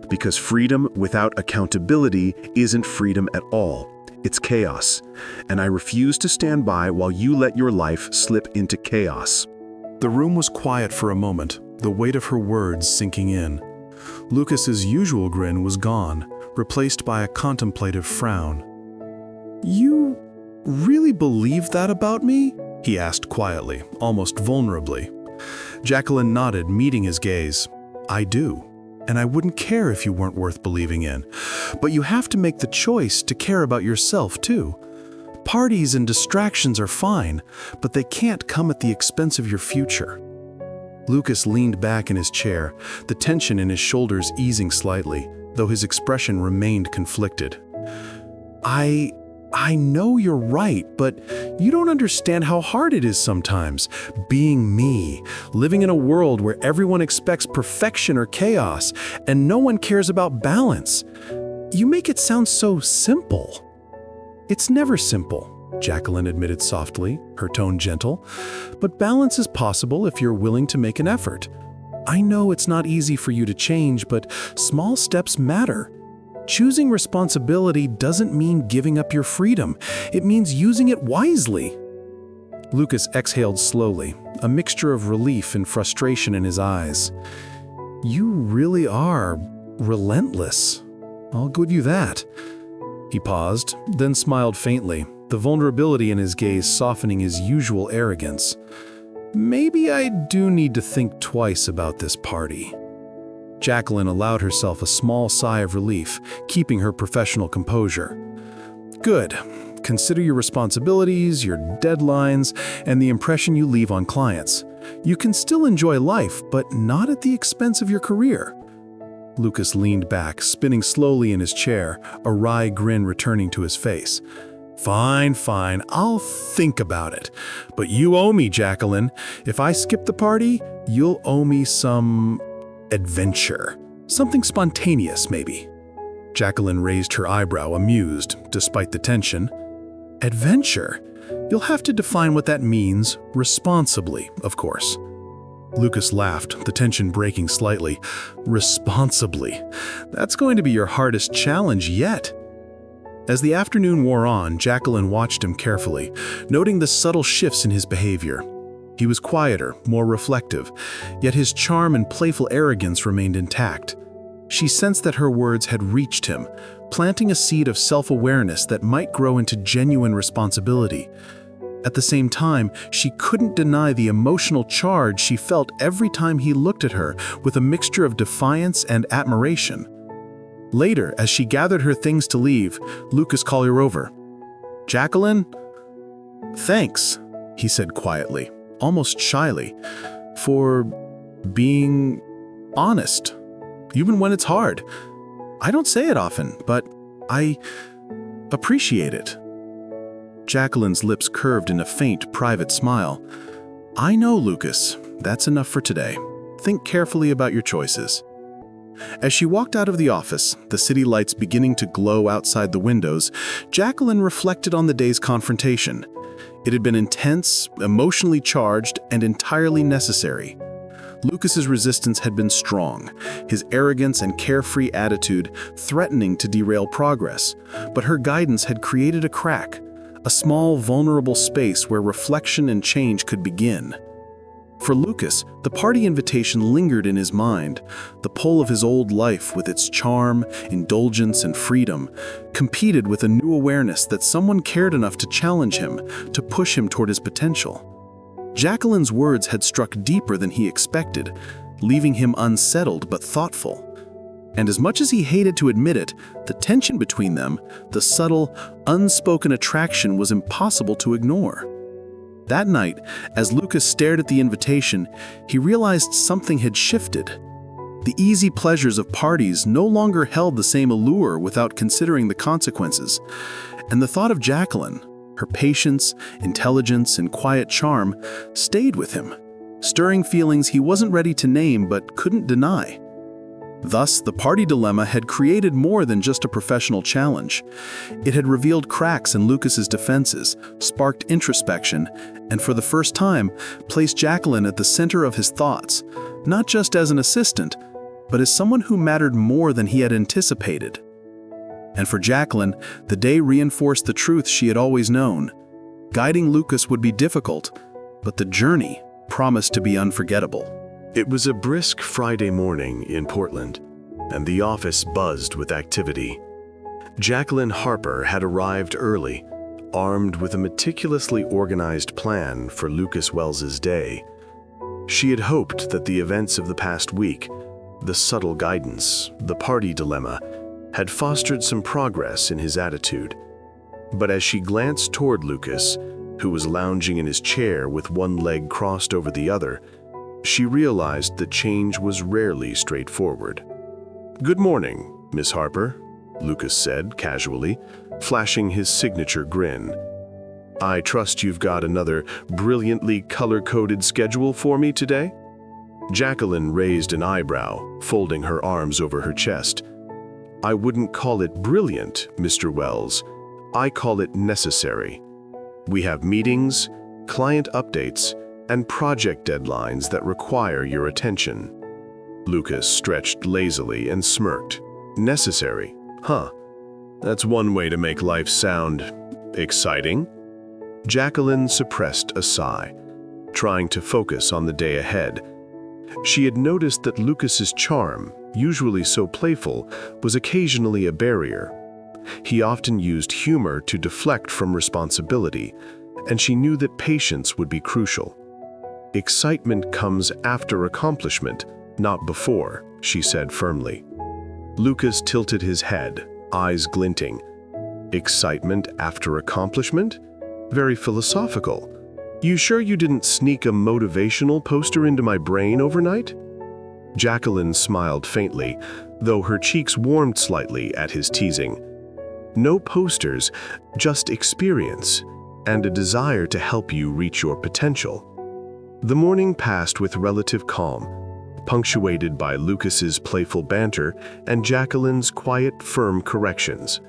"Because freedom without accountability isn't freedom at all. It's chaos, and I refuse to stand by while you let your life slip into chaos." The room was quiet for a moment, the weight of her words sinking in. Lucas's usual grin was gone, replaced by a contemplative frown. "You really believe that about me?" he asked quietly, almost vulnerably. Jaqueline nodded, meeting his gaze. "I do, and I wouldn't care if you weren't worth believing in. But you have to make the choice to care about yourself, too. Parties and distractions are fine, but they can't come at the expense of your future." Lucas leaned back in his chair, the tension in his shoulders easing slightly, though his expression remained conflicted. I know you're right, but you don't understand how hard it is sometimes, being me, living in a world where everyone expects perfection or chaos, and no one cares about balance. You make it sound so simple." "It's never simple," Jaqueline admitted softly, her tone gentle, "but balance is possible if you're willing to make an effort. I know it's not easy for you to change, but small steps matter. Choosing responsibility doesn't mean giving up your freedom. It means using it wisely." Lucas exhaled slowly, a mixture of relief and frustration in his eyes. "You really are relentless. I'll give you that. He paused, then smiled faintly, the vulnerability in his gaze softening his usual arrogance. Maybe I do need to think twice about this party. Jaqueline allowed herself a small sigh of relief, keeping her professional composure. Good. Consider your responsibilities, your deadlines, and the impression you leave on clients. You can still enjoy life, but not at the expense of your career. Lucas leaned back, spinning slowly in his chair, a wry grin returning to his face. Fine, I'll think about it. But you owe me, Jaqueline. If I skip the party, you'll owe me some adventure. Something spontaneous, maybe. Jaqueline raised her eyebrow, amused, despite the tension. Adventure? You'll have to define what that means, responsibly, of course. Lucas laughed, the tension breaking slightly. Responsibly. That's going to be your hardest challenge yet. As the afternoon wore on, Jaqueline watched him carefully, noting the subtle shifts in his behavior. He was quieter, more reflective, yet his charm and playful arrogance remained intact. She sensed that her words had reached him, planting a seed of self-awareness that might grow into genuine responsibility. At the same time, she couldn't deny the emotional charge she felt every time he looked at her, with a mixture of defiance and admiration. Later, as she gathered her things to leave, Lucas called her over. "Jaqueline?" "Thanks," he said quietly, almost shyly, "for being honest, even when it's hard. I don't say it often, but I appreciate it." Jaqueline's lips curved in a faint, private smile. "I know, Lucas. That's enough for today. Think carefully about your choices." As she walked out of the office, the city lights beginning to glow outside the windows, Jaqueline reflected on the day's confrontation. It had been intense, emotionally charged, and entirely necessary. Lucas's resistance had been strong, his arrogance and carefree attitude threatening to derail progress, but her guidance had created a crack, a small, vulnerable space where reflection and change could begin. For Lucas, the party invitation lingered in his mind. The pull of his old life, with its charm, indulgence, and freedom, competed with a new awareness that someone cared enough to challenge him, to push him toward his potential. Jaqueline's words had struck deeper than he expected, leaving him unsettled but thoughtful. And as much as he hated to admit it, the tension between them, the subtle, unspoken attraction, was impossible to ignore. That night, as Lucas stared at the invitation, he realized something had shifted. The easy pleasures of parties no longer held the same allure without considering the consequences, and the thought of Jaqueline, her patience, intelligence, and quiet charm, stayed with him, stirring feelings he wasn't ready to name but couldn't deny. Thus, the party dilemma had created more than just a professional challenge. It had revealed cracks in Lucas's defenses, sparked introspection, and for the first time, placed Jaqueline at the center of his thoughts, not just as an assistant, but as someone who mattered more than he had anticipated. And for Jaqueline, the day reinforced the truth she had always known. Guiding Lucas would be difficult, but the journey promised to be unforgettable. It was a brisk Friday morning in Portland, and the office buzzed with activity. Jaqueline Harper had arrived early, armed with a meticulously organized plan for Lucas Wells's day. She had hoped that the events of the past week, the subtle guidance, the party dilemma, had fostered some progress in his attitude. But as she glanced toward Lucas, who was lounging in his chair with one leg crossed over the other, she realized that change was rarely straightforward. "Good morning, Miss Harper," Lucas said casually, flashing his signature grin. "I trust you've got another brilliantly color-coded schedule for me today?" Jaqueline raised an eyebrow, folding her arms over her chest. "I wouldn't call it brilliant, Mr. Wells. I call it necessary. We have meetings, client updates, and project deadlines that require your attention." Lucas stretched lazily and smirked. "Necessary? Huh. That's one way to make life sound exciting." Jaqueline suppressed a sigh, trying to focus on the day ahead. She had noticed that Lucas's charm, usually so playful, was occasionally a barrier. He often used humor to deflect from responsibility, and she knew that patience would be crucial. "Excitement comes after accomplishment, not before," she said firmly. Lucas tilted his head, eyes glinting. "Excitement after accomplishment? Very philosophical. You sure you didn't sneak a motivational poster into my brain overnight?" Jaqueline smiled faintly, though her cheeks warmed slightly at his teasing. "No posters, just experience, and a desire to help you reach your potential." The morning passed with relative calm, punctuated by Lucas's playful banter and Jaqueline's quiet, firm corrections.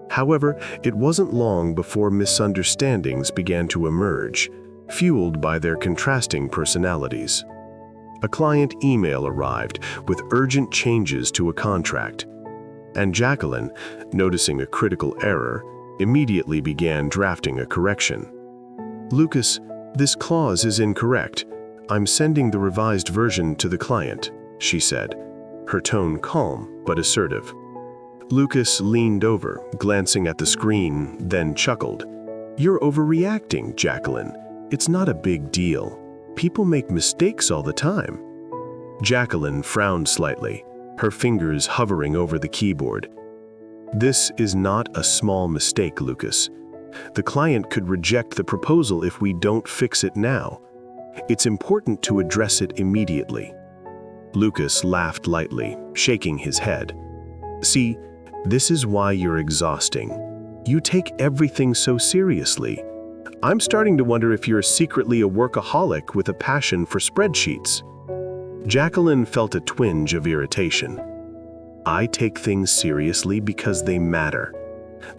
However, it wasn't long before misunderstandings began to emerge, fueled by their contrasting personalities. A client email arrived with urgent changes to a contract, and Jaqueline, noticing a critical error, immediately began drafting a correction. "Lucas, this clause is incorrect. I'm sending the revised version to the client," she said, her tone calm but assertive. Lucas leaned over, glancing at the screen, then chuckled. "You're overreacting, Jaqueline. It's not a big deal. People make mistakes all the time." Jaqueline frowned slightly, her fingers hovering over the keyboard. "This is not a small mistake, Lucas. The client could reject the proposal if we don't fix it now. It's important to address it immediately." Lucas laughed lightly, shaking his head. "See, this is why you're exhausting. You take everything so seriously. I'm starting to wonder if you're secretly a workaholic with a passion for spreadsheets." Jaqueline felt a twinge of irritation. "I take things seriously because they matter.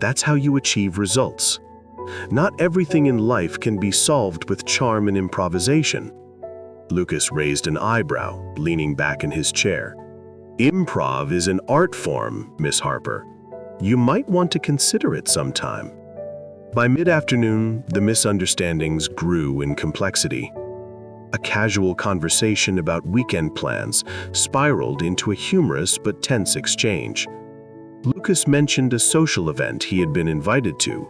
That's how you achieve results. Not everything in life can be solved with charm and improvisation." Lucas raised an eyebrow, leaning back in his chair. "Improv is an art form, Miss Harper. You might want to consider it sometime." By mid-afternoon, the misunderstandings grew in complexity. A casual conversation about weekend plans spiraled into a humorous but tense exchange. Lucas mentioned a social event he had been invited to,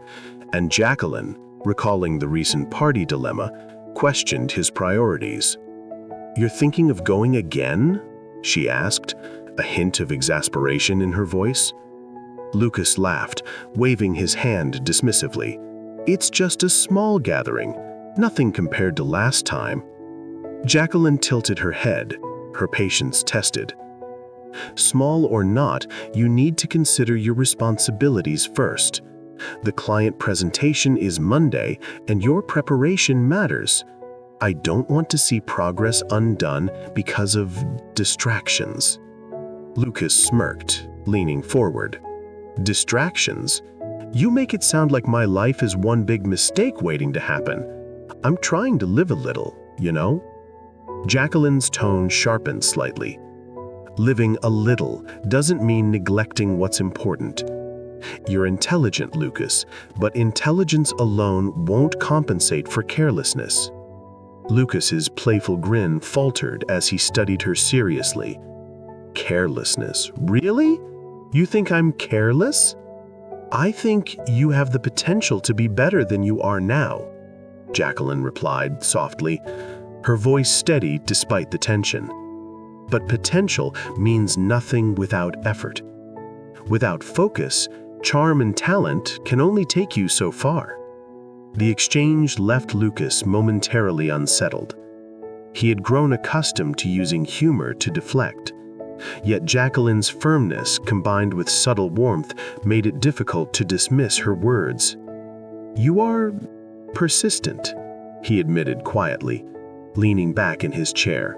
and Jaqueline, recalling the recent party dilemma, questioned his priorities. "You're thinking of going again?" she asked, a hint of exasperation in her voice. Lucas laughed, waving his hand dismissively. "It's just a small gathering, nothing compared to last time." Jaqueline tilted her head, her patience tested. "Small or not, you need to consider your responsibilities first. The client presentation is Monday, and your preparation matters. I don't want to see progress undone because of distractions." Lucas smirked, leaning forward. "Distractions? You make it sound like my life is one big mistake waiting to happen. I'm trying to live a little, you know?" Jaqueline's tone sharpened slightly. "Living a little doesn't mean neglecting what's important. You're intelligent, Lucas, but intelligence alone won't compensate for carelessness." Lucas's playful grin faltered as he studied her seriously. "Carelessness? Really? You think I'm careless?" "I think you have the potential to be better than you are now," Jaqueline replied softly, her voice steady despite the tension. "But potential means nothing without effort. Without focus, charm and talent can only take you so far." The exchange left Lucas momentarily unsettled. He had grown accustomed to using humor to deflect. Yet Jaqueline's firmness, combined with subtle warmth, made it difficult to dismiss her words. "You are persistent," he admitted quietly, leaning back in his chair.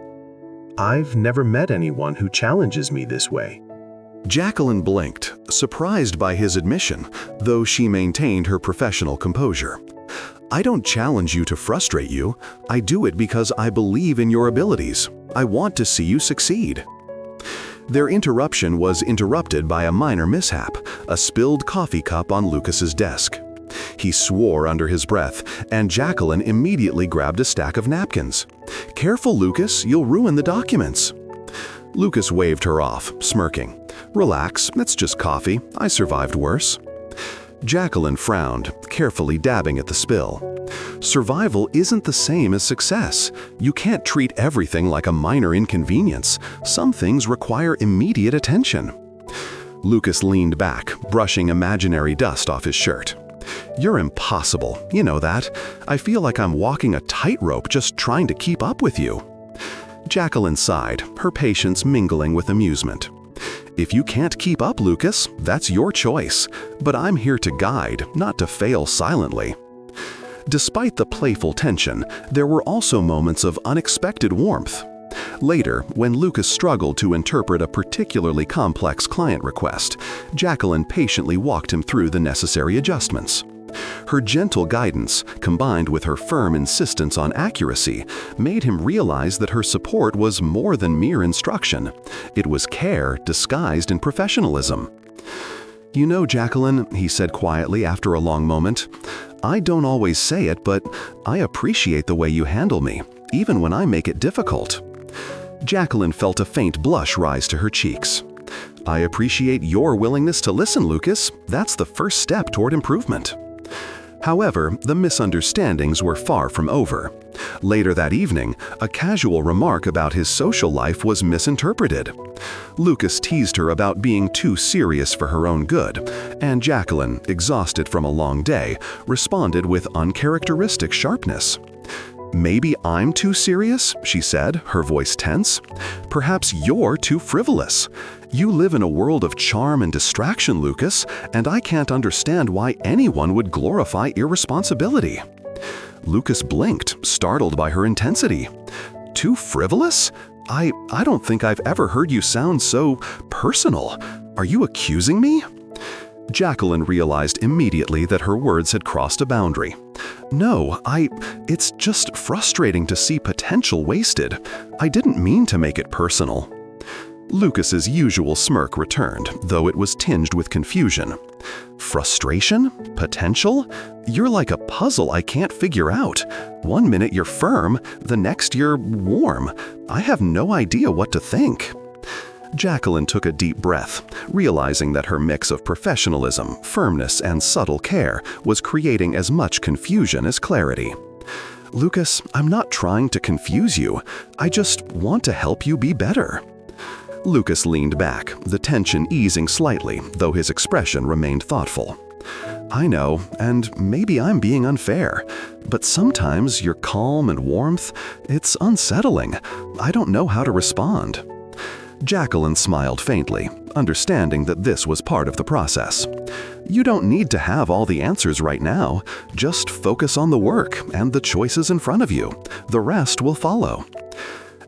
"I've never met anyone who challenges me this way." Jaqueline blinked, surprised by his admission, though she maintained her professional composure. "I don't challenge you to frustrate you. I do it because I believe in your abilities. I want to see you succeed." Their interruption was interrupted by a minor mishap, a spilled coffee cup on Lucas's desk. He swore under his breath, and Jaqueline immediately grabbed a stack of napkins. "Careful, Lucas, you'll ruin the documents." Lucas waved her off, smirking. Relax, it's just coffee. I survived worse. Jaqueline frowned, carefully dabbing at the spill. Survival isn't the same as success. You can't treat everything like a minor inconvenience. Some things require immediate attention. Lucas leaned back, brushing imaginary dust off his shirt. You're impossible, you know that. I feel like I'm walking a tightrope just trying to keep up with you. Jaqueline sighed, her patience mingling with amusement. If you can't keep up, Lucas, that's your choice. But I'm here to guide, not to fail silently. Despite the playful tension, there were also moments of unexpected warmth. Later, when Lucas struggled to interpret a particularly complex client request, Jaqueline patiently walked him through the necessary adjustments. Her gentle guidance, combined with her firm insistence on accuracy, made him realize that her support was more than mere instruction. It was care disguised in professionalism. You know, Jaqueline, he said quietly after a long moment, I don't always say it, but I appreciate the way you handle me, even when I make it difficult. Jaqueline felt a faint blush rise to her cheeks. I appreciate your willingness to listen, Lucas. That's the first step toward improvement. However, the misunderstandings were far from over. Later that evening, a casual remark about his social life was misinterpreted. Lucas teased her about being too serious for her own good, and Jaqueline, exhausted from a long day, responded with uncharacteristic sharpness. Maybe I'm too serious, she said, her voice tense. Perhaps you're too frivolous. You live in a world of charm and distraction, Lucas, and I can't understand why anyone would glorify irresponsibility. Lucas blinked, startled by her intensity. Too frivolous? I don't think I've ever heard you sound so personal. Are you accusing me? Jaqueline realized immediately that her words had crossed a boundary. No, it's just frustrating to see potential wasted. I didn't mean to make it personal. Lucas's usual smirk returned, though it was tinged with confusion. Frustration? Potential? You're like a puzzle I can't figure out. One minute you're firm, the next you're warm. I have no idea what to think. Jaqueline took a deep breath, realizing that her mix of professionalism, firmness, and subtle care was creating as much confusion as clarity. Lucas, I'm not trying to confuse you. I just want to help you be better. Lucas leaned back, the tension easing slightly, though his expression remained thoughtful. I know, and maybe I'm being unfair, but sometimes your calm and warmth, it's unsettling. I don't know how to respond. Jaqueline smiled faintly, understanding that this was part of the process. You don't need to have all the answers right now. Just focus on the work and the choices in front of you. The rest will follow.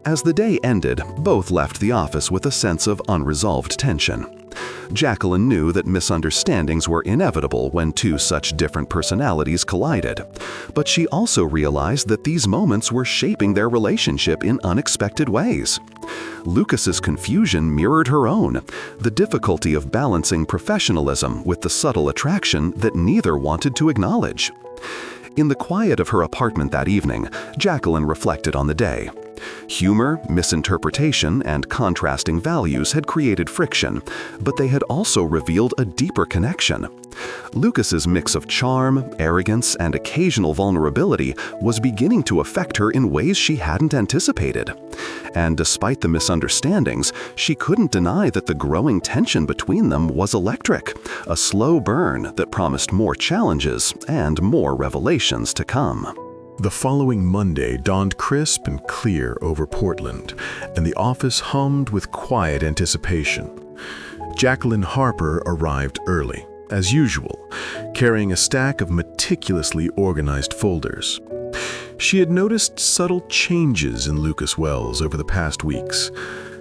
As the day ended, both left the office with a sense of unresolved tension. Jaqueline knew that misunderstandings were inevitable when two such different personalities collided, but she also realized that these moments were shaping their relationship in unexpected ways. Lucas's confusion mirrored her own, the difficulty of balancing professionalism with the subtle attraction that neither wanted to acknowledge. In the quiet of her apartment that evening, Jaqueline reflected on the day. Humor, misinterpretation, and contrasting values had created friction, but they had also revealed a deeper connection. Lucas's mix of charm, arrogance, and occasional vulnerability was beginning to affect her in ways she hadn't anticipated. And despite the misunderstandings, she couldn't deny that the growing tension between them was electric, a slow burn that promised more challenges and more revelations to come. The following Monday dawned crisp and clear over Portland, and the office hummed with quiet anticipation. Jaqueline Harper arrived early, as usual, carrying a stack of meticulously organized folders. She had noticed subtle changes in Lucas Wells over the past weeks,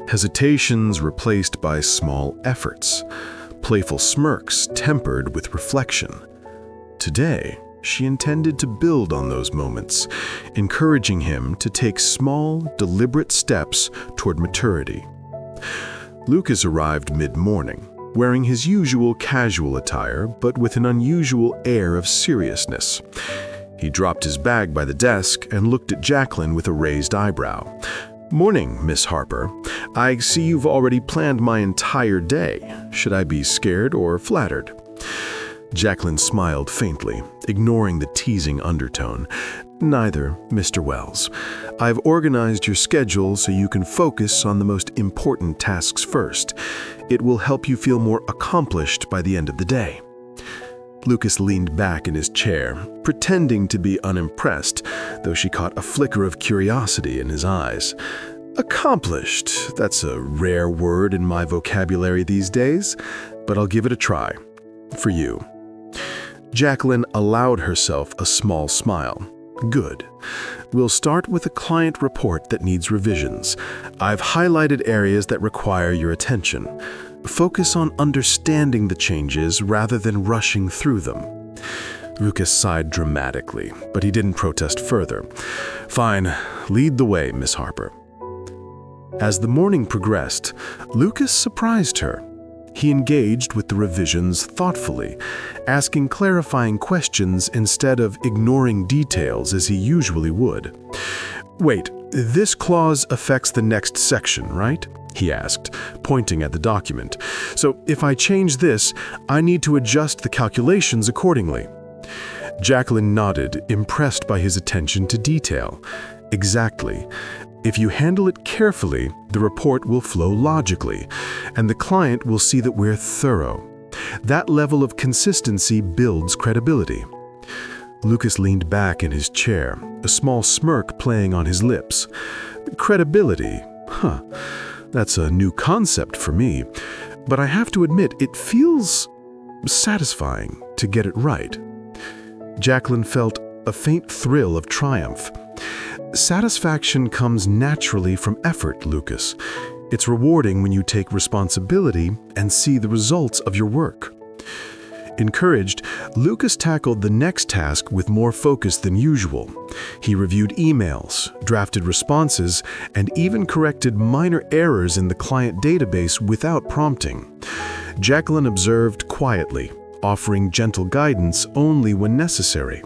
hesitations replaced by small efforts, playful smirks tempered with reflection. Today, she intended to build on those moments, encouraging him to take small, deliberate steps toward maturity. Lucas arrived mid-morning, wearing his usual casual attire, but with an unusual air of seriousness. He dropped his bag by the desk and looked at Jaqueline with a raised eyebrow. "Morning, Miss Harper. I see you've already planned my entire day. Should I be scared or flattered? Jaqueline smiled faintly, ignoring the teasing undertone. Neither, Mr. Wells. I've organized your schedule so you can focus on the most important tasks first. It will help you feel more accomplished by the end of the day. Lucas leaned back in his chair, pretending to be unimpressed, though she caught a flicker of curiosity in his eyes. Accomplished, that's a rare word in my vocabulary these days, but I'll give it a try. For you. Jaqueline allowed herself a small smile. Good. We'll start with a client report that needs revisions. I've highlighted areas that require your attention. Focus on understanding the changes rather than rushing through them. Lucas sighed dramatically, but he didn't protest further. Fine, lead the way, Miss Harper. As the morning progressed, Lucas surprised her. He engaged with the revisions thoughtfully, asking clarifying questions instead of ignoring details as he usually would. Wait, this clause affects the next section, right? He asked, pointing at the document. So if I change this, I need to adjust the calculations accordingly. Jaqueline nodded, impressed by his attention to detail. Exactly. If you handle it carefully, the report will flow logically, and the client will see that we're thorough. That level of consistency builds credibility. Lucas leaned back in his chair, a small smirk playing on his lips. Credibility? That's a new concept for me, but I have to admit it feels satisfying to get it right. Jaqueline felt a faint thrill of triumph. Satisfaction comes naturally from effort, Lucas. It's rewarding when you take responsibility and see the results of your work. Encouraged, Lucas tackled the next task with more focus than usual. He reviewed emails, drafted responses, and even corrected minor errors in the client database without prompting. Jaqueline observed quietly, offering gentle guidance only when necessary.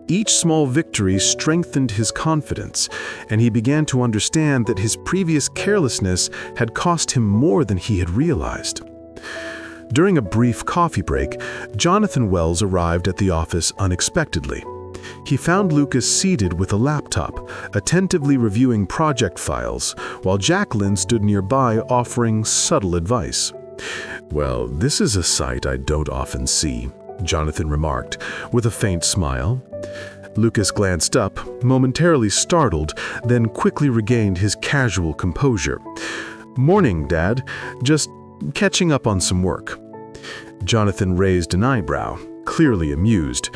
Each small victory strengthened his confidence, and he began to understand that his previous carelessness had cost him more than he had realized. During a brief coffee break, Jonathan Wells arrived at the office unexpectedly. He found Lucas seated with a laptop, attentively reviewing project files, while Jaqueline stood nearby offering subtle advice. "Well, this is a sight I don't often see," Jonathan remarked, with a faint smile. Lucas glanced up, momentarily startled, then quickly regained his casual composure. "Morning, Dad. Just catching up on some work." Jonathan raised an eyebrow, clearly amused.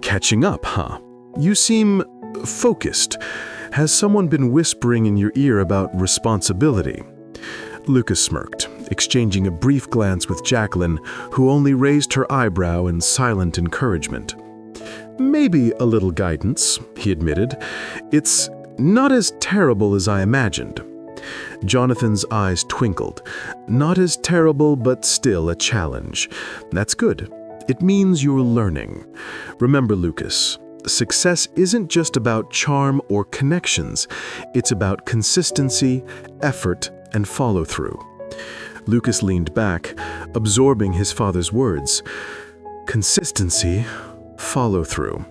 "Catching up, huh? You seem focused. Has someone been whispering in your ear about responsibility?" Lucas smirked, exchanging a brief glance with Jaqueline, who only raised her eyebrow in silent encouragement. "Maybe a little guidance," he admitted. "It's not as terrible as I imagined." Jonathan's eyes twinkled. "Not as terrible, but still a challenge. That's good. It means you're learning. Remember, Lucas, success isn't just about charm or connections. It's about consistency, effort, and follow-through." Lucas leaned back, absorbing his father's words. Consistency, follow-through.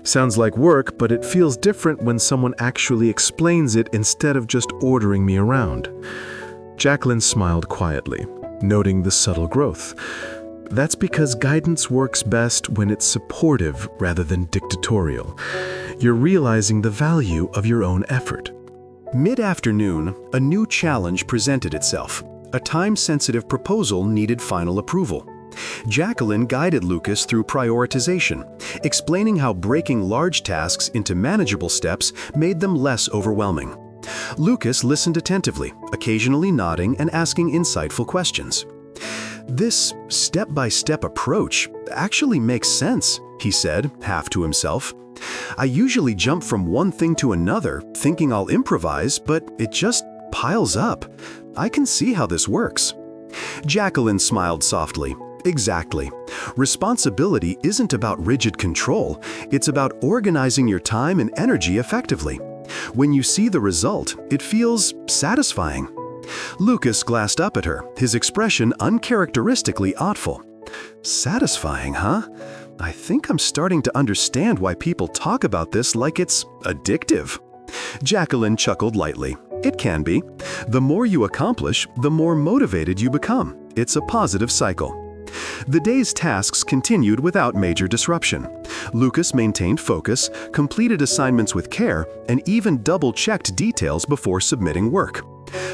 Sounds like work, but it feels different when someone actually explains it instead of just ordering me around. Jaqueline smiled quietly, noting the subtle growth. That's because guidance works best when it's supportive rather than dictatorial. You're realizing the value of your own effort. Mid-afternoon, a new challenge presented itself. A time-sensitive proposal needed final approval. Jaqueline guided Lucas through prioritization, explaining how breaking large tasks into manageable steps made them less overwhelming. Lucas listened attentively, occasionally nodding and asking insightful questions. "This step-by-step approach actually makes sense," he said, half to himself. "I usually jump from one thing to another, thinking I'll improvise, but it just piles up. I can see how this works." Jaqueline smiled softly. Exactly. Responsibility isn't about rigid control. It's about organizing your time and energy effectively. When you see the result, it feels satisfying. Lucas glanced up at her, his expression uncharacteristically thoughtful. Satisfying, huh? I think I'm starting to understand why people talk about this like it's addictive. Jaqueline chuckled lightly. It can be. The more you accomplish, the more motivated you become. It's a positive cycle. The day's tasks continued without major disruption. Lucas maintained focus, completed assignments with care, and even double-checked details before submitting work.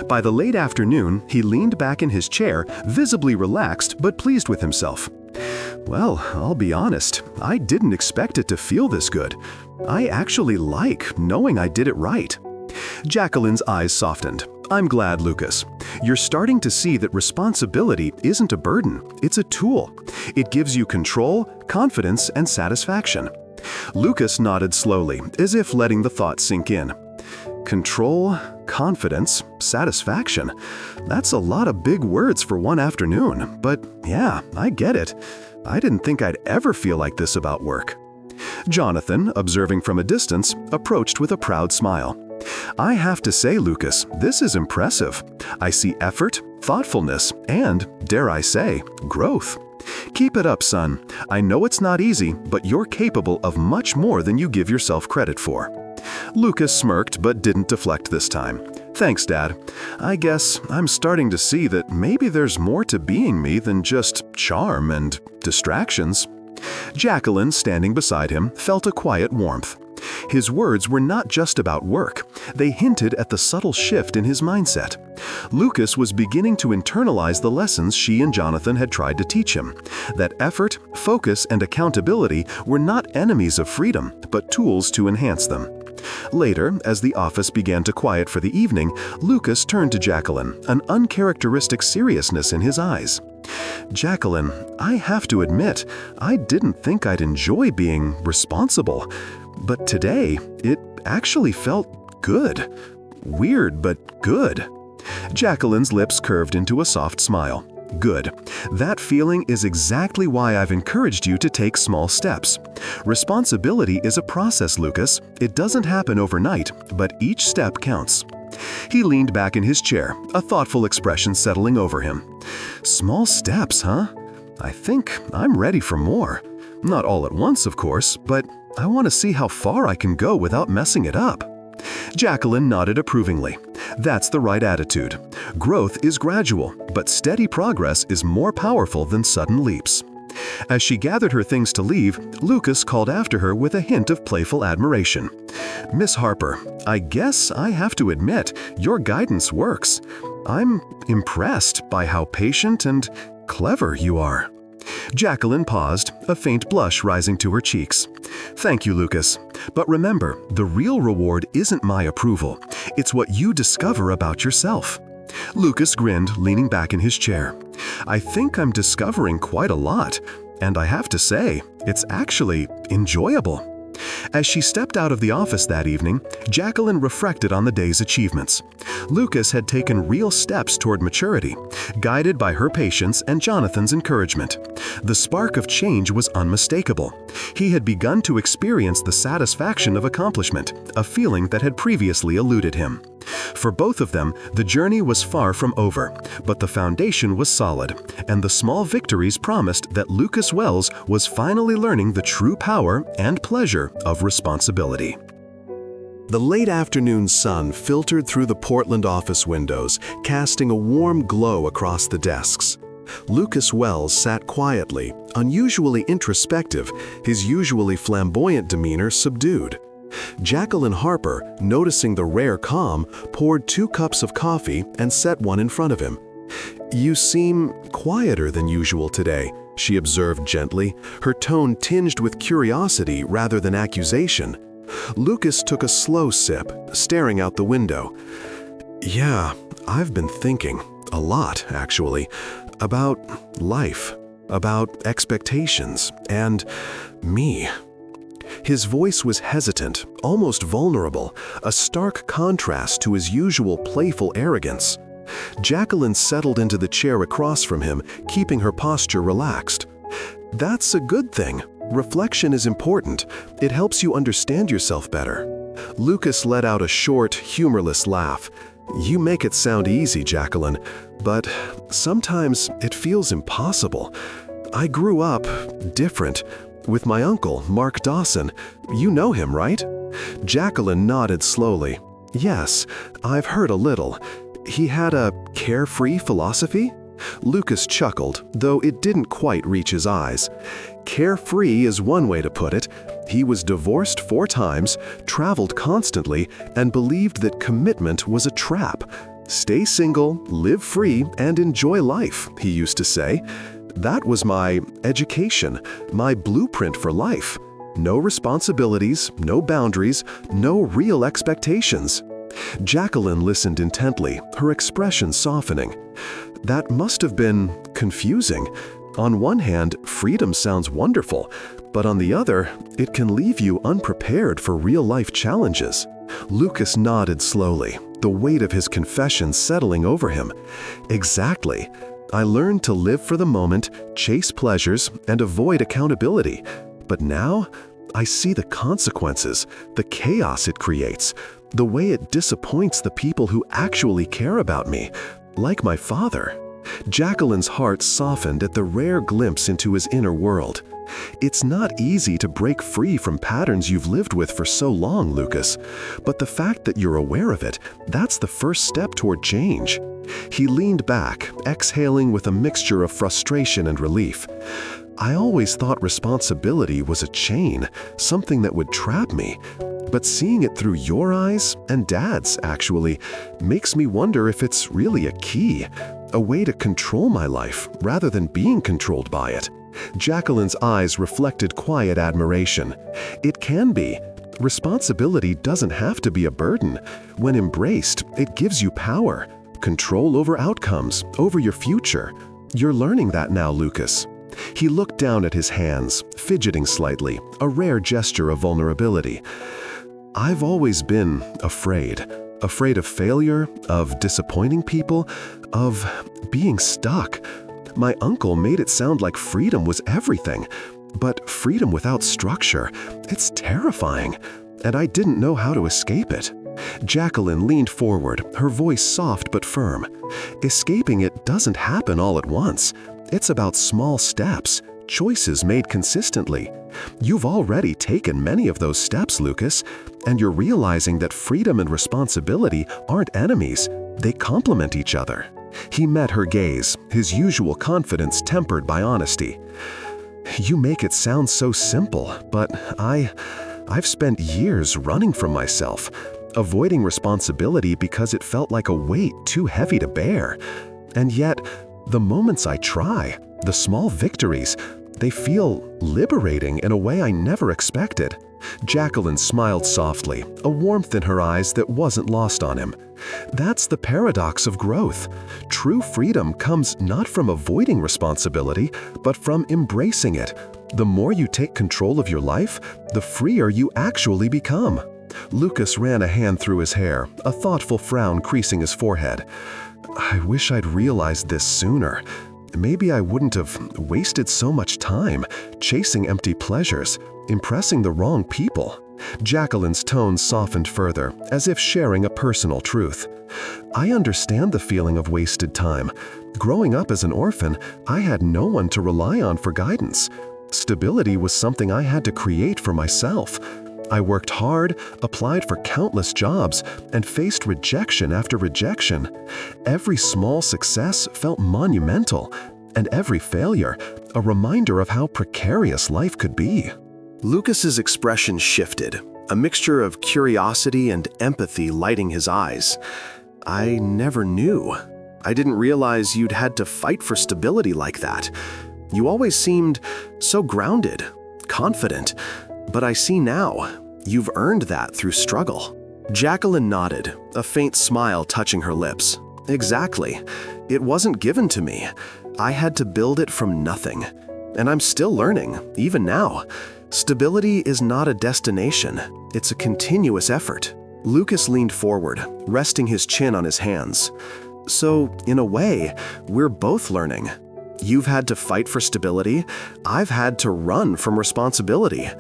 By the late afternoon, he leaned back in his chair, visibly relaxed but pleased with himself. Well, I'll be honest, I didn't expect it to feel this good. I actually like knowing I did it right. Jaqueline's eyes softened. I'm glad, Lucas. You're starting to see that responsibility isn't a burden, it's a tool. It gives you control, confidence, and satisfaction. Lucas nodded slowly, as if letting the thought sink in. Control, confidence, satisfaction. That's a lot of big words for one afternoon, but yeah, I get it. I didn't think I'd ever feel like this about work. Jonathan, observing from a distance, approached with a proud smile. I have to say, Lucas, this is impressive. I see effort, thoughtfulness, and, dare I say, growth. Keep it up, son. I know it's not easy, but you're capable of much more than you give yourself credit for. Lucas smirked but didn't deflect this time. Thanks, Dad. I guess I'm starting to see that maybe there's more to being me than just charm and distractions. Jaqueline, standing beside him, felt a quiet warmth. His words were not just about work. They hinted at the subtle shift in his mindset. Lucas was beginning to internalize the lessons she and Jonathan had tried to teach him. That effort, focus, and accountability were not enemies of freedom, but tools to enhance them. Later, as the office began to quiet for the evening, Lucas turned to Jaqueline, an uncharacteristic seriousness in his eyes. Jaqueline, I have to admit, I didn't think I'd enjoy being responsible. But today, it actually felt good. Weird, but good. Jaqueline's lips curved into a soft smile. Good. That feeling is exactly why I've encouraged you to take small steps. Responsibility is a process, Lucas. It doesn't happen overnight, but each step counts. He leaned back in his chair, a thoughtful expression settling over him. Small steps, huh? I think I'm ready for more. Not all at once, of course, but I want to see how far I can go without messing it up. Jaqueline nodded approvingly. That's the right attitude. Growth is gradual, but steady progress is more powerful than sudden leaps. As she gathered her things to leave, Lucas called after her with a hint of playful admiration. Miss Harper, I guess I have to admit, your guidance works. I'm impressed by how patient and clever you are. Jaqueline paused, a faint blush rising to her cheeks. Thank you, Lucas. But remember, the real reward isn't my approval. It's what you discover about yourself. Lucas grinned, leaning back in his chair. I think I'm discovering quite a lot, and I have to say, it's actually enjoyable. As she stepped out of the office that evening, Jaqueline reflected on the day's achievements. Lucas had taken real steps toward maturity, guided by her patience and Jonathan's encouragement. The spark of change was unmistakable. He had begun to experience the satisfaction of accomplishment, a feeling that had previously eluded him. For both of them, the journey was far from over, but the foundation was solid, and the small victories promised that Lucas Wells was finally learning the true power and pleasure of responsibility. The late afternoon sun filtered through the Portland office windows, casting a warm glow across the desks. Lucas Wells sat quietly, unusually introspective, his usually flamboyant demeanor subdued. Jaqueline Harper, noticing the rare calm, poured 2 cups of coffee and set one in front of him. You seem quieter than usual today, she observed gently, her tone tinged with curiosity rather than accusation. Lucas took a slow sip, staring out the window. Yeah, I've been thinking, a lot actually, about life, about expectations, and me. His voice was hesitant, almost vulnerable, a stark contrast to his usual playful arrogance. Jaqueline settled into the chair across from him, keeping her posture relaxed. That's a good thing. Reflection is important. It helps you understand yourself better. Lucas let out a short, humorless laugh. You make it sound easy, Jaqueline, but sometimes it feels impossible. I grew up different with my uncle, Mark Dawson. You know him, right? Jaqueline nodded slowly. Yes, I've heard a little. He had a carefree philosophy? Lucas chuckled, though it didn't quite reach his eyes. Carefree is one way to put it. He was divorced 4 times, traveled constantly, and believed that commitment was a trap. Stay single, live free, and enjoy life, he used to say. That was my education, my blueprint for life. No responsibilities, no boundaries, no real expectations. Jaqueline listened intently, her expression softening. That must have been confusing. On one hand, freedom sounds wonderful, but on the other, it can leave you unprepared for real-life challenges. Lucas nodded slowly, the weight of his confession settling over him. Exactly. I learned to live for the moment, chase pleasures, and avoid accountability. But now, I see the consequences, the chaos it creates, the way it disappoints the people who actually care about me, like my father. Jaqueline's heart softened at the rare glimpse into his inner world. It's not easy to break free from patterns you've lived with for so long, Lucas, but the fact that you're aware of it, that's the first step toward change. He leaned back, exhaling with a mixture of frustration and relief. I always thought responsibility was a chain, something that would trap me. But seeing it through your eyes, and Dad's actually, makes me wonder if it's really a key, a way to control my life rather than being controlled by it. Jaqueline's eyes reflected quiet admiration. It can be. Responsibility doesn't have to be a burden. When embraced, it gives you power, control over outcomes, over your future. You're learning that now, Lucas. He looked down at his hands, fidgeting slightly, a rare gesture of vulnerability. I've always been afraid of failure, of disappointing people, of being stuck. My uncle made it sound like freedom was everything, but freedom without structure, it's terrifying, and I didn't know how to escape it. Jaqueline leaned forward, her voice soft but firm. Escaping it doesn't happen all at once. It's about small steps, choices made consistently. You've already taken many of those steps, Lucas, and you're realizing that freedom and responsibility aren't enemies. They complement each other. He met her gaze, his usual confidence tempered by honesty. You make it sound so simple, but I've spent years running from myself, avoiding responsibility because it felt like a weight too heavy to bear. And yet, the moments I try, the small victories, they feel liberating in a way I never expected. Jaqueline smiled softly, a warmth in her eyes that wasn't lost on him. That's the paradox of growth. True freedom comes not from avoiding responsibility, but from embracing it. The more you take control of your life, the freer you actually become. Lucas ran a hand through his hair, a thoughtful frown creasing his forehead. I wish I'd realized this sooner. Maybe I wouldn't have wasted so much time chasing empty pleasures, impressing the wrong people. Jaqueline's tone softened further, as if sharing a personal truth. I understand the feeling of wasted time. Growing up as an orphan, I had no one to rely on for guidance. Stability was something I had to create for myself. I worked hard, applied for countless jobs, and faced rejection after rejection. Every small success felt monumental, and every failure, a reminder of how precarious life could be. Lucas's expression shifted, a mixture of curiosity and empathy lighting his eyes. I never knew. I didn't realize you'd had to fight for stability like that. You always seemed so grounded, confident. But I see now, you've earned that through struggle. Jaqueline nodded, a faint smile touching her lips. Exactly. It wasn't given to me. I had to build it from nothing. And I'm still learning, even now. Stability is not a destination. It's a continuous effort. Lucas leaned forward, resting his chin on his hands. So, in a way, we're both learning. You've had to fight for stability. I've had to run from responsibility.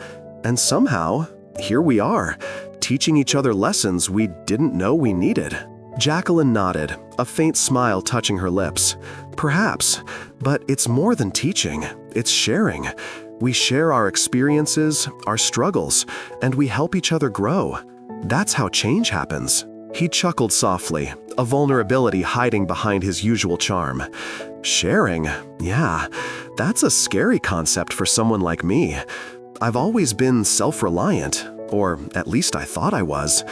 And somehow, here we are, teaching each other lessons we didn't know we needed. Jaqueline nodded, a faint smile touching her lips. Perhaps, but it's more than teaching, it's sharing. We share our experiences, our struggles, and we help each other grow. That's how change happens. He chuckled softly, a vulnerability hiding behind his usual charm. Sharing? Yeah, that's a scary concept for someone like me. I've always been self-reliant, or at least I thought I was.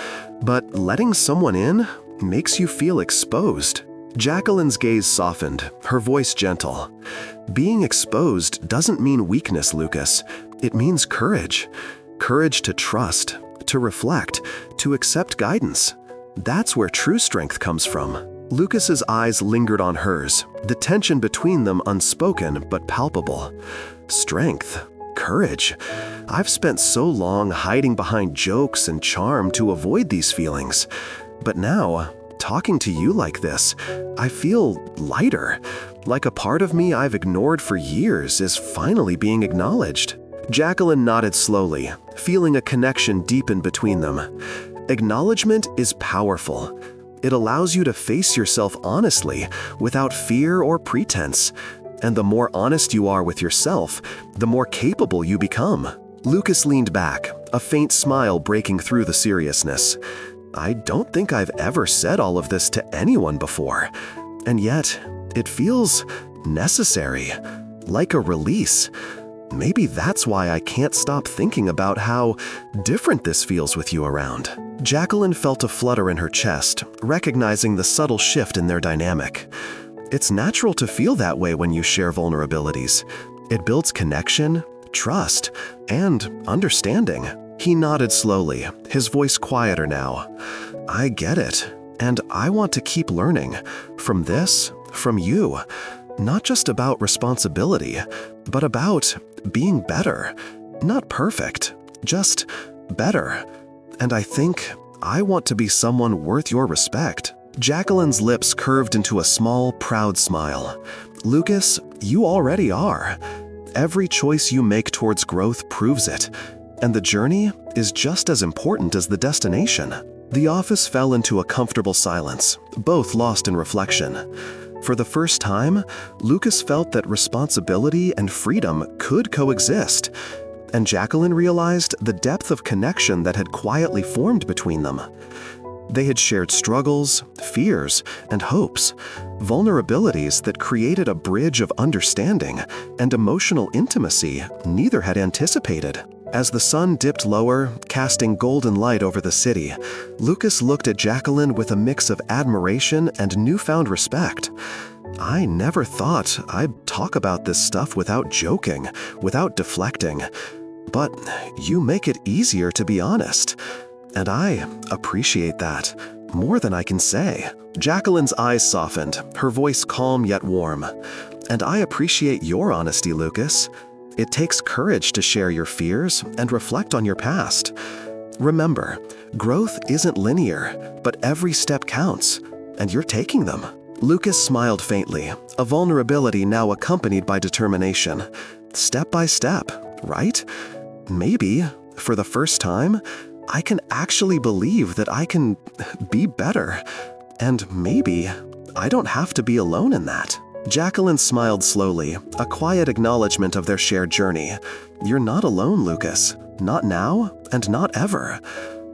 But letting someone in makes you feel exposed. Jaqueline's gaze softened, her voice gentle. Being exposed doesn't mean weakness, Lucas. It means courage. Courage to trust, to reflect, to accept guidance. That's where true strength comes from. Lucas's eyes lingered on hers, the tension between them unspoken but palpable. Strength, courage. I've spent so long hiding behind jokes and charm to avoid these feelings. But now, talking to you like this, I feel lighter, like a part of me I've ignored for years is finally being acknowledged. Jaqueline nodded slowly, feeling a connection deepen between them. Acknowledgement is powerful. It allows you to face yourself honestly, without fear or pretense. And the more honest you are with yourself, the more capable you become. Lucas leaned back, a faint smile breaking through the seriousness. I don't think I've ever said all of this to anyone before. And yet, it feels necessary, like a release. Maybe that's why I can't stop thinking about how different this feels with you around. Jaqueline felt a flutter in her chest, recognizing the subtle shift in their dynamic. It's natural to feel that way when you share vulnerabilities. It builds connection, trust, and understanding. He nodded slowly, his voice quieter now. I get it, and I want to keep learning. From this, from you. Not just about responsibility, but about being better. Not perfect, just better. And I think I want to be someone worth your respect. Jaqueline's lips curved into a small, proud smile. Lucas, you already are. Every choice you make towards growth proves it. And the journey is just as important as the destination. The office fell into a comfortable silence, both lost in reflection. For the first time, Lucas felt that responsibility and freedom could coexist. And Jaqueline realized the depth of connection that had quietly formed between them. They had shared struggles, fears, and hopes, vulnerabilities that created a bridge of understanding and emotional intimacy neither had anticipated. As the sun dipped lower, casting golden light over the city, Lucas looked at Jaqueline with a mix of admiration and newfound respect. I never thought I'd talk about this stuff without joking, without deflecting. But you make it easier to be honest. And I appreciate that, more than I can say. Jaqueline's eyes softened, her voice calm yet warm. And I appreciate your honesty, Lucas. It takes courage to share your fears and reflect on your past. Remember, growth isn't linear, but every step counts, and you're taking them. Lucas smiled faintly, a vulnerability now accompanied by determination. Step by step, right? Maybe, for the first time, I can actually believe that I can be better. And maybe I don't have to be alone in that. Jaqueline smiled slowly, a quiet acknowledgement of their shared journey. You're not alone, Lucas. Not now, and not ever.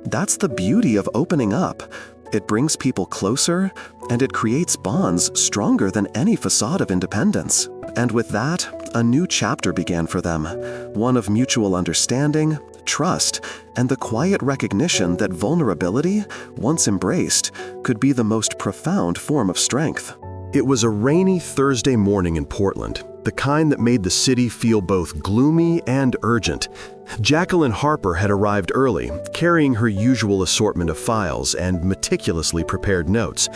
That's the beauty of opening up. It brings people closer, and it creates bonds stronger than any facade of independence. And with that, a new chapter began for them, one of mutual understanding, trust, and the quiet recognition that vulnerability, once embraced, could be the most profound form of strength. It was a rainy Thursday morning in Portland, the kind that made the city feel both gloomy and urgent. Jaqueline Harper had arrived early, carrying her usual assortment of files and meticulously prepared notes.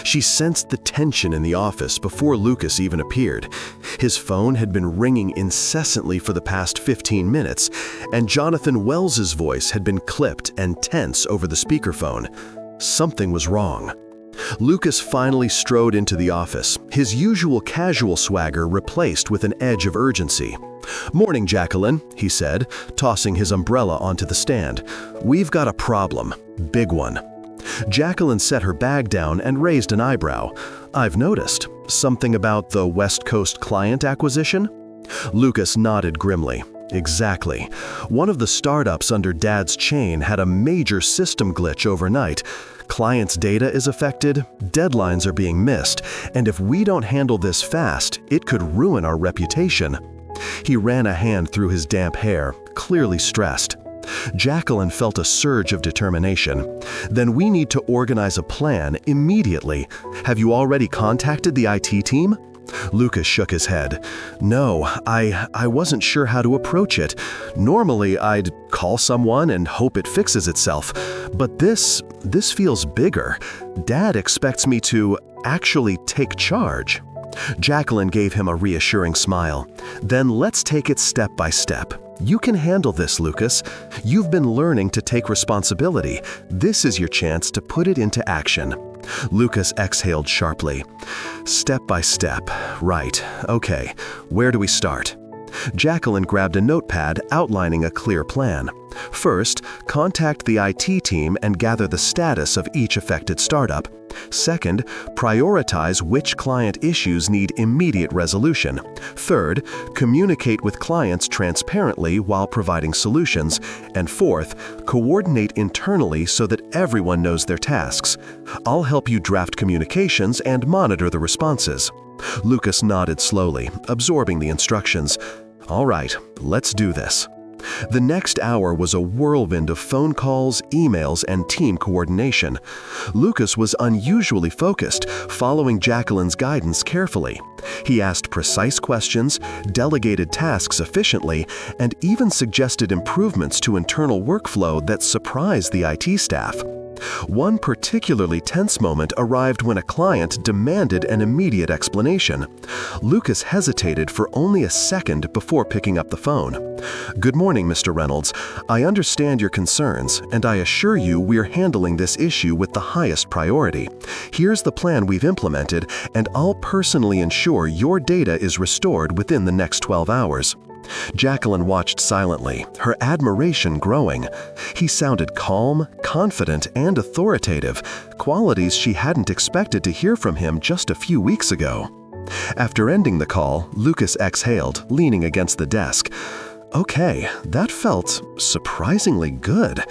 She sensed the tension in the office before Lucas even appeared. His phone had been ringing incessantly for the past 15 minutes, and Jonathan Wells's voice had been clipped and tense over the speakerphone. Something was wrong. Lucas finally strode into the office, his usual casual swagger replaced with an edge of urgency. "Morning, Jaqueline," he said, tossing his umbrella onto the stand. "We've got a problem. Big one." Jaqueline set her bag down and raised an eyebrow. "I've noticed. Something about the West Coast client acquisition?" Lucas nodded grimly. "Exactly. One of the startups under Dad's chain had a major system glitch overnight. Clients' data is affected, deadlines are being missed, and if we don't handle this fast, it could ruin our reputation." He ran a hand through his damp hair, clearly stressed. Jaqueline felt a surge of determination. "Then we need to organize a plan immediately. Have you already contacted the IT team?" Lucas shook his head. "No, I wasn't sure how to approach it. Normally, I'd call someone and hope it fixes itself. But this feels bigger. Dad expects me to actually take charge." Jaqueline gave him a reassuring smile. "Then let's take it step by step. You can handle this, Lucas. You've been learning to take responsibility. This is your chance to put it into action." Lucas exhaled sharply. "Step by step. Right. Okay. Where do we start?" Jaqueline grabbed a notepad outlining a clear plan. First, contact the IT team and gather the status of each affected startup. Second, prioritize which client issues need immediate resolution. Third, communicate with clients transparently while providing solutions. And fourth, coordinate internally so that everyone knows their tasks. I'll help you draft communications and monitor the responses. Lucas nodded slowly, absorbing the instructions. "All right, let's do this." The next hour was a whirlwind of phone calls, emails, and team coordination. Lucas was unusually focused, following Jaqueline's guidance carefully. He asked precise questions, delegated tasks efficiently, and even suggested improvements to internal workflow that surprised the IT staff. One particularly tense moment arrived when a client demanded an immediate explanation. Lucas hesitated for only a second before picking up the phone. "Good morning, Mr. Reynolds. I understand your concerns, and I assure you we're handling this issue with the highest priority. Here's the plan we've implemented, and I'll personally ensure your data is restored within the next 12 hours. Jaqueline watched silently, her admiration growing. He sounded calm, confident, and authoritative, qualities she hadn't expected to hear from him just a few weeks ago. After ending the call, Lucas exhaled, leaning against the desk. "Okay, that felt surprisingly good.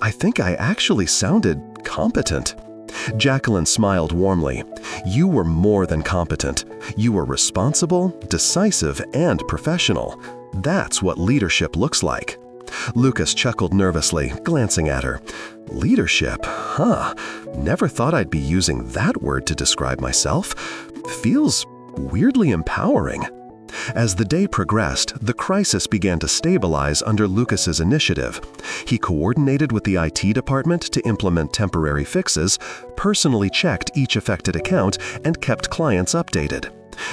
I think I actually sounded competent." Jaqueline smiled warmly. "You were more than competent. You were responsible, decisive, and professional. That's what leadership looks like." Lucas chuckled nervously, glancing at her. "Leadership? Huh. Never thought I'd be using that word to describe myself. Feels weirdly empowering." As the day progressed, the crisis began to stabilize under Lucas's initiative. He coordinated with the IT department to implement temporary fixes, personally checked each affected account, and kept clients updated.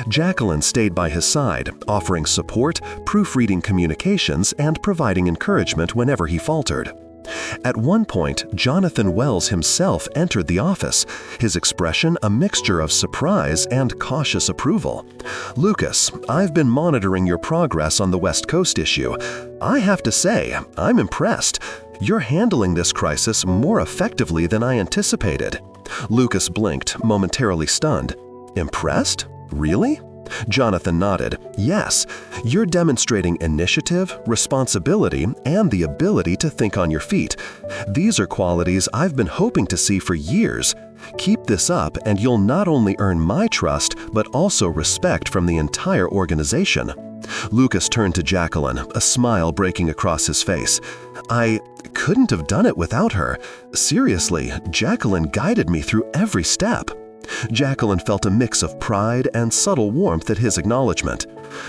Jaqueline stayed by his side, offering support, proofreading communications, and providing encouragement whenever he faltered. At one point, Jonathan Wells himself entered the office, his expression a mixture of surprise and cautious approval. "Lucas, I've been monitoring your progress on the West Coast issue. I have to say, I'm impressed. You're handling this crisis more effectively than I anticipated." Lucas blinked, momentarily stunned. "Impressed? Really?" Jonathan nodded. "Yes, you're demonstrating initiative, responsibility, and the ability to think on your feet. These are qualities I've been hoping to see for years. Keep this up and you'll not only earn my trust, but also respect from the entire organization." Lucas turned to Jaqueline, a smile breaking across his face. "I couldn't have done it without her. Seriously, Jaqueline guided me through every step." Jaqueline felt a mix of pride and subtle warmth at his acknowledgement.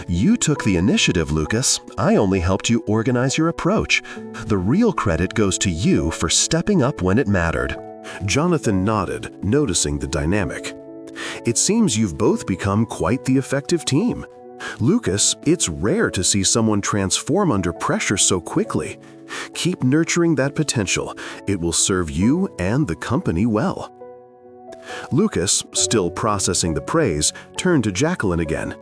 "You took the initiative, Lucas. I only helped you organize your approach. The real credit goes to you for stepping up when it mattered." Jonathan nodded, noticing the dynamic. "It seems you've both become quite the effective team. Lucas, it's rare to see someone transform under pressure so quickly. Keep nurturing that potential. It will serve you and the company well." Lucas, still processing the praise, turned to Jaqueline again.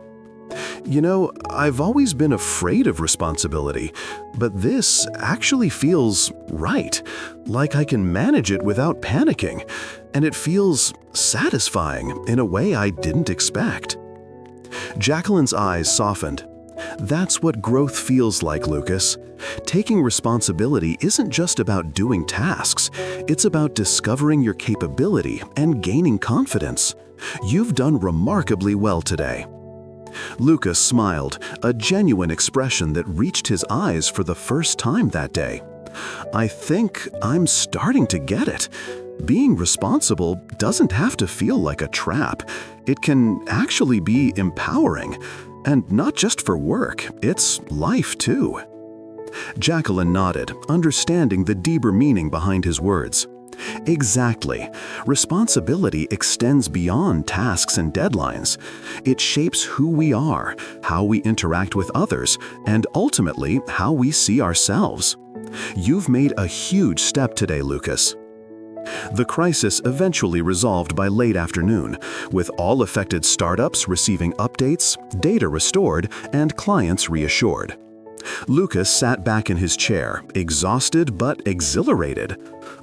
You know, I've always been afraid of responsibility, but this actually feels right, like I can manage it without panicking, and it feels satisfying in a way I didn't expect. Jaqueline's eyes softened. That's what growth feels like, Lucas. Taking responsibility isn't just about doing tasks, it's about discovering your capability and gaining confidence. You've done remarkably well today. Lucas smiled, a genuine expression that reached his eyes for the first time that day. I think I'm starting to get it. Being responsible doesn't have to feel like a trap. It can actually be empowering. And not just for work, it's life too. Jaqueline nodded, understanding the deeper meaning behind his words. Exactly. Responsibility extends beyond tasks and deadlines. It shapes who we are, how we interact with others, and ultimately how we see ourselves. You've made a huge step today, Lucas. The crisis eventually resolved by late afternoon, with all affected startups receiving updates, data restored, and clients reassured. Lucas sat back in his chair, exhausted but exhilarated.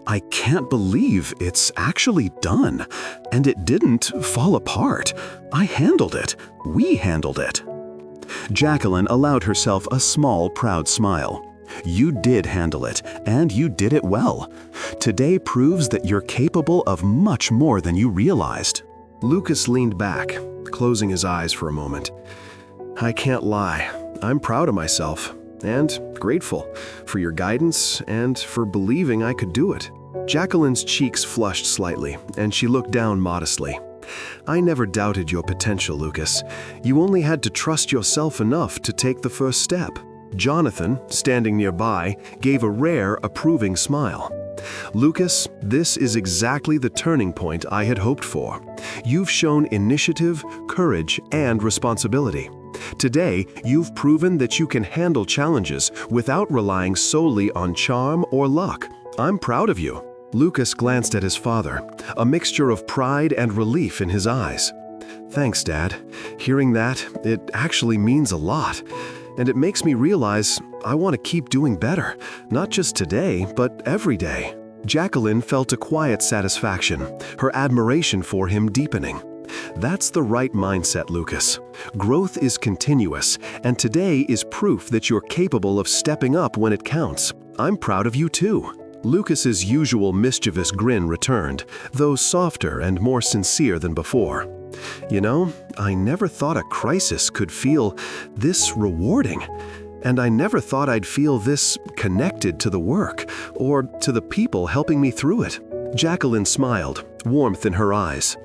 I can't believe it's actually done. And it didn't fall apart. I handled it. We handled it. Jaqueline allowed herself a small, proud smile. You did handle it, and you did it well. Today proves that you're capable of much more than you realized. Lucas leaned back, closing his eyes for a moment. I can't lie. I'm proud of myself and grateful for your guidance and for believing I could do it. Jaqueline's cheeks flushed slightly, and she looked down modestly. I never doubted your potential, Lucas. You only had to trust yourself enough to take the first step. Jonathan, standing nearby, gave a rare, approving smile. Lucas, this is exactly the turning point I had hoped for. You've shown initiative, courage, and responsibility. Today, you've proven that you can handle challenges without relying solely on charm or luck. I'm proud of you. Lucas glanced at his father, a mixture of pride and relief in his eyes. Thanks, Dad. Hearing that, it actually means a lot. And it makes me realize I want to keep doing better, not just today, but every day. Jaqueline felt a quiet satisfaction, her admiration for him deepening. That's the right mindset, Lucas. Growth is continuous, and today is proof that you're capable of stepping up when it counts. I'm proud of you too. Lucas's usual mischievous grin returned, though softer and more sincere than before. You know, I never thought a crisis could feel this rewarding. And I never thought I'd feel this connected to the work or to the people helping me through it. Jaqueline smiled, warmth in her eyes.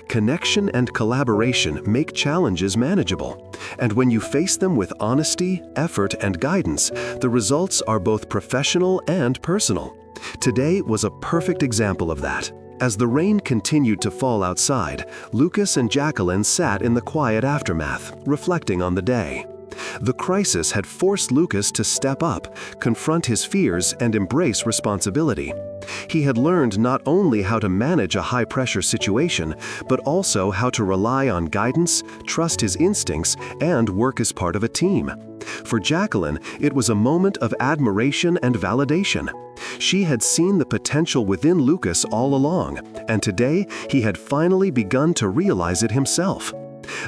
Connection and collaboration make challenges manageable. And when you face them with honesty, effort, and guidance, the results are both professional and personal. Today was a perfect example of that. As the rain continued to fall outside, Lucas and Jaqueline sat in the quiet aftermath, reflecting on the day. The crisis had forced Lucas to step up, confront his fears, and embrace responsibility. He had learned not only how to manage a high-pressure situation, but also how to rely on guidance, trust his instincts, and work as part of a team. For Jaqueline, it was a moment of admiration and validation. She had seen the potential within Lucas all along, and today he had finally begun to realize it himself.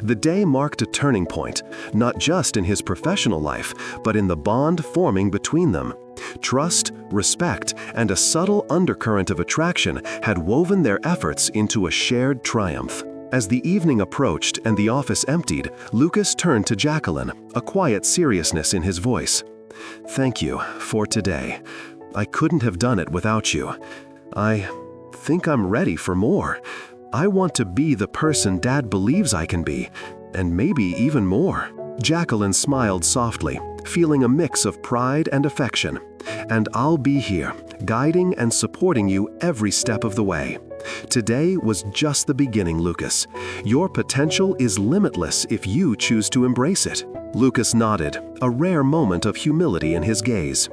The day marked a turning point, not just in his professional life, but in the bond forming between them. Trust, respect, and a subtle undercurrent of attraction had woven their efforts into a shared triumph. As the evening approached and the office emptied, Lucas turned to Jaqueline, a quiet seriousness in his voice. "Thank you for today. I couldn't have done it without you. I think I'm ready for more. I want to be the person Dad believes I can be, and maybe even more." Jaqueline smiled softly, feeling a mix of pride and affection. "And I'll be here, guiding and supporting you every step of the way. Today was just the beginning, Lucas. Your potential is limitless if you choose to embrace it." Lucas nodded, a rare moment of humility in his gaze.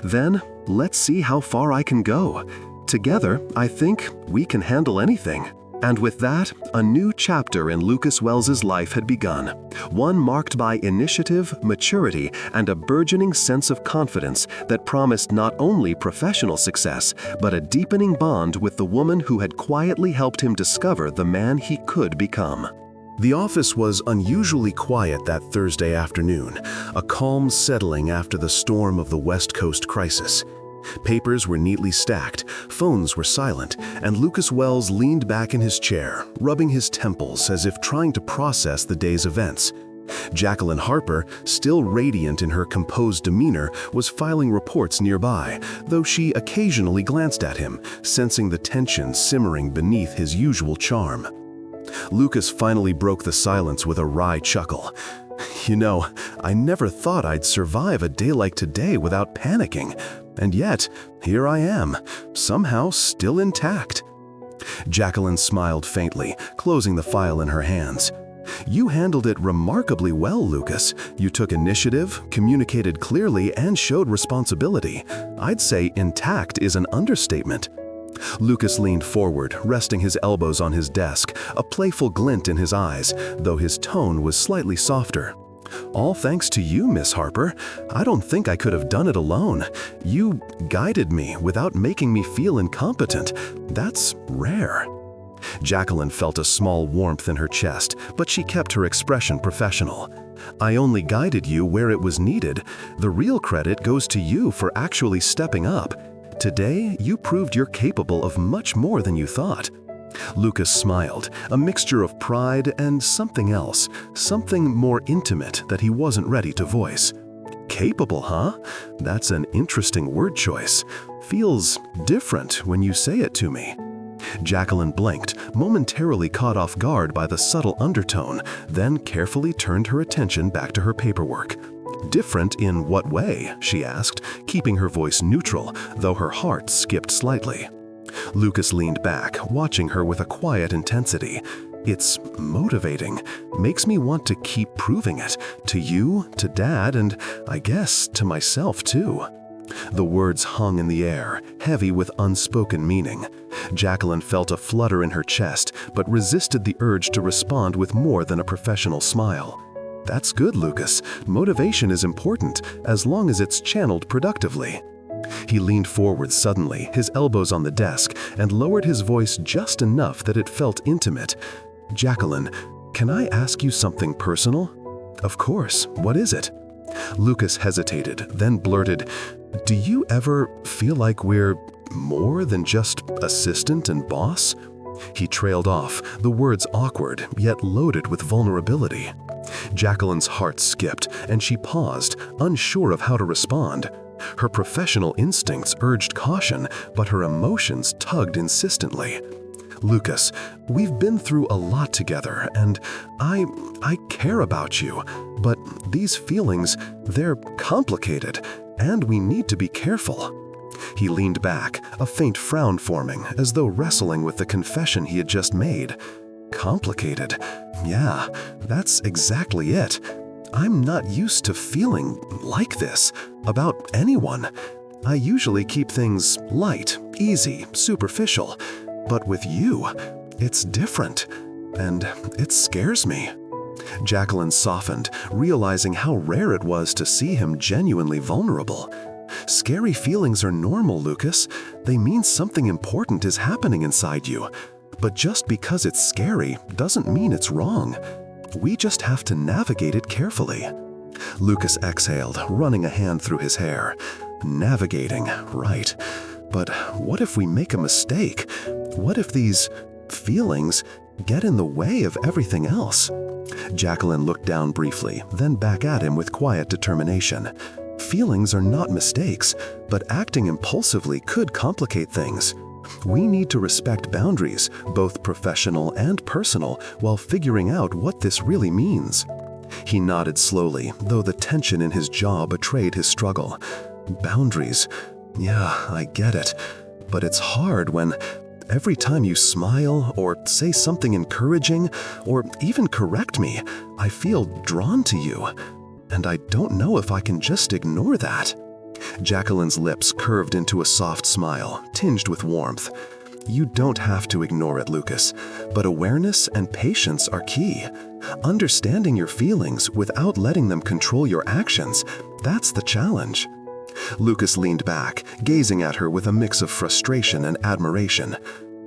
"Then, let's see how far I can go. Together, I think we can handle anything." And with that, a new chapter in Lucas Wells's life had begun, one marked by initiative, maturity, and a burgeoning sense of confidence that promised not only professional success, but a deepening bond with the woman who had quietly helped him discover the man he could become. The office was unusually quiet that Thursday afternoon, a calm settling after the storm of the West Coast crisis. Papers were neatly stacked, phones were silent, and Lucas Wells leaned back in his chair, rubbing his temples as if trying to process the day's events. Jaqueline Harper, still radiant in her composed demeanor, was filing reports nearby, though she occasionally glanced at him, sensing the tension simmering beneath his usual charm. Lucas finally broke the silence with a wry chuckle. "You know, I never thought I'd survive a day like today without panicking. And yet, here I am, somehow still intact." Jaqueline smiled faintly, closing the file in her hands. "You handled it remarkably well, Lucas. You took initiative, communicated clearly, and showed responsibility. I'd say intact is an understatement." Lucas leaned forward, resting his elbows on his desk, a playful glint in his eyes, though his tone was slightly softer. "All thanks to you, Miss Harper. I don't think I could have done it alone. You guided me without making me feel incompetent. That's rare." Jaqueline felt a small warmth in her chest, but she kept her expression professional. "I only guided you where it was needed. The real credit goes to you for actually stepping up. Today, you proved you're capable of much more than you thought." Lucas smiled, a mixture of pride and something else, something more intimate that he wasn't ready to voice. "Capable, huh? That's an interesting word choice. Feels different when you say it to me." Jaqueline blinked, momentarily caught off guard by the subtle undertone, then carefully turned her attention back to her paperwork. "Different in what way?" she asked, keeping her voice neutral, though her heart skipped slightly. Lucas leaned back, watching her with a quiet intensity. "It's motivating. Makes me want to keep proving it. To you, to Dad, and I guess to myself too." The words hung in the air, heavy with unspoken meaning. Jaqueline felt a flutter in her chest, but resisted the urge to respond with more than a professional smile. "That's good, Lucas. Motivation is important, as long as it's channeled productively." He leaned forward suddenly, his elbows on the desk, and lowered his voice just enough that it felt intimate. "Jaqueline, can I ask you something personal?" "Of course. What is it?" Lucas hesitated, then blurted, "Do you ever feel like we're more than just assistant and boss?" He trailed off, the words awkward, yet loaded with vulnerability. Jaqueline's heart skipped, and she paused, unsure of how to respond. Her professional instincts urged caution, but her emotions tugged insistently. "Lucas, we've been through a lot together, and I care about you, but these feelings, they're complicated, and we need to be careful." He leaned back, a faint frown forming, as though wrestling with the confession he had just made. "Complicated? Yeah, that's exactly it. I'm not used to feeling like this about anyone. I usually keep things light, easy, superficial. But with you, it's different, and it scares me." Jaqueline softened, realizing how rare it was to see him genuinely vulnerable. "Scary feelings are normal, Lucas. They mean something important is happening inside you. But just because it's scary doesn't mean it's wrong. We just have to navigate it carefully." Lucas exhaled, running a hand through his hair. Navigating, right. But what if we make a mistake? What if these feelings get in the way of everything else? Jaqueline looked down briefly, then back at him with quiet determination. Feelings are not mistakes, but acting impulsively could complicate things. We need to respect boundaries, both professional and personal, while figuring out what this really means. He nodded slowly, though the tension in his jaw betrayed his struggle. Boundaries. Yeah, I get it. But it's hard when every time you smile or say something encouraging or even correct me, I feel drawn to you. And I don't know if I can just ignore that. Jaqueline's lips curved into a soft smile, tinged with warmth. You don't have to ignore it, Lucas, but awareness and patience are key. Understanding your feelings without letting them control your actions, that's the challenge. Lucas leaned back, gazing at her with a mix of frustration and admiration.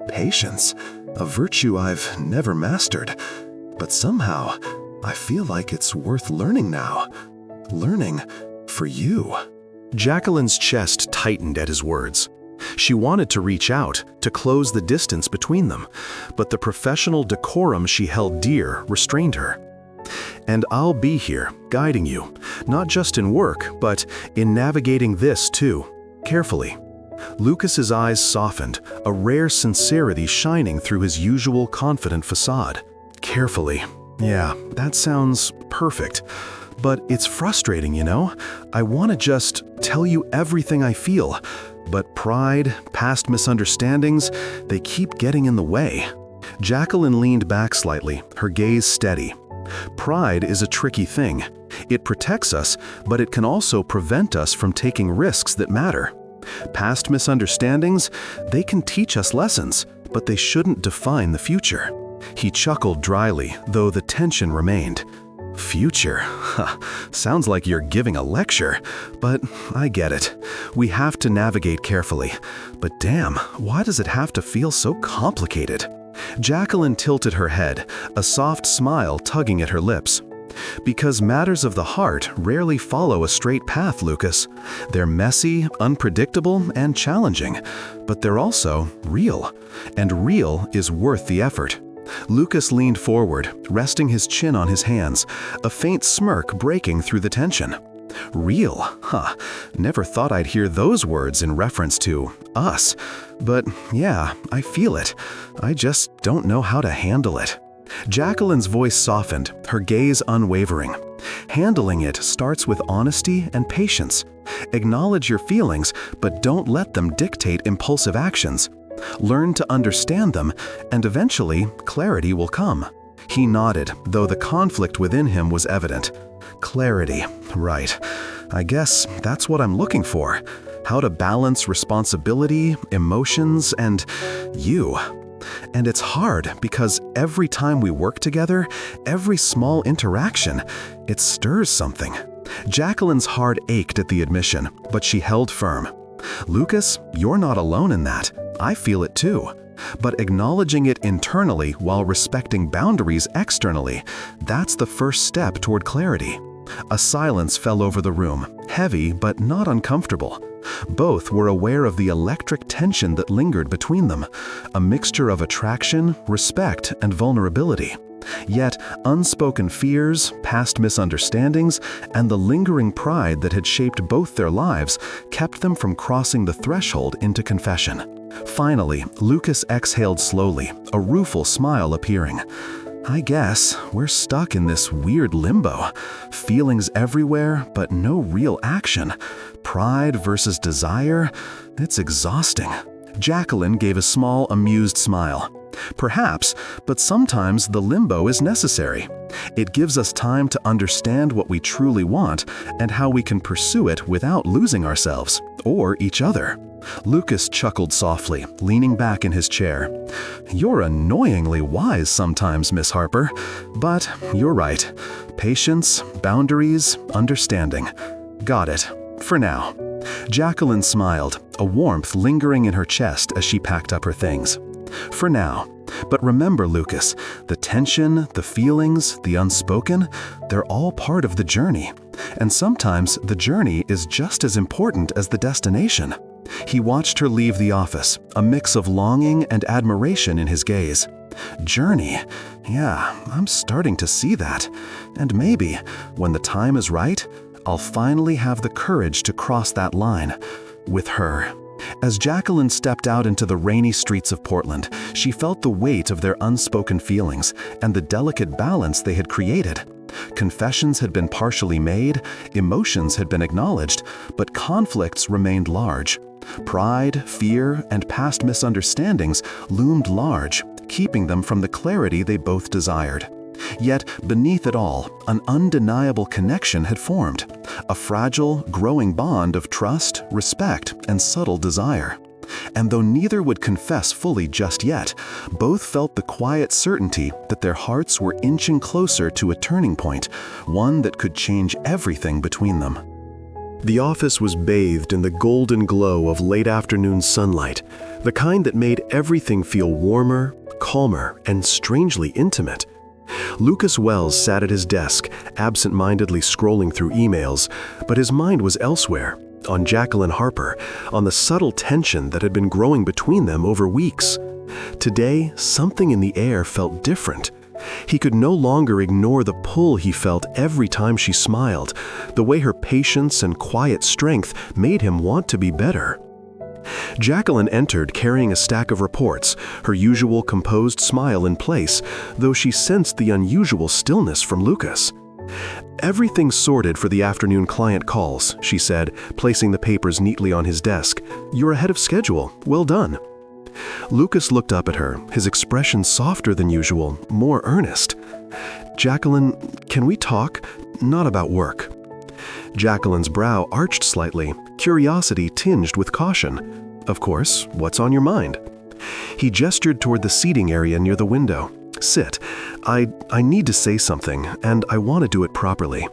Patience, a virtue I've never mastered, but somehow I feel like it's worth learning now. Learning for you. Jaqueline's chest tightened at his words. She wanted to reach out, to close the distance between them, but the professional decorum she held dear restrained her. And I'll be here, guiding you, not just in work, but in navigating this too, carefully. Lucas's eyes softened, a rare sincerity shining through his usual confident facade. Carefully. Yeah, that sounds perfect. But it's frustrating, you know? I want to just tell you everything I feel. But pride, past misunderstandings, they keep getting in the way. Jaqueline leaned back slightly, her gaze steady. Pride is a tricky thing. It protects us, but it can also prevent us from taking risks that matter. Past misunderstandings, they can teach us lessons, but they shouldn't define the future. He chuckled dryly, though the tension remained. Future? Sounds like you're giving a lecture, but I get it. We have to navigate carefully. But damn, why does it have to feel so complicated? Jaqueline tilted her head, a soft smile tugging at her lips. Because matters of the heart rarely follow a straight path, Lucas. They're messy, unpredictable, and challenging, but they're also real. And real is worth the effort. Lucas leaned forward, resting his chin on his hands, a faint smirk breaking through the tension. Real? Never thought I'd hear those words in reference to us. But yeah, I feel it. I just don't know how to handle it. Jaqueline's voice softened, her gaze unwavering. Handling it starts with honesty and patience. Acknowledge your feelings, but don't let them dictate impulsive actions. Learn to understand them, and eventually, clarity will come. He nodded, though the conflict within him was evident. Clarity, right. I guess that's what I'm looking for. How to balance responsibility, emotions, and you. And it's hard because every time we work together, every small interaction, it stirs something. Jaqueline's heart ached at the admission, but she held firm. Lucas, you're not alone in that. I feel it too. But acknowledging it internally while respecting boundaries externally, that's the first step toward clarity. A silence fell over the room, heavy but not uncomfortable. Both were aware of the electric tension that lingered between them, a mixture of attraction, respect, and vulnerability. Yet, unspoken fears, past misunderstandings, and the lingering pride that had shaped both their lives kept them from crossing the threshold into confession. Finally, Lucas exhaled slowly, a rueful smile appearing. I guess we're stuck in this weird limbo. Feelings everywhere, but no real action. Pride versus desire. It's exhausting. Jaqueline gave a small, amused smile. Perhaps, but sometimes the limbo is necessary. It gives us time to understand what we truly want and how we can pursue it without losing ourselves, or each other. Lucas chuckled softly, leaning back in his chair. You're annoyingly wise sometimes, Miss Harper. But you're right. Patience, boundaries, understanding. Got it. For now. Jaqueline smiled, a warmth lingering in her chest as she packed up her things. For now. But remember, Lucas, the tension, the feelings, the unspoken, they're all part of the journey. And sometimes the journey is just as important as the destination. He watched her leave the office, a mix of longing and admiration in his gaze. Journey? Yeah, I'm starting to see that. And maybe, when the time is right, I'll finally have the courage to cross that line. With her. As Jaqueline stepped out into the rainy streets of Portland, she felt the weight of their unspoken feelings and the delicate balance they had created. Confessions had been partially made, emotions had been acknowledged, but conflicts remained large. Pride, fear, and past misunderstandings loomed large, keeping them from the clarity they both desired. Yet, beneath it all, an undeniable connection had formed, a fragile, growing bond of trust, respect, and subtle desire. And though neither would confess fully just yet, both felt the quiet certainty that their hearts were inching closer to a turning point, one that could change everything between them. The office was bathed in the golden glow of late afternoon sunlight, the kind that made everything feel warmer, calmer, and strangely intimate. Lucas Wells sat at his desk, absent-mindedly scrolling through emails, but his mind was elsewhere, on Jaqueline Harper, on the subtle tension that had been growing between them over weeks. Today, something in the air felt different. He could no longer ignore the pull he felt every time she smiled, the way her patience and quiet strength made him want to be better. Jaqueline entered carrying a stack of reports, her usual composed smile in place, though she sensed the unusual stillness from Lucas. "Everything's sorted for the afternoon client calls," she said, placing the papers neatly on his desk. "You're ahead of schedule. Well done." Lucas looked up at her, his expression softer than usual, more earnest. "Jaqueline, can we talk? Not about work." Jaqueline's brow arched slightly, curiosity tinged with caution. "Of course, what's on your mind?" He gestured toward the seating area near the window. "Sit. I need to say something, and I want to do it properly."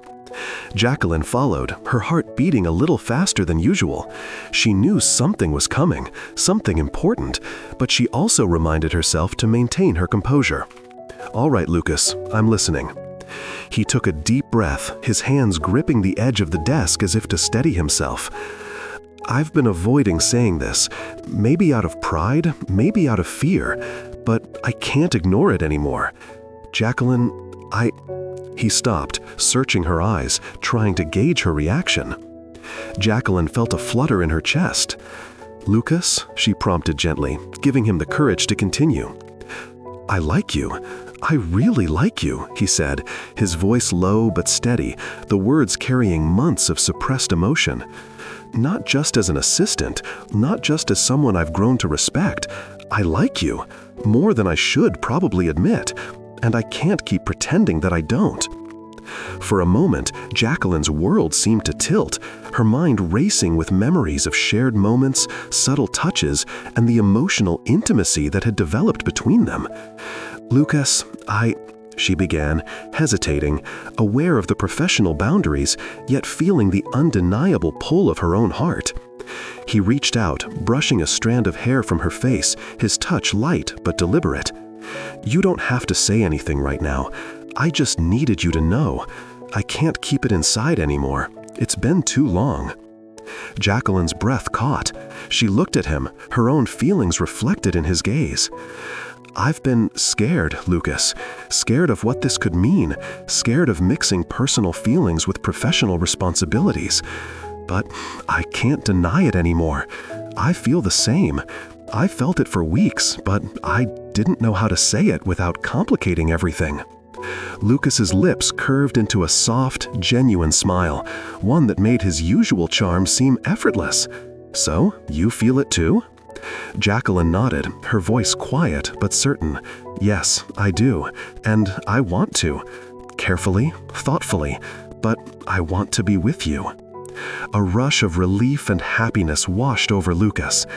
Jaqueline followed, her heart beating a little faster than usual. She knew something was coming, something important, but she also reminded herself to maintain her composure. "All right, Lucas, I'm listening." He took a deep breath, his hands gripping the edge of the desk as if to steady himself. "I've been avoiding saying this, maybe out of pride, maybe out of fear, but I can't ignore it anymore. Jaqueline, He stopped, searching her eyes, trying to gauge her reaction. Jaqueline felt a flutter in her chest. "Lucas," she prompted gently, giving him the courage to continue. "I like you. I really like you," he said, his voice low but steady, the words carrying months of suppressed emotion. "Not just as an assistant, not just as someone I've grown to respect. I like you, more than I should probably admit, and I can't keep pretending that I don't." For a moment, Jaqueline's world seemed to tilt, her mind racing with memories of shared moments, subtle touches, and the emotional intimacy that had developed between them. "Lucas, she began, hesitating, aware of the professional boundaries, yet feeling the undeniable pull of her own heart. He reached out, brushing a strand of hair from her face, his touch light but deliberate. "You don't have to say anything right now. I just needed you to know. I can't keep it inside anymore. It's been too long." Jaqueline's breath caught. She looked at him, her own feelings reflected in his gaze. "I've been scared, Lucas. Scared of what this could mean. Scared of mixing personal feelings with professional responsibilities. But I can't deny it anymore. I feel the same. I felt it for weeks, but I didn't know how to say it without complicating everything." Lucas's lips curved into a soft, genuine smile, one that made his usual charm seem effortless. "So, you feel it too?" Jaqueline nodded, her voice quiet but certain. "Yes, I do, and I want to. Carefully, thoughtfully, but I want to be with you." A rush of relief and happiness washed over Lucas.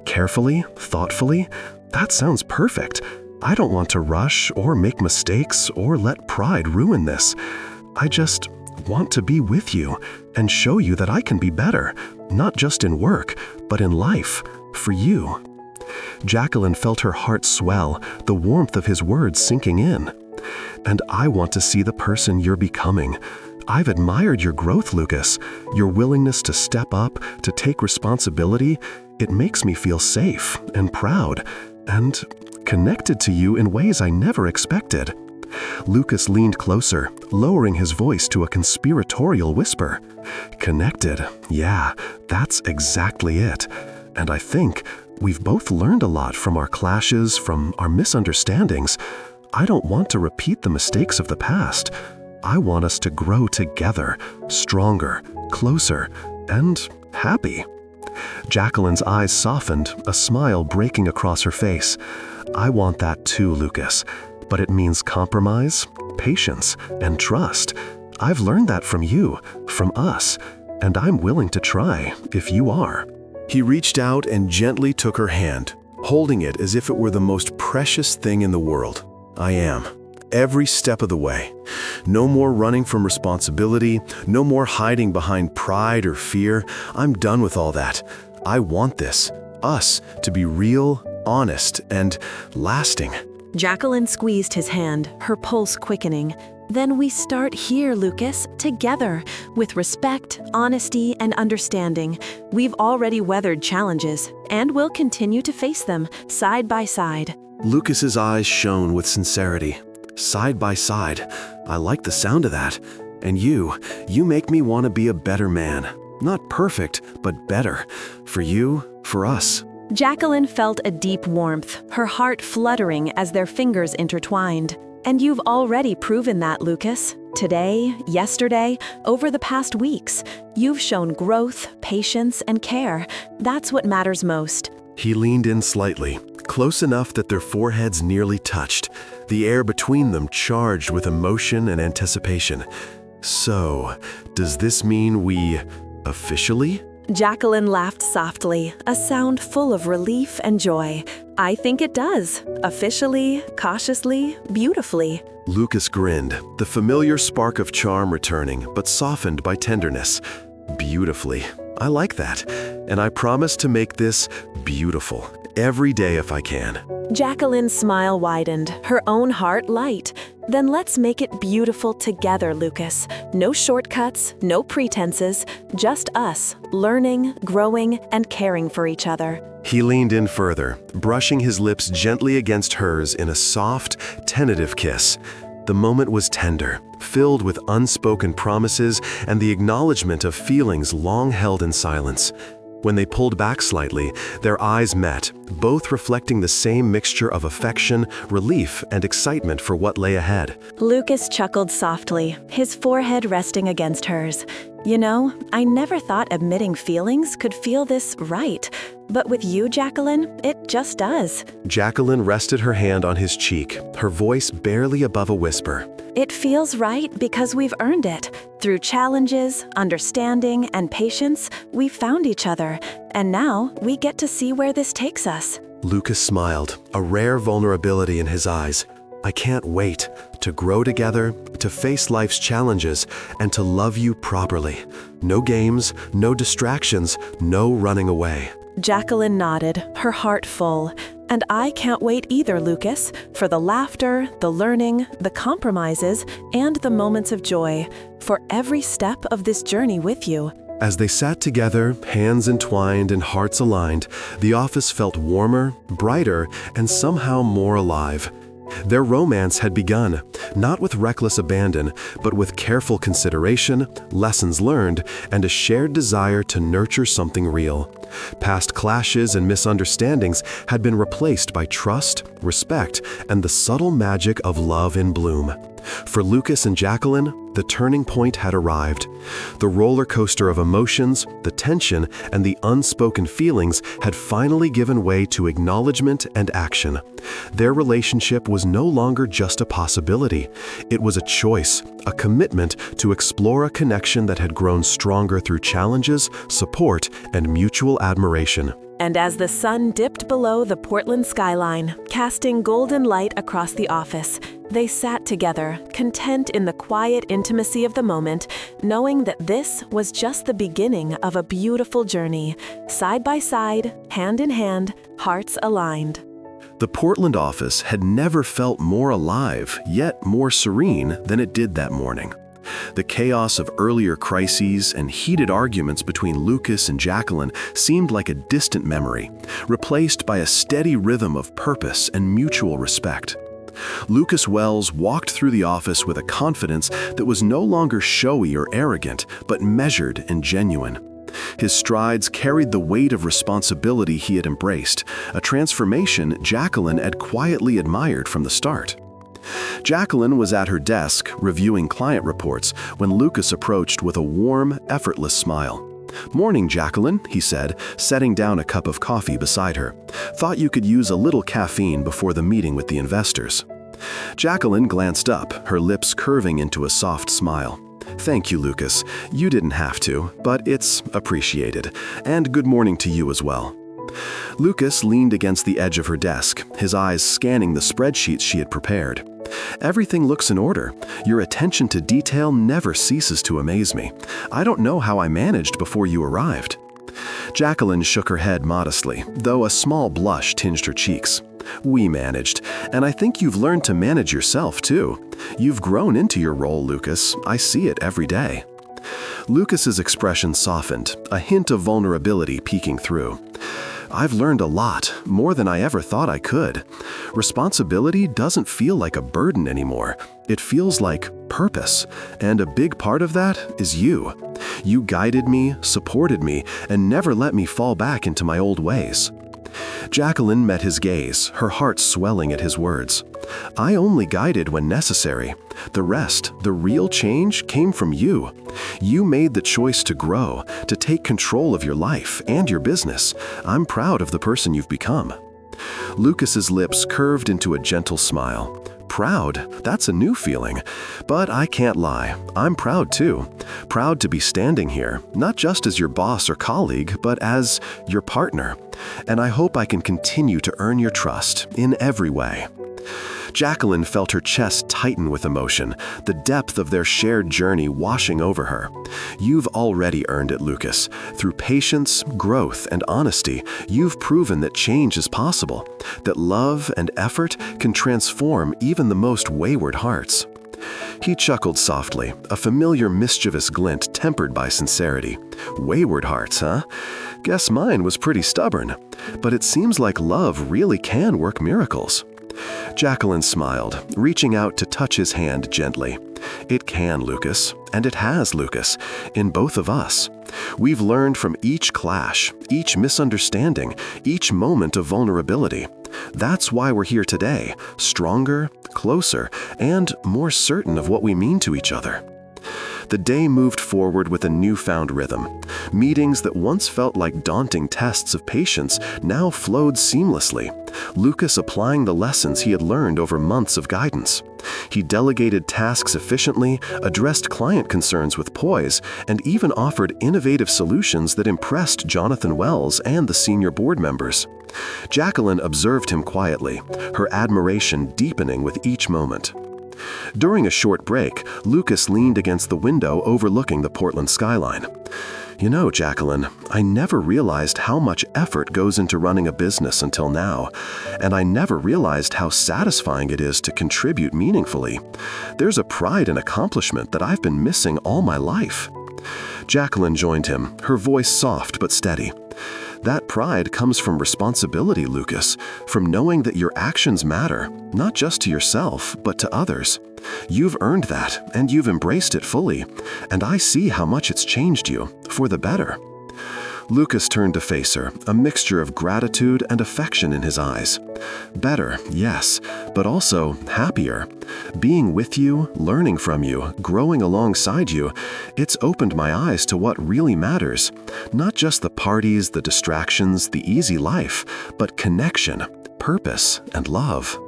"Carefully, thoughtfully? That sounds perfect. I don't want to rush or make mistakes or let pride ruin this. I just want to be with you and show you that I can be better, not just in work, but in life, for you." Jaqueline felt her heart swell, the warmth of his words sinking in. "And I want to see the person you're becoming. I've admired your growth, Lucas, your willingness to step up, to take responsibility. It makes me feel safe and proud and connected to you in ways I never expected." Lucas leaned closer, lowering his voice to a conspiratorial whisper. "Connected, yeah, that's exactly it. And I think we've both learned a lot from our clashes, from our misunderstandings. I don't want to repeat the mistakes of the past. I want us to grow together, stronger, closer, and happy." Jaqueline's eyes softened, a smile breaking across her face. "I want that too, Lucas. But it means compromise, patience, and trust. I've learned that from you, from us, and I'm willing to try if you are." He reached out and gently took her hand, holding it as if it were the most precious thing in the world. I am. Every step of the way. No more running from responsibility, no more hiding behind pride or fear. I'm done with all that. I want this, us, to be real, honest, and lasting. Jaqueline squeezed his hand, her pulse quickening. Then we start here, Lucas, together, with respect, honesty, and understanding. We've already weathered challenges, and we'll continue to face them, side by side. Lucas's eyes shone with sincerity. Side by side. I like the sound of that. And you make me want to be a better man. Not perfect, but better. For you, for us. Jaqueline felt a deep warmth, her heart fluttering as their fingers intertwined. And you've already proven that, Lucas. Today, yesterday, over the past weeks, you've shown growth, patience, and care. That's what matters most. He leaned in slightly, close enough that their foreheads nearly touched, the air between them charged with emotion and anticipation. So, does this mean we officially? Jaqueline laughed softly, a sound full of relief and joy. I think it does. Officially, cautiously, beautifully. Lucas grinned, the familiar spark of charm returning, but softened by tenderness. Beautifully. I like that. And I promise to make this beautiful every day if I can. Jaqueline's smile widened, her own heart light. Then let's make it beautiful together, Lucas. No shortcuts, no pretenses, just us, learning, growing, and caring for each other. He leaned in further, brushing his lips gently against hers in a soft, tentative kiss. The moment was tender, filled with unspoken promises and the acknowledgement of feelings long held in silence. When they pulled back slightly, their eyes met, both reflecting the same mixture of affection, relief, and excitement for what lay ahead. Lucas chuckled softly, his forehead resting against hers. You know, I never thought admitting feelings could feel this right. But with you, Jaqueline, it just does. Jaqueline rested her hand on his cheek, her voice barely above a whisper. It feels right because we've earned it. Through challenges, understanding, and patience, we've found each other. And now we get to see where this takes us. Lucas smiled, a rare vulnerability in his eyes. I can't wait to grow together, to face life's challenges, and to love you properly. No games, no distractions, no running away. Jaqueline nodded, her heart full. And I can't wait either, Lucas, for the laughter, the learning, the compromises, and the moments of joy, for every step of this journey with you. As they sat together, hands entwined and hearts aligned, the office felt warmer, brighter, and somehow more alive. Their romance had begun, not with reckless abandon, but with careful consideration, lessons learned, and a shared desire to nurture something real. Past clashes and misunderstandings had been replaced by trust, respect, and the subtle magic of love in bloom. For Lucas and Jaqueline, the turning point had arrived. The roller coaster of emotions, the tension, and the unspoken feelings had finally given way to acknowledgement and action. Their relationship was no longer just a possibility. It was a choice, a commitment to explore a connection that had grown stronger through challenges, support, and mutual admiration. And as the sun dipped below the Portland skyline, casting golden light across the office, they sat together, content in the quiet intimacy of the moment, knowing that this was just the beginning of a beautiful journey, side by side, hand in hand, hearts aligned. The Portland office had never felt more alive, yet more serene than it did that morning. The chaos of earlier crises and heated arguments between Lucas and Jaqueline seemed like a distant memory, replaced by a steady rhythm of purpose and mutual respect. Lucas Wells walked through the office with a confidence that was no longer showy or arrogant, but measured and genuine. His strides carried the weight of responsibility he had embraced, a transformation Jaqueline had quietly admired from the start. Jaqueline was at her desk, reviewing client reports, when Lucas approached with a warm, effortless smile. "Morning, Jaqueline," he said, setting down a cup of coffee beside her. "Thought you could use a little caffeine before the meeting with the investors." Jaqueline glanced up, her lips curving into a soft smile. Thank you, Lucas. You didn't have to, but it's appreciated. And good morning to you as well. Lucas leaned against the edge of her desk, his eyes scanning the spreadsheets she had prepared. Everything looks in order. Your attention to detail never ceases to amaze me. I don't know how I managed before you arrived. Jaqueline shook her head modestly, though a small blush tinged her cheeks. We managed, and I think you've learned to manage yourself, too. You've grown into your role, Lucas. I see it every day. Lucas's expression softened, a hint of vulnerability peeking through. I've learned a lot, more than I ever thought I could. Responsibility doesn't feel like a burden anymore. It feels like purpose, and a big part of that is you. You guided me, supported me, and never let me fall back into my old ways. Jaqueline met his gaze, her heart swelling at his words. I only guided when necessary. The rest, the real change, came from you. You made the choice to grow, to take control of your life and your business. I'm proud of the person you've become. Lucas's lips curved into a gentle smile. Proud? That's a new feeling. But I can't lie, I'm proud too. Proud to be standing here, not just as your boss or colleague, but as your partner. And I hope I can continue to earn your trust in every way. Jaqueline felt her chest tighten with emotion, the depth of their shared journey washing over her. You've already earned it, Lucas. Through patience, growth, and honesty, you've proven that change is possible, that love and effort can transform even the most wayward hearts. He chuckled softly, a familiar mischievous glint tempered by sincerity. Wayward hearts, huh? Guess mine was pretty stubborn. But it seems like love really can work miracles. Jaqueline smiled, reaching out to touch his hand gently. It can, Lucas, and it has, Lucas, in both of us. We've learned from each clash, each misunderstanding, each moment of vulnerability. That's why we're here today, stronger, closer, and more certain of what we mean to each other. The day moved forward with a newfound rhythm. Meetings that once felt like daunting tests of patience now flowed seamlessly, Lucas applying the lessons he had learned over months of guidance. He delegated tasks efficiently, addressed client concerns with poise, and even offered innovative solutions that impressed Jonathan Wells and the senior board members. Jaqueline observed him quietly, her admiration deepening with each moment. During a short break, Lucas leaned against the window overlooking the Portland skyline. You know, Jaqueline, I never realized how much effort goes into running a business until now, and I never realized how satisfying it is to contribute meaningfully. There's a pride and accomplishment that I've been missing all my life. Jaqueline joined him, her voice soft but steady. That pride comes from responsibility, Lucas, from knowing that your actions matter, not just to yourself, but to others. You've earned that, and you've embraced it fully, and I see how much it's changed you, for the better. Lucas turned to face her, a mixture of gratitude and affection in his eyes. Better, yes, but also happier. Being with you, learning from you, growing alongside you, it's opened my eyes to what really matters. Not just the parties, the distractions, the easy life, but connection, purpose, and love.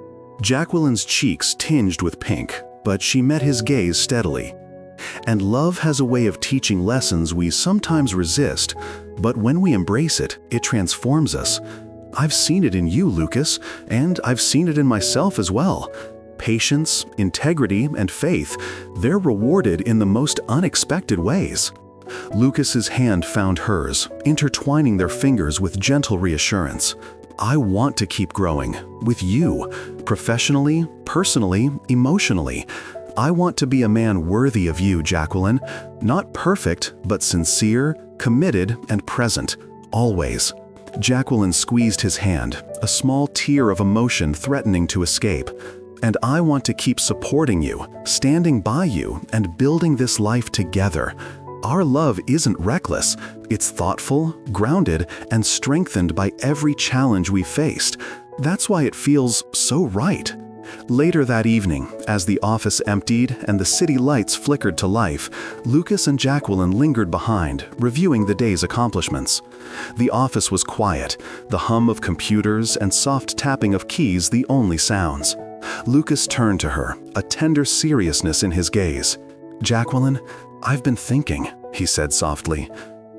Jaqueline's cheeks tinged with pink, but she met his gaze steadily. And love has a way of teaching lessons we sometimes resist, but when we embrace it, it transforms us. I've seen it in you, Lucas, and I've seen it in myself as well. Patience, integrity, and faith, they're rewarded in the most unexpected ways. Lucas's hand found hers, intertwining their fingers with gentle reassurance. I want to keep growing, with you, professionally, personally, emotionally. I want to be a man worthy of you, Jaqueline. Not perfect, but sincere, committed, and present, always. Jaqueline squeezed his hand, a small tear of emotion threatening to escape. And I want to keep supporting you, standing by you, and building this life together. Our love isn't reckless. It's thoughtful, grounded, and strengthened by every challenge we faced. That's why it feels so right. Later that evening, as the office emptied and the city lights flickered to life, Lucas and Jaqueline lingered behind, reviewing the day's accomplishments. The office was quiet, the hum of computers and soft tapping of keys the only sounds. Lucas turned to her, a tender seriousness in his gaze. "Jaqueline, I've been thinking," he said softly.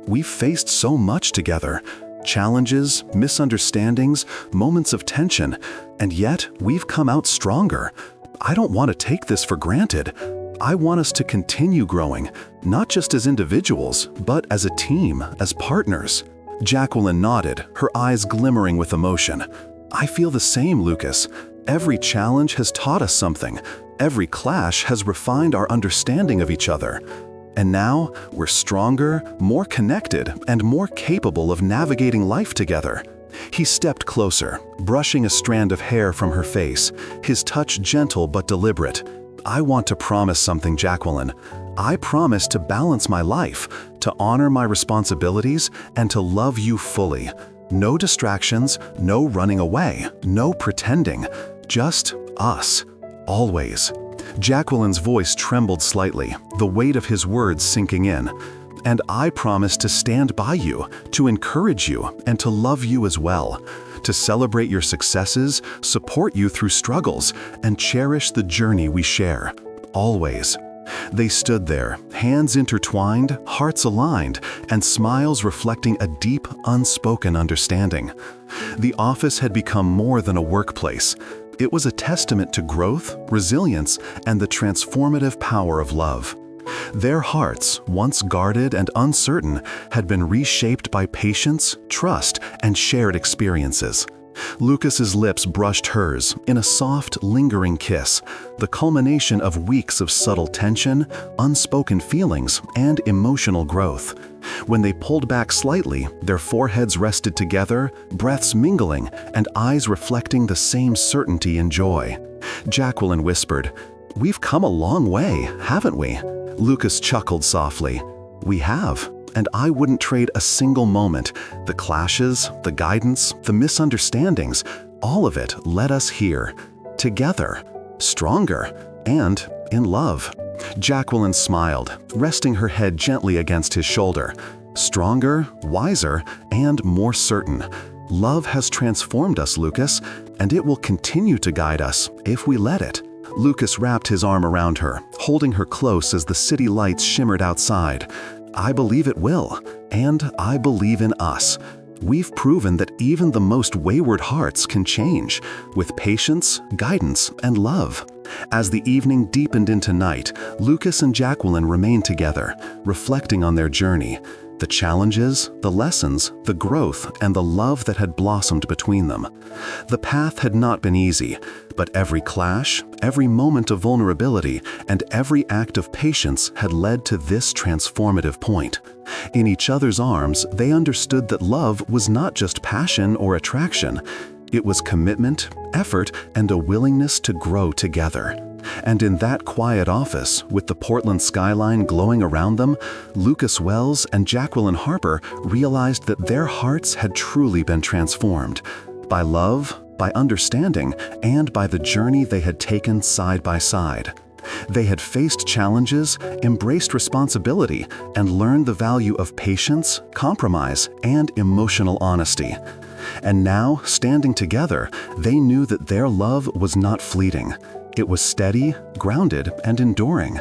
"We've faced so much together. Challenges, misunderstandings, moments of tension, and yet we've come out stronger. I don't want to take this for granted. I want us to continue growing, not just as individuals, but as a team, as partners." Jaqueline nodded, her eyes glimmering with emotion. "I feel the same, Lucas. Every challenge has taught us something. Every clash has refined our understanding of each other. And now we're stronger, more connected, and more capable of navigating life together." He stepped closer, brushing a strand of hair from her face, his touch gentle but deliberate. "I want to promise something, Jaqueline. I promise to balance my life, to honor my responsibilities, and to love you fully. No distractions, no running away, no pretending. Just us. Always." Jaqueline's voice trembled slightly, the weight of his words sinking in. "And I promise to stand by you, to encourage you, and to love you as well. To celebrate your successes, support you through struggles, and cherish the journey we share. Always." They stood there, hands intertwined, hearts aligned, and smiles reflecting a deep, unspoken understanding. The office had become more than a workplace. It was a testament to growth, resilience, and the transformative power of love. Their hearts, once guarded and uncertain, had been reshaped by patience, trust, and shared experiences. Lucas's lips brushed hers in a soft, lingering kiss, the culmination of weeks of subtle tension, unspoken feelings, and emotional growth. When they pulled back slightly, their foreheads rested together, breaths mingling, and eyes reflecting the same certainty and joy. Jaqueline whispered, "We've come a long way, haven't we?" Lucas chuckled softly. "We have. And I wouldn't trade a single moment. The clashes, the guidance, the misunderstandings, all of it led us here. Together, stronger, and in love." Jaqueline smiled, resting her head gently against his shoulder. "Stronger, wiser, and more certain. Love has transformed us, Lucas, and it will continue to guide us if we let it." Lucas wrapped his arm around her, holding her close as the city lights shimmered outside. "I believe it will, and I believe in us. We've proven that even the most wayward hearts can change, with patience, guidance, and love." As the evening deepened into night, Lucas and Jaqueline remained together, reflecting on their journey, the challenges, the lessons, the growth, and the love that had blossomed between them. The path had not been easy, but every clash, every moment of vulnerability, and every act of patience had led to this transformative point. In each other's arms, they understood that love was not just passion or attraction. It was commitment, effort, and a willingness to grow together. And in that quiet office, with the Portland skyline glowing around them, Lucas Wells and Jaqueline Harper realized that their hearts had truly been transformed by love, by understanding, and by the journey they had taken side by side. They had faced challenges, embraced responsibility, and learned the value of patience, compromise, and emotional honesty. And now, standing together, they knew that their love was not fleeting. It was steady, grounded, and enduring.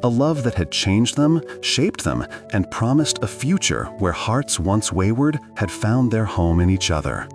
A love that had changed them, shaped them, and promised a future where hearts once wayward had found their home in each other.